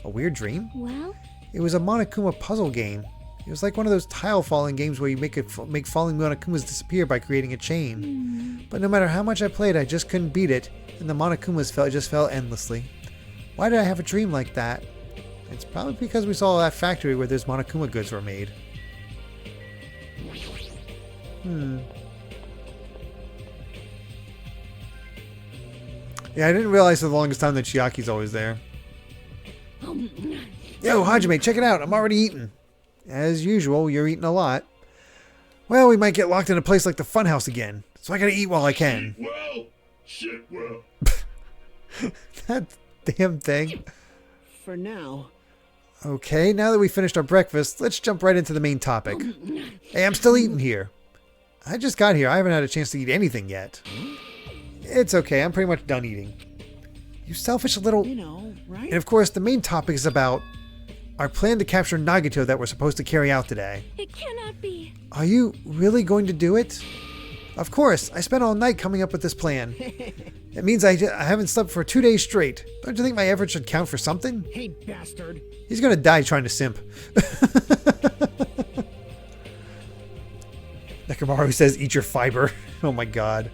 S1: A weird dream?
S4: Well?
S1: It was a Monokuma puzzle game. It was like one of those tile falling games where you make falling Monokumas disappear by creating a chain. But no matter how much I played, I just couldn't beat it, and the Monokumas just fell endlessly. Why did I have a dream like that? It's probably because we saw that factory where those Monokuma goods were made. Yeah, I didn't realize for the longest time that Chiaki's always there. Yo, Hajime, check it out. I'm already eating. As usual, you're eating a lot. Well, we might get locked in a place like the funhouse again, so I gotta eat while I can.
S10: Shit well.
S1: That damn thing.
S2: For now.
S1: Okay, now that we finished our breakfast, let's jump right into the main topic. Hey, I'm still eating here. I just got here. I haven't had a chance to eat anything yet. It's okay. I'm pretty much done eating. You selfish little...
S2: You know, right?
S1: And of course, the main topic is about our plan to capture Nagito that we're supposed to carry out today.
S6: It cannot be.
S1: Are you really going to do it? Of course. I spent all night coming up with this plan. It means I haven't slept for 2 days straight. Don't you think my effort should count for something?
S5: Hey, bastard.
S1: He's gonna die trying to simp. Nekomaru says, eat your fiber. Oh my god.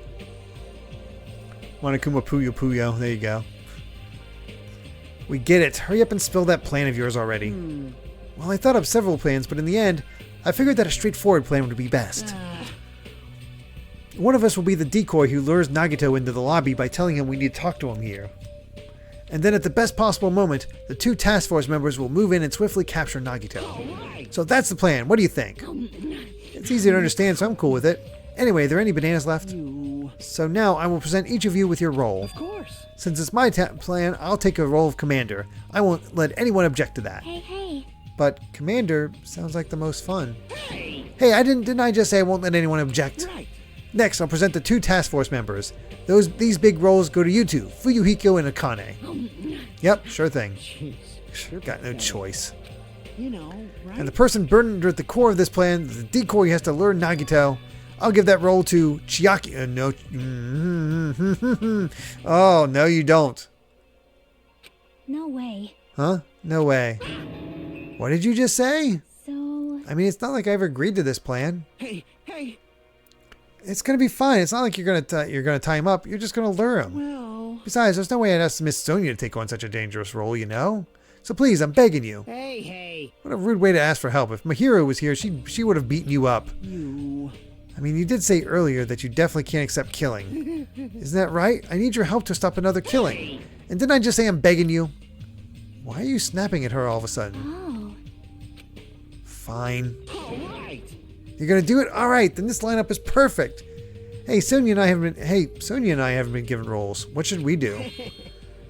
S1: Monokuma Puyo Puyo. There you go. We get it. Hurry up and spill that plan of yours already. Well, I thought of several plans, but in the end, I figured that a straightforward plan would be best. One of us will be the decoy who lures Nagito into the lobby by telling him we need to talk to him here. And then at the best possible moment, the 2 task force members will move in and swiftly capture Nagito. So that's the plan. What do you think? It's easy to understand, so I'm cool with it. Anyway, are there any bananas left? So now I will present each of you with your role.
S2: Of course.
S1: Since it's my plan, I'll take a role of commander. I won't let anyone object to that.
S4: Hey.
S1: But commander sounds like the most fun. Hey, didn't I just say I won't let anyone object?
S2: Right.
S1: Next, I'll present the 2 task force members. These big roles go to you two, Fuyuhiko and Akane. Yep, sure thing.
S2: Jeez.
S1: Got no choice.
S2: You know, right?
S1: And the person burdened at the core of this plan, the decoy who has to lure Nagito, I'll give that role to Chiaki. No. Oh, no, you don't.
S4: No way.
S1: Huh? No way. What did you just say?
S4: So...
S1: I mean, it's not like I ever agreed to this plan.
S2: Hey.
S1: It's gonna be fine. It's not like you're gonna tie him up. You're just gonna lure him.
S2: Well...
S1: Besides, there's no way I'd ask Miss Sonia to take on such a dangerous role, you know? So please, I'm begging you.
S2: Hey.
S1: What a rude way to ask for help. If Mahiro was here, she would have beaten you up. I mean, you did say earlier that you definitely can't accept killing. Isn't that right? I need your help to stop another killing. And didn't I just say I'm begging you? Why are you snapping at her all of a sudden?
S4: Oh.
S1: Fine.
S2: All right.
S1: You're gonna do it? Alright, then this lineup is perfect. Hey, Sonia and I haven't been given roles. What should we do?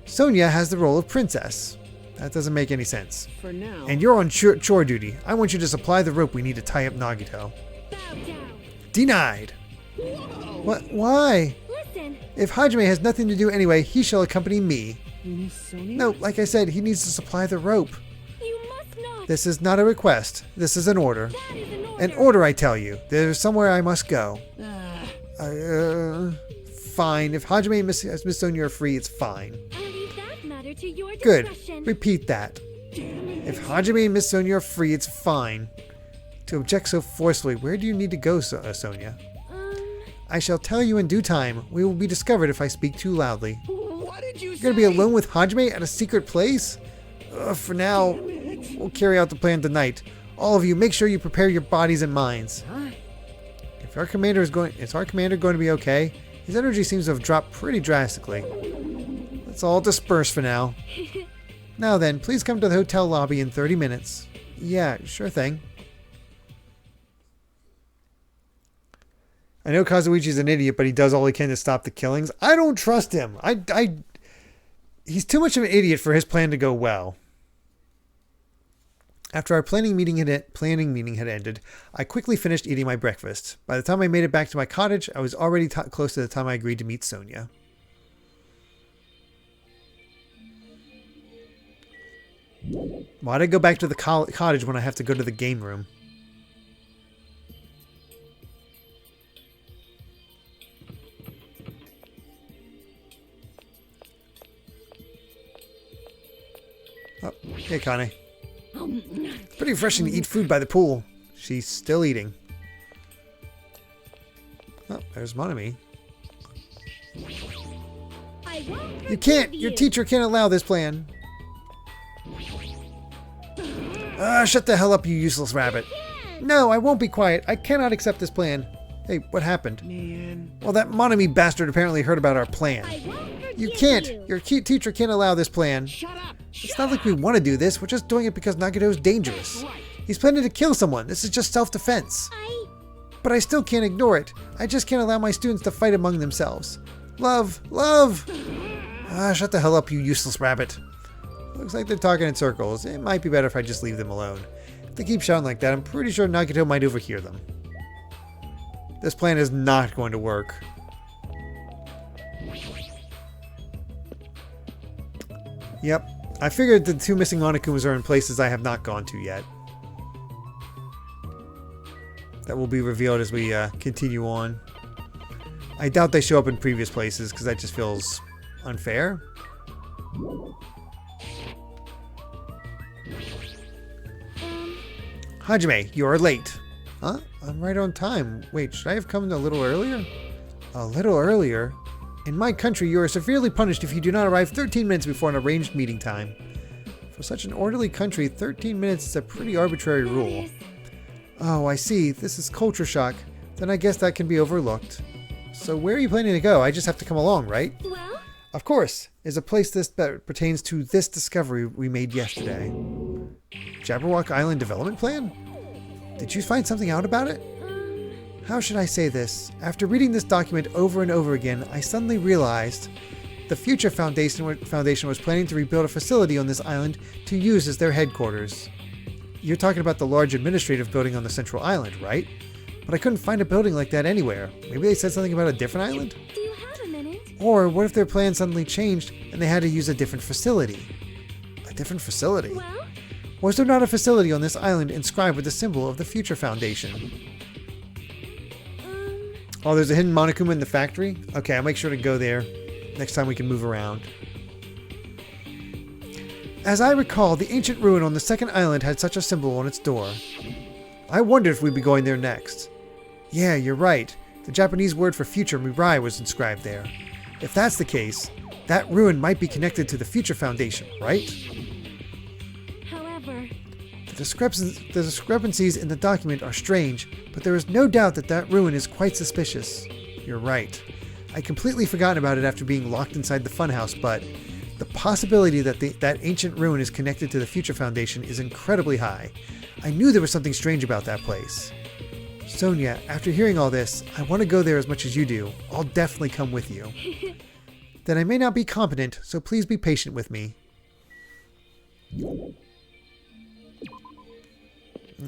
S1: Sonia has the role of princess. That doesn't make any sense.
S2: For now.
S1: And you're on chore duty. I want you to supply the rope we need to tie up Nagito.
S4: Bow down.
S1: Denied.
S2: Whoa.
S1: What? Why?
S4: Listen.
S1: If Hajime has nothing to do anyway, he shall accompany me.
S2: Miss Sonia?
S1: No, like I said, he needs to supply the rope.
S4: You must not.
S1: This is not a request. This is an order.
S4: That is an order.
S1: An order, I tell you. There's somewhere I must go. Fine. If Hajime and Miss Sonia are free, it's fine.
S4: I'll leave that matter to your
S1: Good.
S4: discretion.
S1: Repeat that. If Hajime and Miss Sonia are free, it's fine. To object so forcefully, where do you need to go, Sonia? I shall tell you in due time. We will be discovered if I speak too loudly.
S2: What did you say?
S1: You're gonna be alone with Hajime at a secret place? For now, we'll carry out the plan tonight. All of you, make sure you prepare your bodies and minds. Is our commander going to be okay? His energy seems to have dropped pretty drastically. Let's all disperse for now. Now then, please come to the hotel lobby in 30 minutes. Yeah, sure thing. I know Kazuichi's an idiot, but he does all he can to stop the killings. I don't trust him. He's too much of an idiot for his plan to go well. After our planning meeting had ended, I quickly finished eating my breakfast. By the time I made it back to my cottage, I was already close to the time I agreed to meet Sonia. Why'd I go back to the cottage when I have to go to the game room? Oh, hey, Connie. It's pretty refreshing to eat food by the pool. She's still eating. Oh, there's Monami. You can't! Your teacher can't allow this plan. Shut the hell up, you useless rabbit. No, I won't be quiet. I cannot accept this plan. Hey, what happened?
S2: Man.
S1: Well, that Monami bastard apparently heard about our plan. You can't! Your teacher can't allow this plan.
S9: Shut up!
S1: It's not like we want to do this. We're just doing it because Nagito's dangerous. He's planning to kill someone. This is just self-defense. But I still can't ignore it. I just can't allow my students to fight among themselves. Love! Love! Shut the hell up, you useless rabbit. Looks like they're talking in circles. It might be better if I just leave them alone. If they keep shouting like that, I'm pretty sure Nagito might overhear them. This plan is not going to work. Yep. I figured the two missing Monokumas are in places I have not gone to yet. That will be revealed as we continue on. I doubt they show up in previous places because that just feels unfair. Hajime, you are late. Huh? I'm right on time. Wait, should I have come a little earlier? A little earlier? In my country, you are severely punished if you do not arrive 13 minutes before an arranged meeting time. For such an orderly country, 13 minutes is a pretty arbitrary rule. Oh, I see. This is culture shock. Then I guess that can be overlooked. So where are you planning to go? I just have to come along, right?
S4: Well?
S1: Of course. Is a place that pertains to this discovery we made yesterday. Jabberwock Island Development Plan? Did you find something out about it? How should I say this? After reading this document over and over again, I suddenly realized the Future Foundation was planning to rebuild a facility on this island to use as their headquarters. You're talking about the large administrative building on the central island, right? But I couldn't find a building like that anywhere. Maybe they said something about a different island?
S4: Do you have a minute?
S1: Or what if their plan suddenly changed and they had to use a different facility? A different facility?
S4: Well?
S1: Was there not a facility on this island inscribed with the symbol of the Future Foundation? Oh, there's a hidden Monokuma in the factory? Okay, I'll make sure to go there. Next time we can move around. As I recall, the ancient ruin on the second island had such a symbol on its door. I wondered if we'd be going there next. Yeah, you're right. The Japanese word for future, Mirai, was inscribed there. If that's the case, that ruin might be connected to the Future Foundation, right?
S4: However,
S1: The discrepancies in the document are strange, but there is no doubt that that ruin is quite suspicious. You're right. I'd completely forgotten about it after being locked inside the funhouse, but the possibility that that ancient ruin is connected to the Future Foundation is incredibly high. I knew there was something strange about that place. Sonia, after hearing all this, I want to go there as much as you do. I'll definitely come with you. Then I may not be competent, so please be patient with me.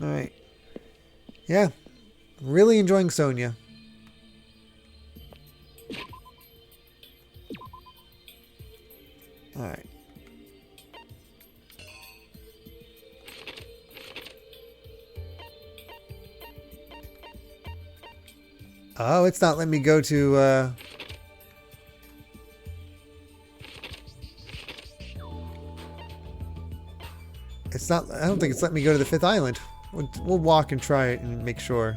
S1: Alright. Yeah. I'm really enjoying Sonia. Alright. Oh, it's not letting me go to, It's not, I don't think it's letting me go to the 5th island. We'll walk and try it and make sure.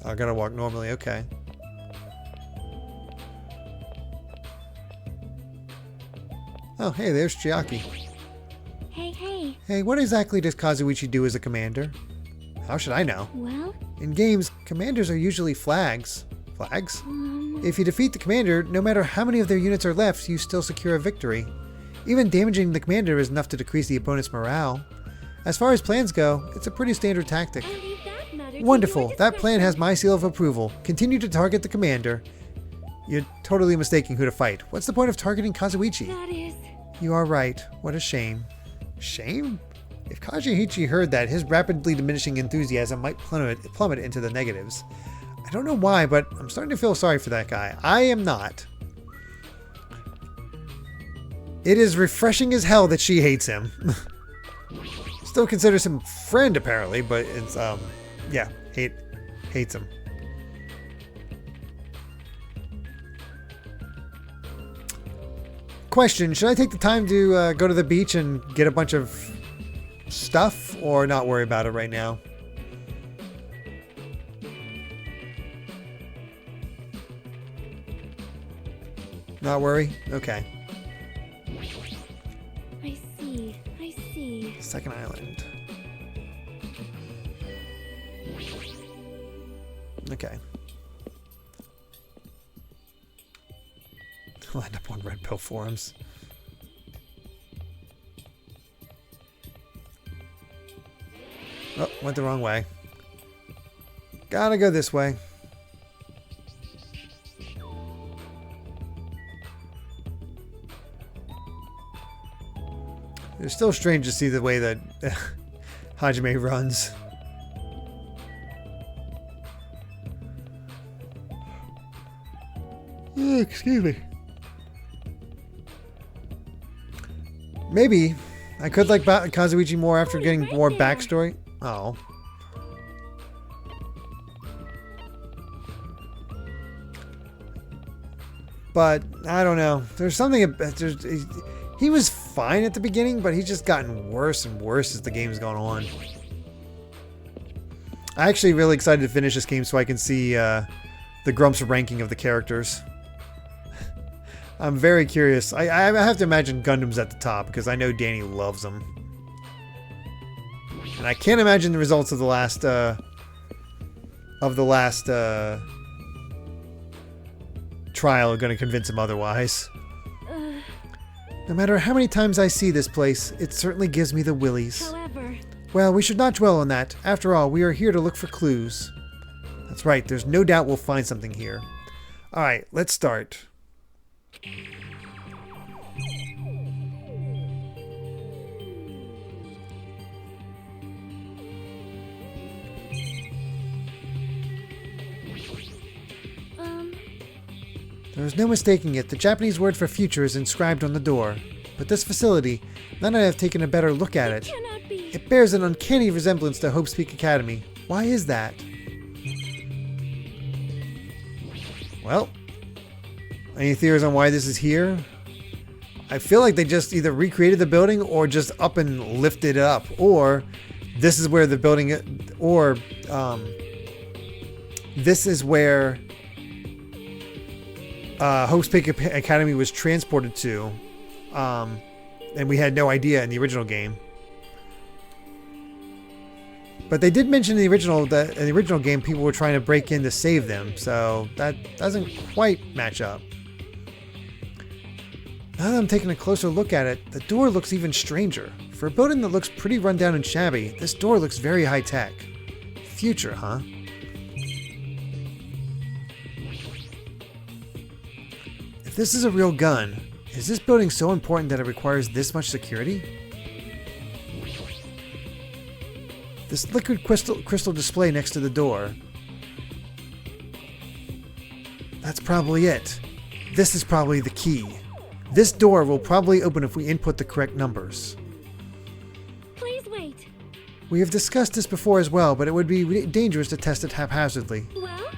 S1: I gotta walk normally, okay. Oh, hey, there's Chiaki.
S4: hey.
S1: Hey, what exactly does Kazuichi do as a commander? How should I know?
S4: Well?
S1: In games, commanders are usually flags. Flags? If you defeat the commander, no matter how many of their units are left, you still secure a victory. Even damaging the commander is enough to decrease the opponent's morale. As far as plans go, it's a pretty standard tactic. Wonderful, that plan has my seal of approval. Continue to target the commander. You're totally mistaking who to fight. What's the point of targeting Kazuichi?
S4: That is...
S1: You are right. What a shame. Shame? If Kazuichi heard that, his rapidly diminishing enthusiasm might plummet into the negatives. I don't know why, but I'm starting to feel sorry for that guy. I am not. It is refreshing as hell that she hates him. Still considers him friend apparently, but it's yeah, hates him. Question, should I take the time to go to the beach and get a bunch of stuff or not worry about it right now? Not worry? Okay.
S4: I see.
S1: Second island. Okay. I'll end up on Red Pill forums. Oh, went the wrong way. Gotta go this way. It's still strange to see the way that Hajime runs. Excuse me. Maybe I could like Kazuichi more after getting more backstory. Oh. But I don't know. There's something. He was fine at the beginning, but he's just gotten worse and worse as the game's gone on. I'm actually really excited to finish this game so I can see the Grumps ranking of the characters. I'm very curious. I have to imagine Gundam's at the top because I know Danny loves them. And I can't imagine the results of the last trial are going to convince him otherwise. No matter how many times I see this place, it certainly gives me the willies.
S4: However...
S1: Well, we should not dwell on that. After all, we are here to look for clues. That's right, there's no doubt we'll find something here. Alright, let's start. There is no mistaking it. The Japanese word for future is inscribed on the door. But this facility, now that I have taken a better look at it, it bears an uncanny resemblance to Hope's Peak Academy. Why is that? Well, any theories on why this is here? I feel like they just either recreated the building or just up and lifted it up. Or this is where the building, or this is where Hope's Peak Academy was transported to, and we had no idea in the original game. But they did mention in the original game people were trying to break in to save them, so that doesn't quite match up. Now that I'm taking a closer look at it, the door looks even stranger. For a building that looks pretty rundown and shabby, this door looks very high-tech. Future, huh? If this is a real gun, is this building so important that it requires this much security? This liquid crystal display next to the door. That's probably it. This is probably the key. This door will probably open if we input the correct numbers.
S4: Please wait.
S1: We have discussed this before as well, but it would be dangerous to test it haphazardly.
S4: Well?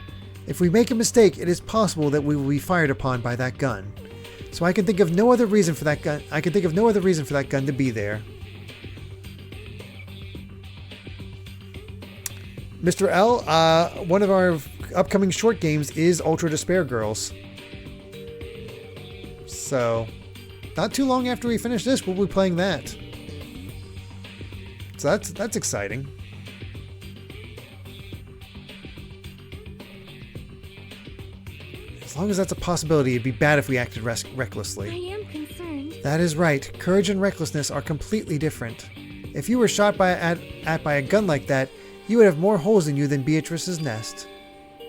S1: If we make a mistake, it is possible that we will be fired upon by that gun. So I can think of no other reason for that gun. I can think of no other reason for that gun to be there. Mr. L, one of our upcoming short games is Ultra Despair Girls. So, not too long after we finish this, we'll be playing that. So that's exciting. As long as that's a possibility, it'd be bad if we acted recklessly.
S4: I am concerned.
S1: That is right. Courage and recklessness are completely different. If you were shot by a gun like that, you would have more holes in you than Beatrice's nest.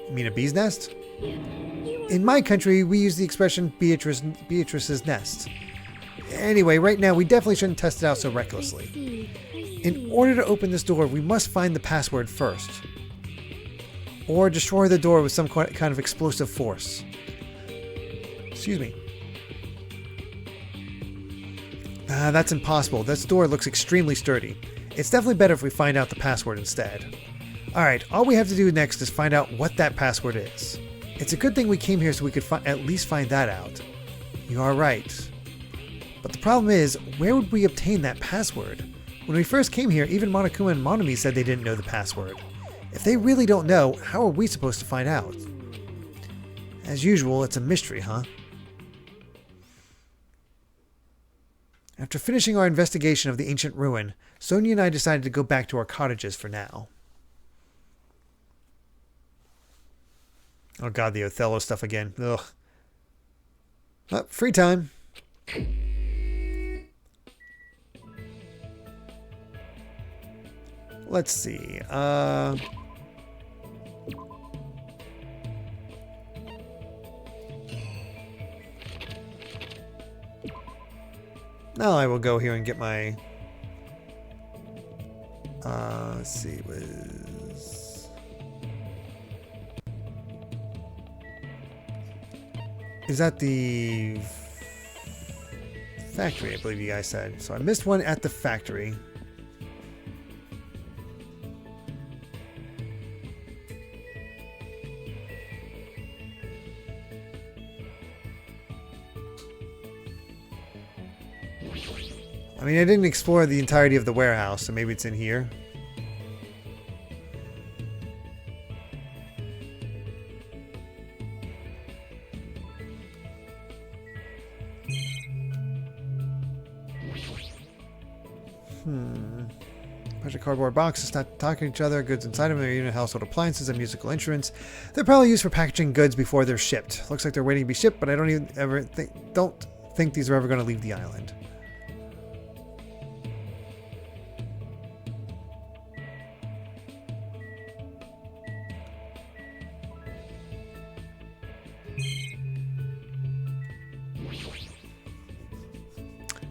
S1: You mean a bee's nest? In my country, we use the expression Beatrice's nest. Anyway, right now, we definitely shouldn't test it out so recklessly.
S4: I see.
S1: In order to open this door, we must find the password first. Or destroy the door with some kind of explosive force. Excuse me. That's impossible. This door looks extremely sturdy. It's definitely better if we find out the password instead. Alright, all we have to do next is find out what that password is. It's a good thing we came here so we could at least find that out. You are right. But the problem is, where would we obtain that password? When we first came here, even Monokuma and Monomi said they didn't know the password. If they really don't know, how are we supposed to find out? As usual, it's a mystery, huh? After finishing our investigation of the ancient ruin, Sonia and I decided to go back to our cottages for now. Oh god, the Othello stuff again. Ugh. Oh, free time. Let's see. Now I will go here and get my... let's see, is that the factory, I believe you guys said. So I missed one at the factory. I mean, I didn't explore the entirety of the warehouse, so maybe it's in here. Bunch of cardboard boxes not talking to each other, goods inside of them, their unit household appliances and musical instruments. They're probably used for packaging goods before they're shipped. Looks like they're waiting to be shipped, but I don't think these are ever going to leave the island.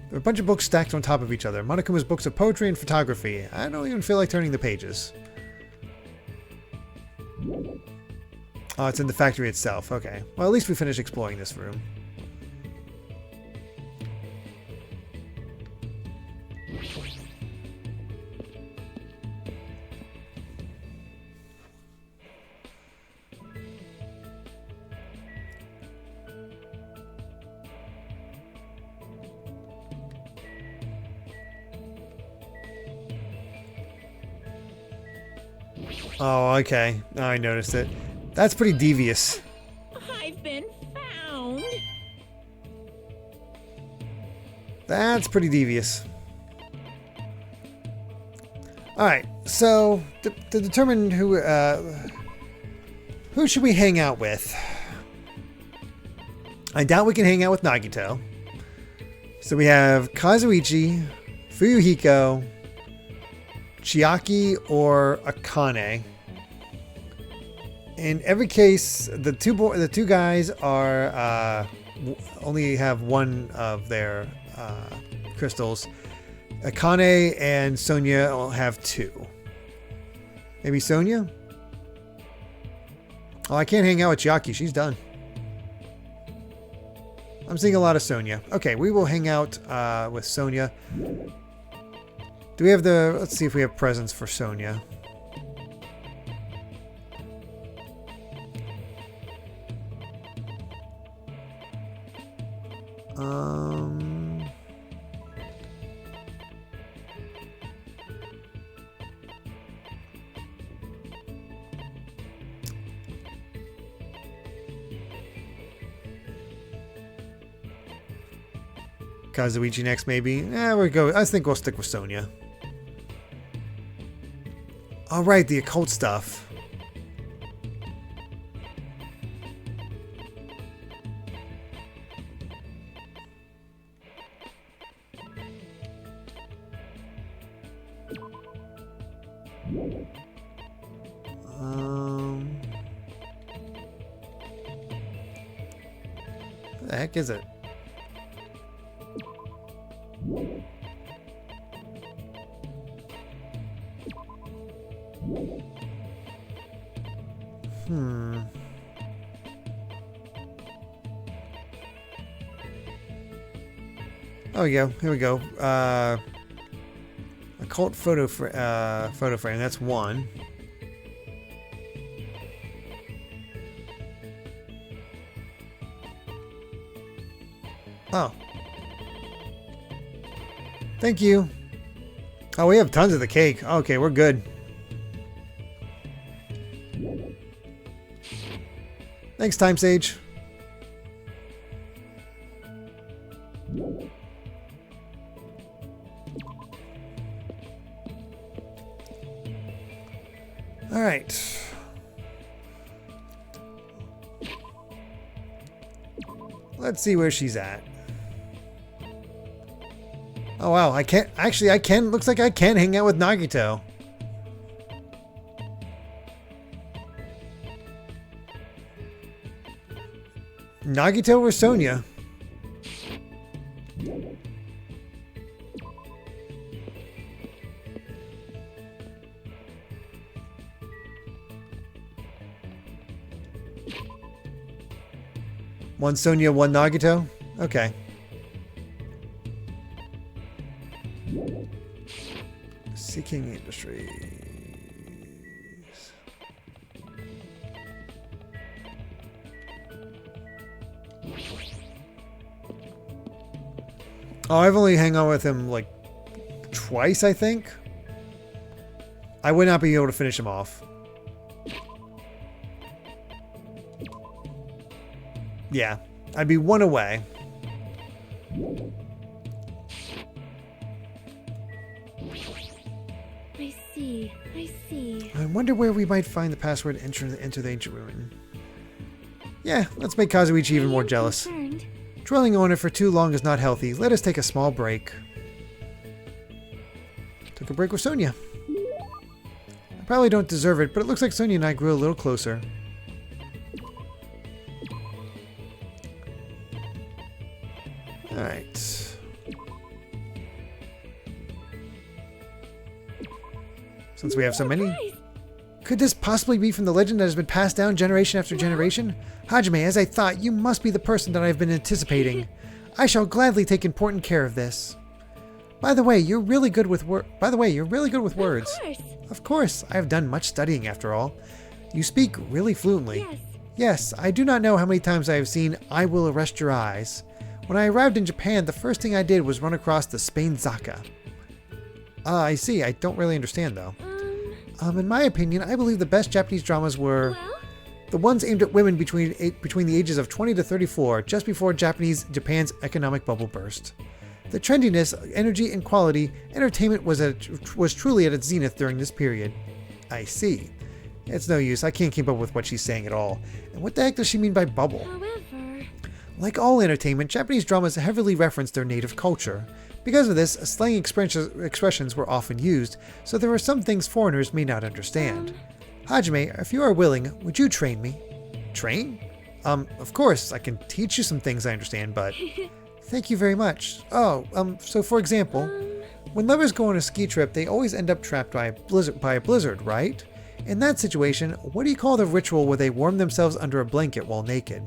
S1: There are a bunch of books stacked on top of each other. Monokuma's books of poetry and photography. I don't even feel like turning the pages. Oh, it's in the factory itself. Okay. Well, at least we finished exploring this room. Oh, okay. Now I noticed it. That's pretty devious.
S9: I've been found.
S1: That's pretty devious. Alright, so to determine who should we hang out with? I doubt we can hang out with Nagito. So we have Kazuichi, Fuyuhiko, Chiaki, or Akane. In every case, the two guys are only have one of their crystals. Akane and Sonia will have two. Maybe Sonia? Oh, I can't hang out with Chiaki. She's done. I'm seeing a lot of Sonia. Okay, we will hang out with Sonia. Do we have the... Let's see if we have presents for Sonia. Kazuichi next, maybe. We go. I think we'll stick with Sonia. All right, the occult stuff. What the heck is it? Oh, yeah, here we go. occult photo frame. That's one. Oh. Thank you. Oh, we have tons of the cake. Okay, we're good. Thanks, Time Sage. All right. Let's see where she's at. Oh wow, I can't actually. Looks like I can hang out with Nagito. Nagito or Sonia? One Sonia, one Nagito? Okay. Seeking Industries. Oh, I've only hung out with him like twice, I think. I would not be able to finish him off. Yeah, I'd be one away.
S4: I see. I see.
S1: I wonder where we might find the password to enter the ancient ruin. Yeah, let's make Kazuichi even more jealous.
S4: Concerned.
S1: Dwelling on it for too long is not healthy. Let us take a small break. Took a break with Sonia. I probably don't deserve it, but it looks like Sonia and I grew a little closer. Alright. Since we have so many... Could this possibly be from the legend that has been passed down generation after generation? Hajime, as I thought, you must be the person that I have been anticipating. I shall gladly take important care of this. By the way, you're really good with words.
S4: Of course.
S1: Of course, I have done much studying after all. You speak really fluently.
S4: Yes.
S1: Yes, I do not know how many times I have seen "I will arrest your eyes." When I arrived in Japan, the first thing I did was run across the Spain Zaka. I see. I don't really understand though. In my opinion, I believe the best Japanese dramas were the ones aimed at women between the ages of 20 to 34, just before Japan's economic bubble burst. The trendiness, energy, and quality entertainment was truly at its zenith during this period. I see. It's no use. I can't keep up with what she's saying at all. And what the heck does she mean by bubble?
S4: However,
S1: Like all entertainment, Japanese dramas heavily referenced their native culture. Because of this, slang expressions were often used, so there are some things foreigners may not understand. Hajime, if you are willing, would you train me? Train? Of course, I can teach you some things I understand, but... Thank you very much. Oh, so for example, when lovers go on a ski trip, they always end up trapped by a blizzard, right? In that situation, what do you call the ritual where they warm themselves under a blanket while naked?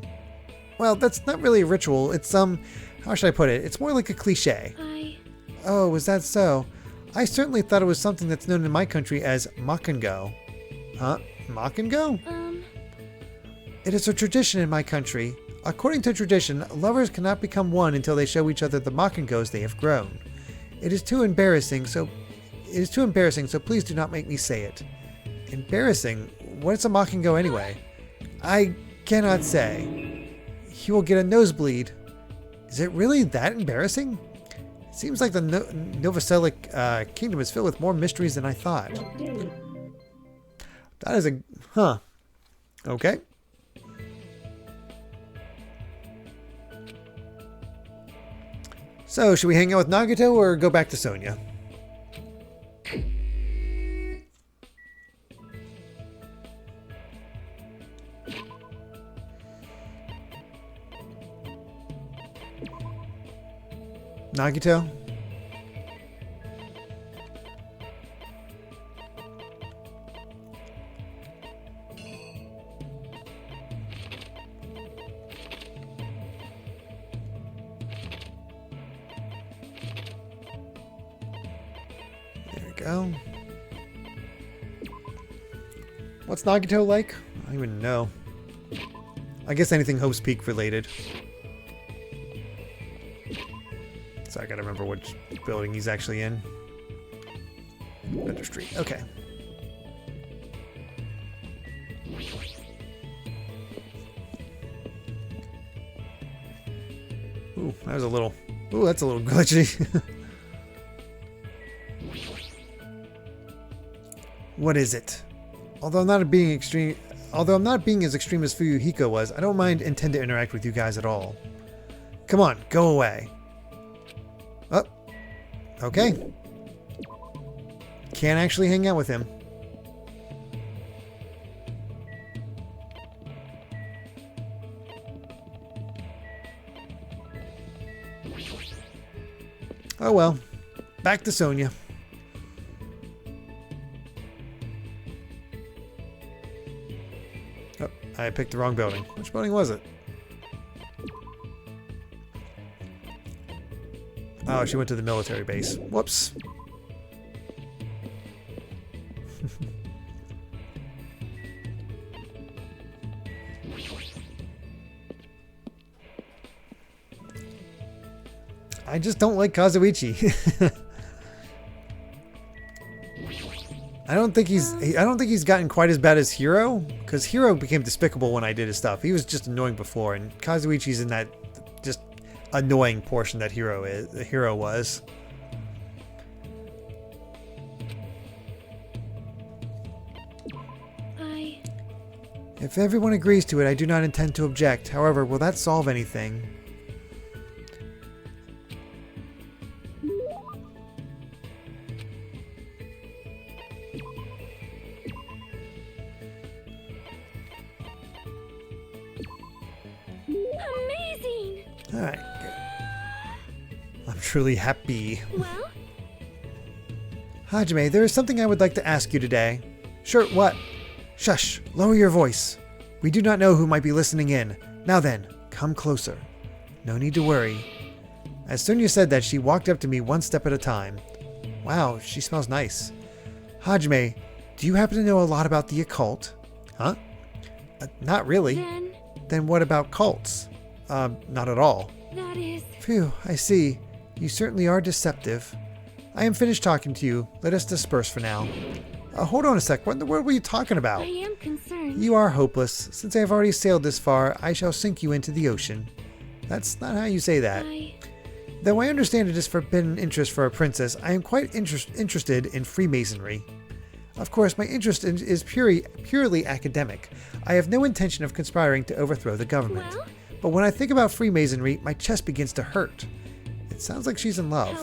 S1: Well, that's not really a ritual. It's, how should I put it? It's more like a cliche. Oh, is that so? I certainly thought it was something that's known in my country as makengo. Huh? Makengo? It is a tradition in my country. According to tradition, lovers cannot become one until they show each other the makengos they have grown. It is too embarrassing, so please do not make me say it. Embarrassing? What is a makengo anyway? I cannot say. He will get a nosebleed. Is it really that embarrassing? It seems like the Novoselic kingdom is filled with more mysteries than I thought. That is a... Huh. Okay. So, should we hang out with Nagito or go back to Sonia? Nagito? There we go. What's Nagito like? I don't even know. I guess anything Hope's Peak related. So I gotta remember which building he's actually in. Vendor Street. Okay. Ooh, that was a little... Ooh, that's a little glitchy. What is it? Although I'm not being as extreme as Fuyuhiko was, I don't intend to interact with you guys at all. Come on, go away. Oh, okay. Can't actually hang out with him. Oh well. Back to Sonia. Oh, I picked the wrong building. Which building was it? Oh, she went to the military base. Whoops. I just don't like Kazuichi. I don't think he's gotten quite as bad as Hiro, because Hiro became despicable when I did his stuff. He was just annoying before, and Kazuichi's in that just annoying portion that Hiro was. If everyone agrees to it, I do not intend to object. However, will that solve anything?
S4: Amazing!
S1: Alright. I'm truly happy.
S4: Well?
S1: Hajime, there is something I would like to ask you today. Sure, what? Shush, lower your voice. We do not know who might be listening in. Now then, come closer. No need to worry. As Sonia said that, she walked up to me one step at a time. Wow, she smells nice. Hajime, do you happen to know a lot about the occult? Huh? Not really. Then what about cults? Not at all.
S4: That is...
S1: Phew, I see. You certainly are deceptive. I am finished talking to you. Let us disperse for now. Hold on a sec. What in the world were you talking about?
S4: I am concerned.
S1: You are hopeless. Since I have already sailed this far, I shall sink you into the ocean. That's not how you say that. Though I understand it is forbidden interest for a princess, I am quite interested in Freemasonry. Of course, my interest is purely academic. I have no intention of conspiring to overthrow the government.
S4: Well?
S1: But when I think about Freemasonry, my chest begins to hurt. It sounds like she's in love.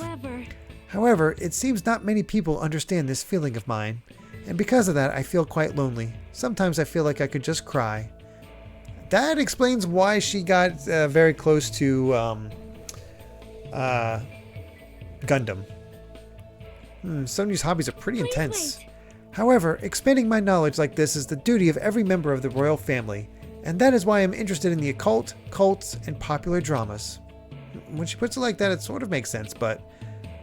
S1: However, it seems not many people understand this feeling of mine. And because of that, I feel quite lonely. Sometimes I feel like I could just cry. That explains why she got very close to Gundam. Sonia's hobbies are pretty intense. However, expanding my knowledge like this is the duty of every member of the royal family, and that is why I am interested in the occult, cults, and popular dramas. When she puts it like that, it sort of makes sense, but...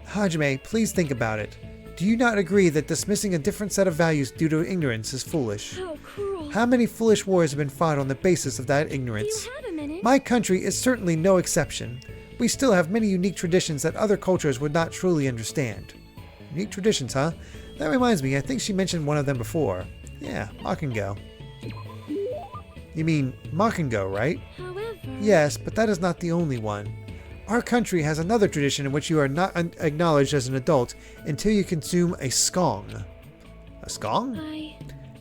S1: Hajime, please think about it. Do you not agree that dismissing a different set of values due to ignorance is foolish?
S4: How cruel.
S1: How many foolish wars have been fought on the basis of that ignorance?
S4: Do you have a minute?
S1: My country is certainly no exception. We still have many unique traditions that other cultures would not truly understand. Unique traditions, huh? That reminds me, I think she mentioned one of them before. Yeah, Makengo. You mean Makengo, right?
S4: However...
S1: Yes, but that is not the only one. Our country has another tradition in which you are not acknowledged as an adult until you consume a skong. A skong?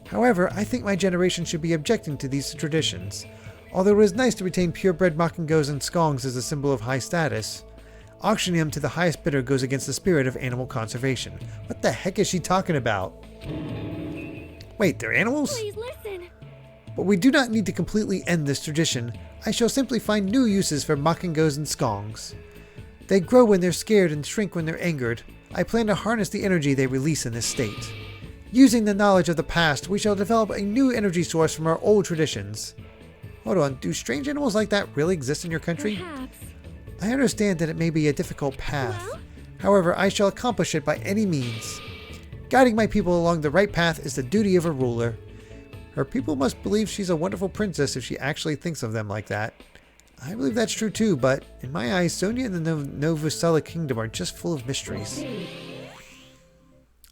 S1: However, I think my generation should be objecting to these traditions. Although it is nice to retain purebred Makengos and skongs as a symbol of high status, auctioning them to the highest bidder goes against the spirit of animal conservation. What the heck is she talking about? Wait, they're animals?
S4: Please listen.
S1: But we do not need to completely end this tradition. I shall simply find new uses for Makengos and skongs. They grow when they're scared and shrink when they're angered. I plan to harness the energy they release in this state. Using the knowledge of the past, we shall develop a new energy source from our old traditions. Hold on, do strange animals like that really exist in your country?
S4: Perhaps.
S1: I understand that it may be a difficult path. However, I shall accomplish it by any means. Guiding my people along the right path is the duty of a ruler. Her people must believe she's a wonderful princess if she actually thinks of them like that. I believe that's true too, but in my eyes, Sonia and the Novosela Kingdom are just full of mysteries.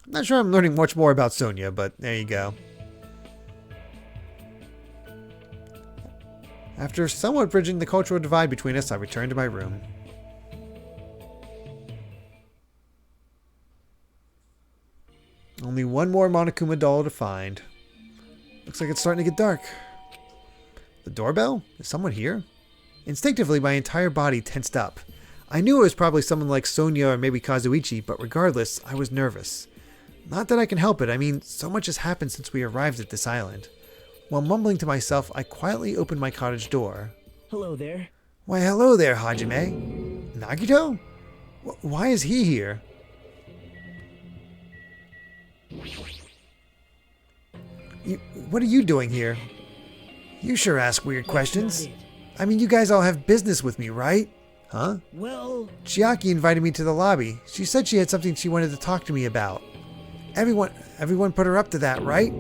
S1: I'm not sure I'm learning much more about Sonia, but there you go. After somewhat bridging the cultural divide between us, I returned to my room. Only one more Monokuma doll to find. Looks like it's starting to get dark. The doorbell? Is someone here? Instinctively, my entire body tensed up. I knew it was probably someone like Sonia or maybe Kazuichi, but regardless, I was nervous. Not that I can help it, I mean, so much has happened since we arrived at this island. While mumbling to myself, I quietly opened my cottage door.
S5: Hello there.
S1: Why, hello there, Hajime. Nagito? Why is he here? What are you doing here? You sure ask weird questions. I mean, you guys all have business with me, right? Huh?
S5: Well...
S1: Chiaki invited me to the lobby. She said she had something she wanted to talk to me about. Everyone put her up to that, right?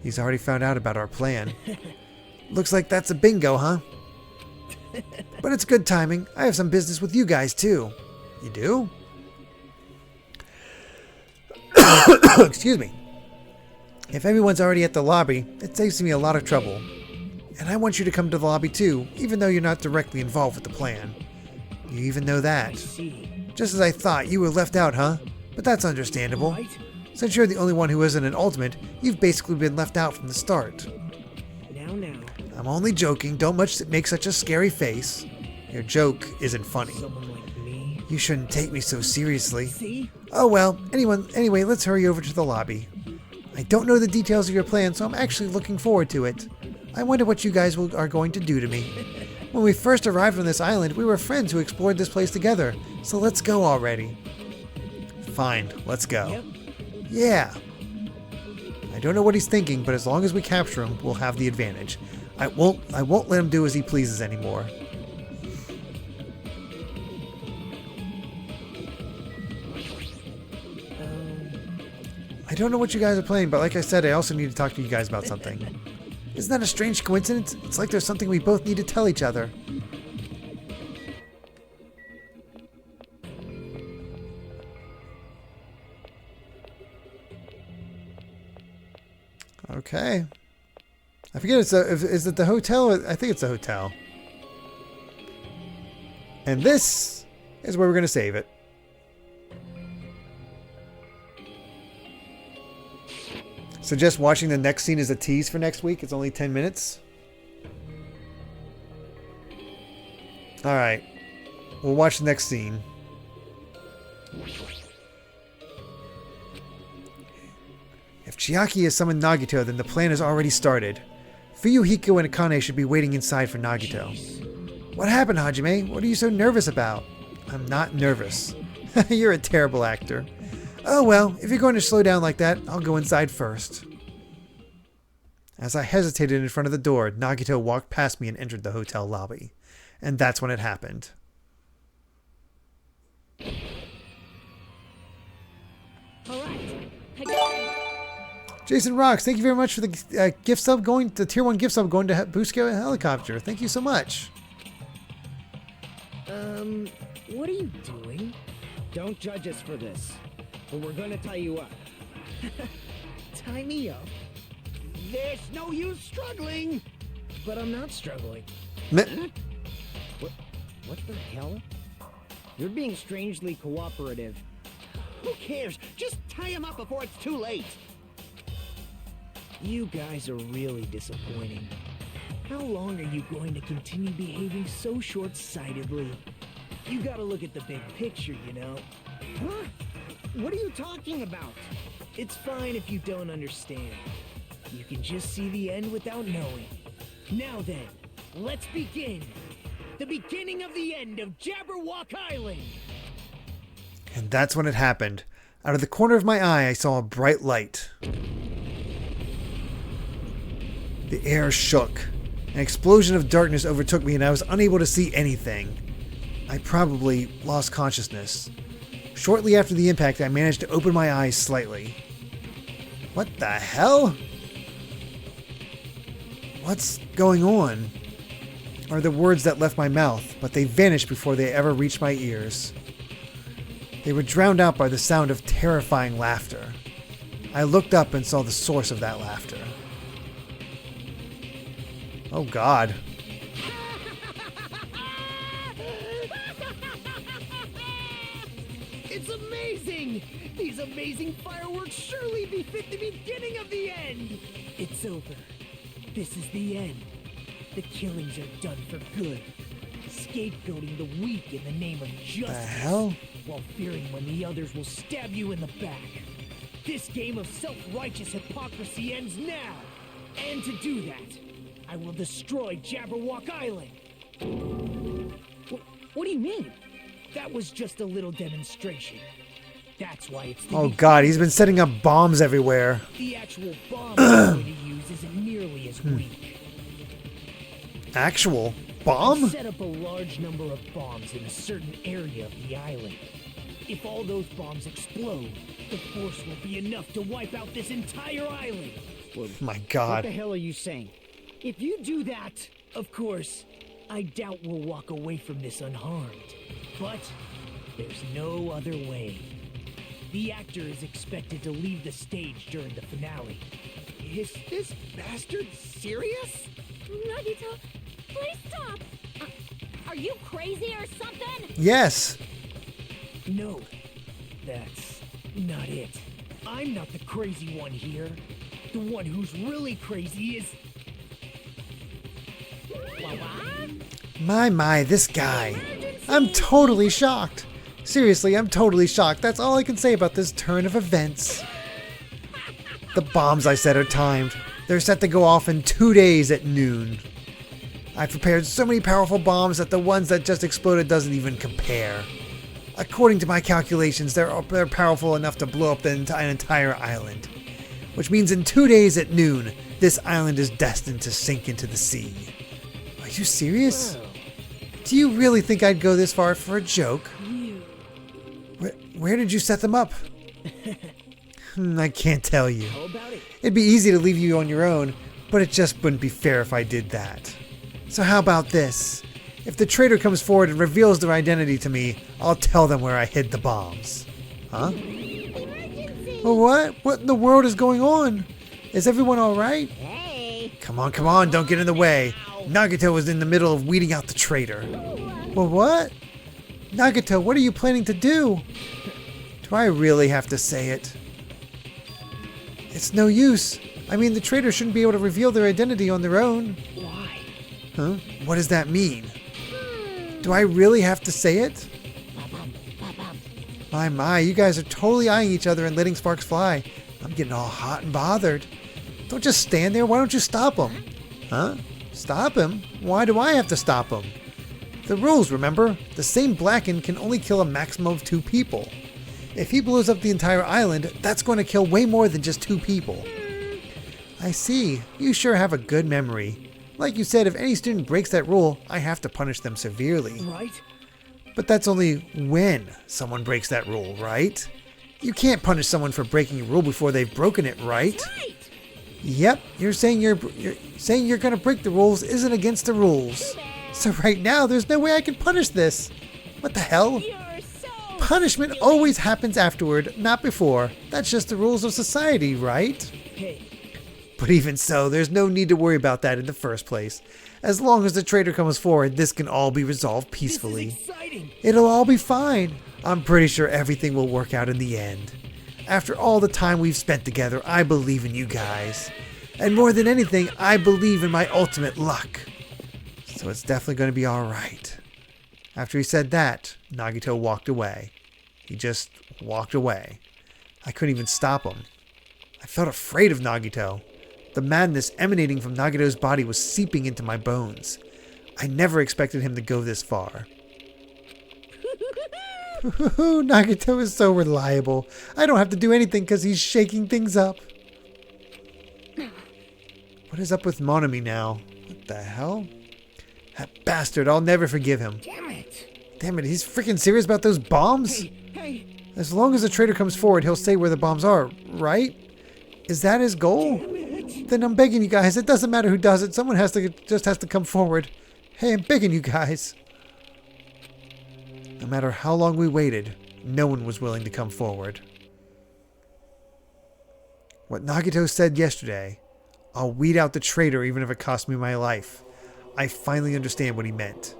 S1: He's already found out about our plan. Looks like that's a bingo, huh? But it's good timing. I have some business with you guys, too. You do? Excuse me. If everyone's already at the lobby, it saves me a lot of trouble. And I want you to come to the lobby too, even though you're not directly involved with the plan. You even know that. Just as I thought, you were left out, huh? But that's understandable. Since you're the only one who isn't an ultimate, you've basically been left out from the start.
S5: Now.
S1: I'm only joking, don't make such a scary face. Your joke isn't funny.
S5: Someone like me.
S1: You shouldn't take me so seriously.
S5: See?
S1: Oh well, anyway, let's hurry over to the lobby. I don't know the details of your plan, so I'm actually looking forward to it. I wonder what you guys are going to do to me. When we first arrived on this island, we were friends who explored this place together, so let's go already. Fine, let's go.
S5: Yep.
S1: Yeah. I don't know what he's thinking, but as long as we capture him, we'll have the advantage. I won't let him do as he pleases anymore. I don't know what you guys are playing, but like I said, I also need to talk to you guys about something. Isn't that a strange coincidence? It's like there's something we both need to tell each other. Okay. I forget, is it the hotel? I think it's the hotel. And this is where we're going to save it. Suggest watching the next scene as a tease for next week. It's only 10 minutes. Alright. We'll watch the next scene. If Chiaki has summoned Nagito, then the plan has already started. Fuyuhiko and Akane should be waiting inside for Nagito. What happened, Hajime? What are you so nervous about? I'm not nervous. You're a terrible actor. Oh well, if you're going to slow down like that, I'll go inside first. As I hesitated in front of the door, Nagito walked past me and entered the hotel lobby. And that's when it happened.
S6: Alright, I got it.
S1: Jason Rocks, thank you very much for the gift sub going, the tier 1 gift sub going to Busco Helicopter. Thank you so much.
S5: What are you doing?
S2: Don't judge us for this, but we're gonna tie you up.
S5: Tie me up.
S2: There's no use struggling!
S5: But I'm not struggling.
S2: What the hell? You're being strangely cooperative. Who cares? Just tie him up before it's too late!
S5: You guys are really disappointing. How long are you going to continue behaving so short-sightedly? You gotta look at the big picture, you know?
S2: Huh? What are you talking about?
S5: It's fine if you don't understand. You can just see the end without knowing. Now then, let's begin! The beginning of the end of Jabberwock Island!
S1: And that's when it happened. Out of the corner of my eye, I saw a bright light. The air shook. An explosion of darkness overtook me and I was unable to see anything. I probably lost consciousness. Shortly after the impact, I managed to open my eyes slightly. What the hell? What's going on? Are the words that left my mouth, but they vanished before they ever reached my ears. They were drowned out by the sound of terrifying laughter. I looked up and saw the source of that laughter. Oh God.
S5: It's amazing! These amazing fireworks surely befit the beginning of the end! It's over. This is the end. The killings are done for good. Scapegoating the weak in the name of justice.
S1: The hell?
S5: While fearing when the others will stab you in the back. This game of self-righteous hypocrisy ends now. And to do that, I will destroy Jabberwock Island.
S3: What do you mean?
S5: That was just a little demonstration. That's why it's the
S1: Oh God, he's been setting up bombs everywhere.
S5: The actual bomb I'm going to use isn't nearly as weak.
S1: Actual bomb?
S5: Set up a large number of bombs in a certain area of the island. If all those bombs explode, the force will be enough to wipe out this entire island.
S1: My
S7: What
S1: God.
S7: the hell are you saying?
S5: If you do that, of course, I doubt we'll walk away from this unharmed. But there's no other way. The actor is expected to leave the stage during the finale.
S2: Is this bastard serious?
S6: Nagito, please stop! Are you crazy or something?
S1: Yes.
S5: No, that's not it. I'm not the crazy one here. The one who's really crazy is...
S1: My, this guy. I'm totally shocked. Seriously, I'm totally shocked. That's all I can say about this turn of events. The bombs I set are timed. They're set to go off in 2 days at noon. I've prepared so many powerful bombs that the ones that just exploded doesn't even compare. According to my calculations, they're powerful enough to blow up an entire island. Which means in 2 days at noon, this island is destined to sink into the sea. Are you serious? Do you really think I'd go this far for a joke? Where did you set them up? I can't tell you.
S5: How about it?
S1: It'd be easy to leave you on your own, but it just wouldn't be fair if I did that. So how about this? If the traitor comes forward and reveals their identity to me, I'll tell them where I hid the bombs. Huh? Well, what? What in the world is going on? Is everyone alright?
S9: Hey.
S1: Come on, don't get in the way. Nagito was in the middle of weeding out the traitor. Well, what? Nagito, what are you planning to do? Do I really have to say it? It's no use. I mean, the traitor shouldn't be able to reveal their identity on their own.
S5: Why?
S1: Huh? What does that mean? Do I really have to say it? My, you guys are totally eyeing each other and letting sparks fly. I'm getting all hot and bothered. Don't just stand there. Why don't you stop him? Huh? Stop him? Why do I have to stop him? The rules, remember? The same Blacken can only kill a maximum of 2 people. If he blows up the entire island, that's going to kill way more than just 2 people. I see. You sure have a good memory. Like you said, if any student breaks that rule, I have to punish them severely.
S5: Right?
S1: But that's only when someone breaks that rule, right? You can't punish someone for breaking a rule before they've broken it, right? Yep, you're saying you're going to break the rules isn't against the rules. So right now, there's no way I can punish this. What the hell? Punishment always happens afterward, not before. That's just the rules of society, right?
S5: Hey,
S1: But even so, there's no need to worry about that in the first place. As long as the traitor comes forward, this can all be resolved peacefully.
S5: this is exciting.
S1: It'll all be fine. I'm pretty sure everything will work out in the end. After all the time we've spent together, I believe in you guys. And more than anything, I believe in my ultimate luck. So it's definitely going to be alright. After he said that, Nagito walked away. He just walked away. I couldn't even stop him. I felt afraid of Nagito. The madness emanating from Nagito's body was seeping into my bones. I never expected him to go this far. Nagito is so reliable. I don't have to do anything because he's shaking things up. What is up with Monami now? What the hell? That bastard, I'll never forgive him.
S5: Damn it.
S1: Damn it, he's freaking serious about those bombs?
S5: Hey,
S1: As long as the traitor comes forward, he'll stay where the bombs are, right? Is that his goal? Then I'm begging you guys, it doesn't matter who does it. Someone just has to come forward. Hey, I'm begging you guys. No matter how long we waited, no one was willing to come forward. What Nagito said yesterday, I'll weed out the traitor even if it costs me my life. I finally understand what he meant.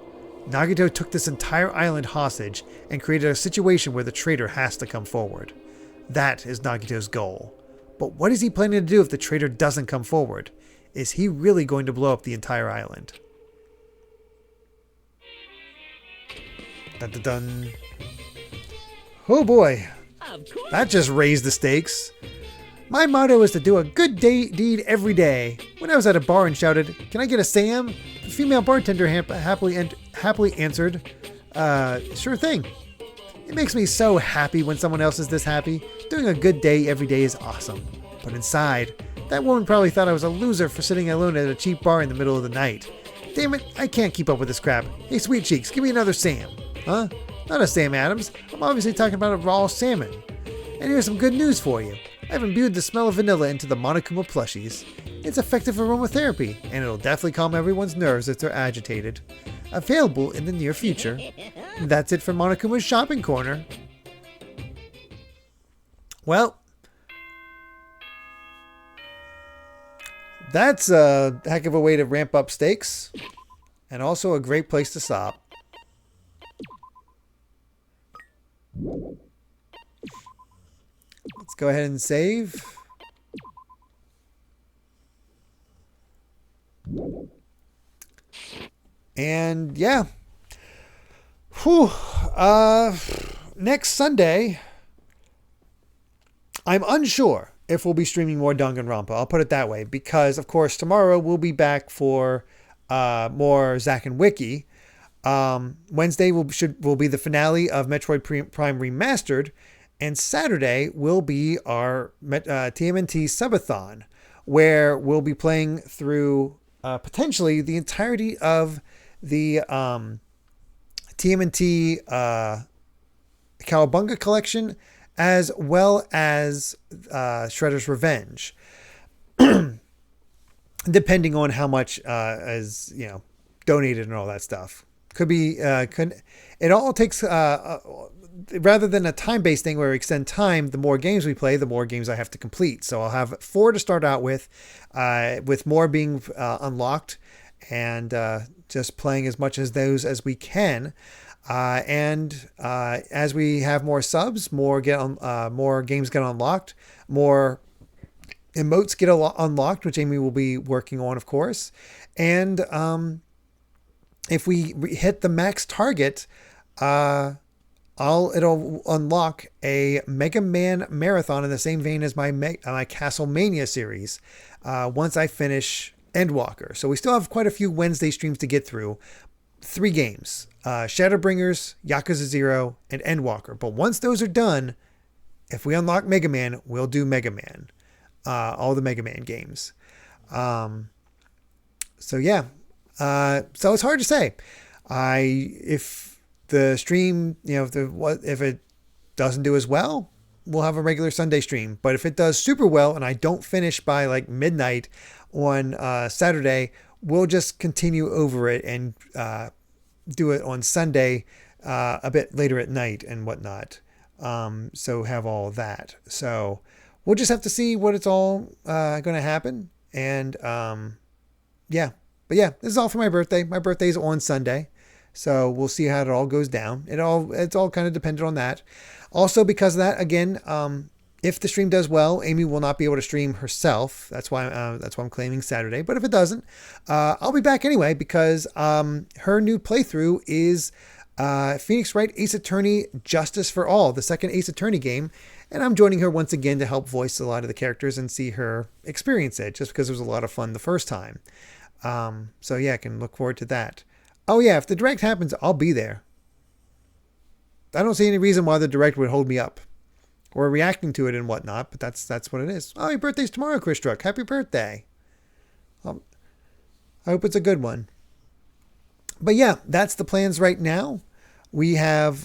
S1: Nagito took this entire island hostage and created a situation where the traitor has to come forward. That is Nagito's goal. But what is he planning to do if the traitor doesn't come forward? Is he really going to blow up the entire island? Dun dun dun. Oh boy. That just raised the stakes. My motto is to do a good deed every day. When I was at a bar and shouted, "Can I get a Sam?" the female bartender happily answered, "Sure thing." It makes me so happy when someone else is this happy. Doing a good day every day is awesome. But inside, that woman probably thought I was a loser for sitting alone at a cheap bar in the middle of the night. Damn it, I can't keep up with this crap. Hey, Sweet Cheeks, give me another Sam. Huh? Not a Sam Adams. I'm obviously talking about a raw salmon. And here's some good news for you. I've imbued the smell of vanilla into the Monokuma plushies. It's effective aromatherapy, and it'll definitely calm everyone's nerves if they're agitated. Available in the near future. That's it for Monokuma's shopping corner. Well, that's a heck of a way to ramp up stakes, and also a great place to stop. Let's go ahead and save. And yeah. Whew. Next Sunday, I'm unsure if we'll be streaming more Danganronpa. I'll put it that way. Because, of course, tomorrow we'll be back for more Zack and Wiki. Wednesday will be the finale of Metroid Prime Remastered. And Saturday will be our TMNT Subathon, where we'll be playing through potentially the entirety of the TMNT Cowabunga collection, as well as Shredder's Revenge, depending on how much is donated and all that stuff. Could be it all takes rather than a time-based thing where we extend time, the more games we play, the more games I have to complete. So I'll have 4 to start out with more being unlocked, and just playing as much as those as we can. And as we have more subs, more games get unlocked, more emotes get unlocked, which Amy will be working on, of course. And if we hit the max target, it'll unlock a Mega Man marathon in the same vein as my Castlemania series once I finish Endwalker. So we still have quite a few Wednesday streams to get through. 3 games, Shadowbringers, Yakuza 0, and Endwalker. But once those are done, if we unlock Mega Man, we'll do Mega Man. All the Mega Man games. So yeah. So it's hard to say. If the stream, if it doesn't do as well, we'll have a regular Sunday stream. But if it does super well and I don't finish by like midnight on Saturday, we'll just continue over it and do it on Sunday a bit later at night and whatnot. So have all that. So we'll just have to see what it's all going to happen. And yeah. But yeah, this is all for my birthday. My birthday is on Sunday. So we'll see how it all goes down. It's all kind of dependent on that. Also, because of that, again, if the stream does well, Amy will not be able to stream herself. That's why I'm claiming Saturday. But if it doesn't, I'll be back anyway, because her new playthrough is Phoenix Wright Ace Attorney Justice for All, the second Ace Attorney game. And I'm joining her once again to help voice a lot of the characters and see her experience it, just because it was a lot of fun the first time. So yeah, I can look forward to that. Oh yeah, if the direct happens, I'll be there. I don't see any reason why the direct would hold me up. Or reacting to it and whatnot, but that's what it is. Oh, your birthday's tomorrow, Chris Struck. Happy birthday. I hope it's a good one. But yeah, that's the plans right now. we have,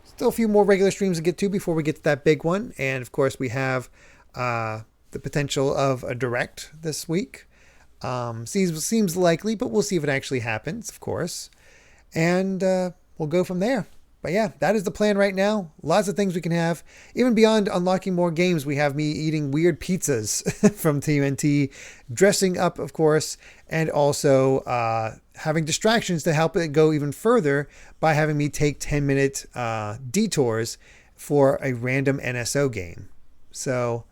S1: still a few more regular streams to get to before we get to that big one. And of course, we have the potential of a direct this week. Seems likely, but we'll see if it actually happens, of course. And we'll go from there. But yeah, that is the plan right now. Lots of things we can have. Even beyond unlocking more games, we have me eating weird pizzas from TMNT, dressing up, of course, and also having distractions to help it go even further by having me take 10-minute detours for a random NSO game. So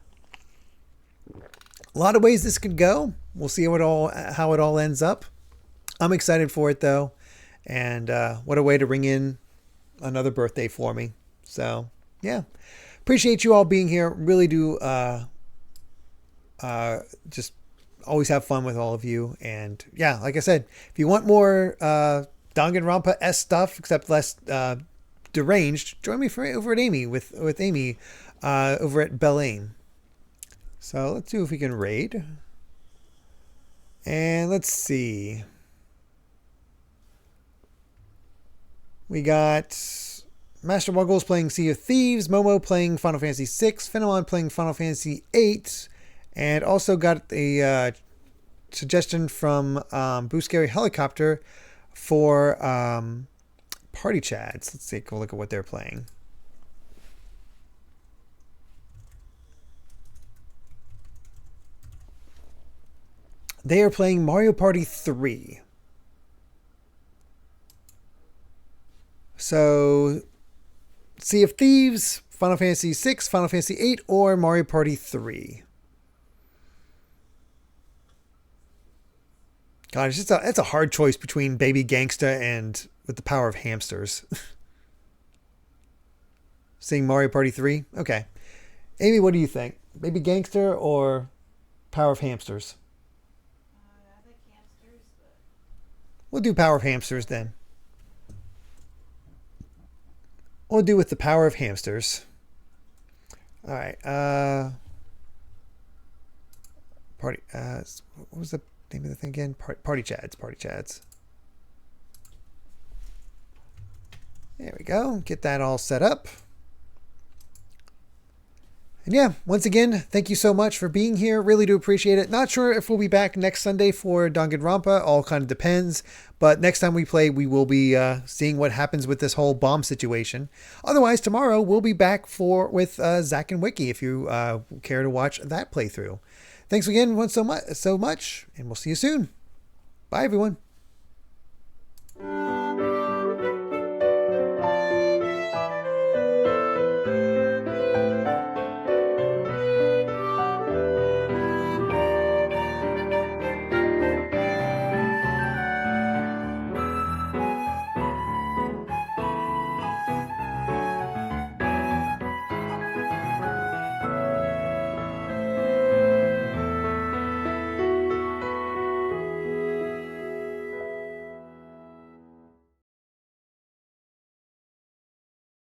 S1: a lot of ways this could go. We'll see how it all ends up. I'm excited for it, though. And what a way to ring in another birthday for me. So yeah, appreciate you all being here. Really do just always have fun with all of you. And yeah, like I said, if you want more Danganronpa-esque stuff, except less deranged, join me over at Amy with Amy over at Belaine. So let's see if we can raid. And let's see. We got Master Muggles playing Sea of Thieves, Momo playing Final Fantasy VI, Phenomon playing Final Fantasy VIII, and also got a suggestion from Boo Scary Helicopter for Party Chads. Let's take a look at what they're playing. They are playing Mario Party 3. So, Sea of Thieves, Final Fantasy VI, Final Fantasy VIII, or Mario Party 3. God, it's a hard choice between Baby Gangsta and With the Power of Hamsters. Seeing Mario Party 3? Okay. Amy, what do you think? Baby Gangster or Power of Hamsters?
S11: I think hamsters, but...
S1: We'll do Power of Hamsters then. We'll do with the Power of Hamsters. All right. Party. What was the name of the thing again? Party Chads. Party Chads. There we go. Get that all set up. And yeah, once again, thank you so much for being here. Really do appreciate it. Not sure if we'll be back next Sunday for Danganronpa. All kind of depends. But next time we play, we will be seeing what happens with this whole bomb situation. Otherwise, tomorrow we'll be back with Zach and Wiki if you care to watch that playthrough. Thanks again so much, and we'll see you soon. Bye, everyone.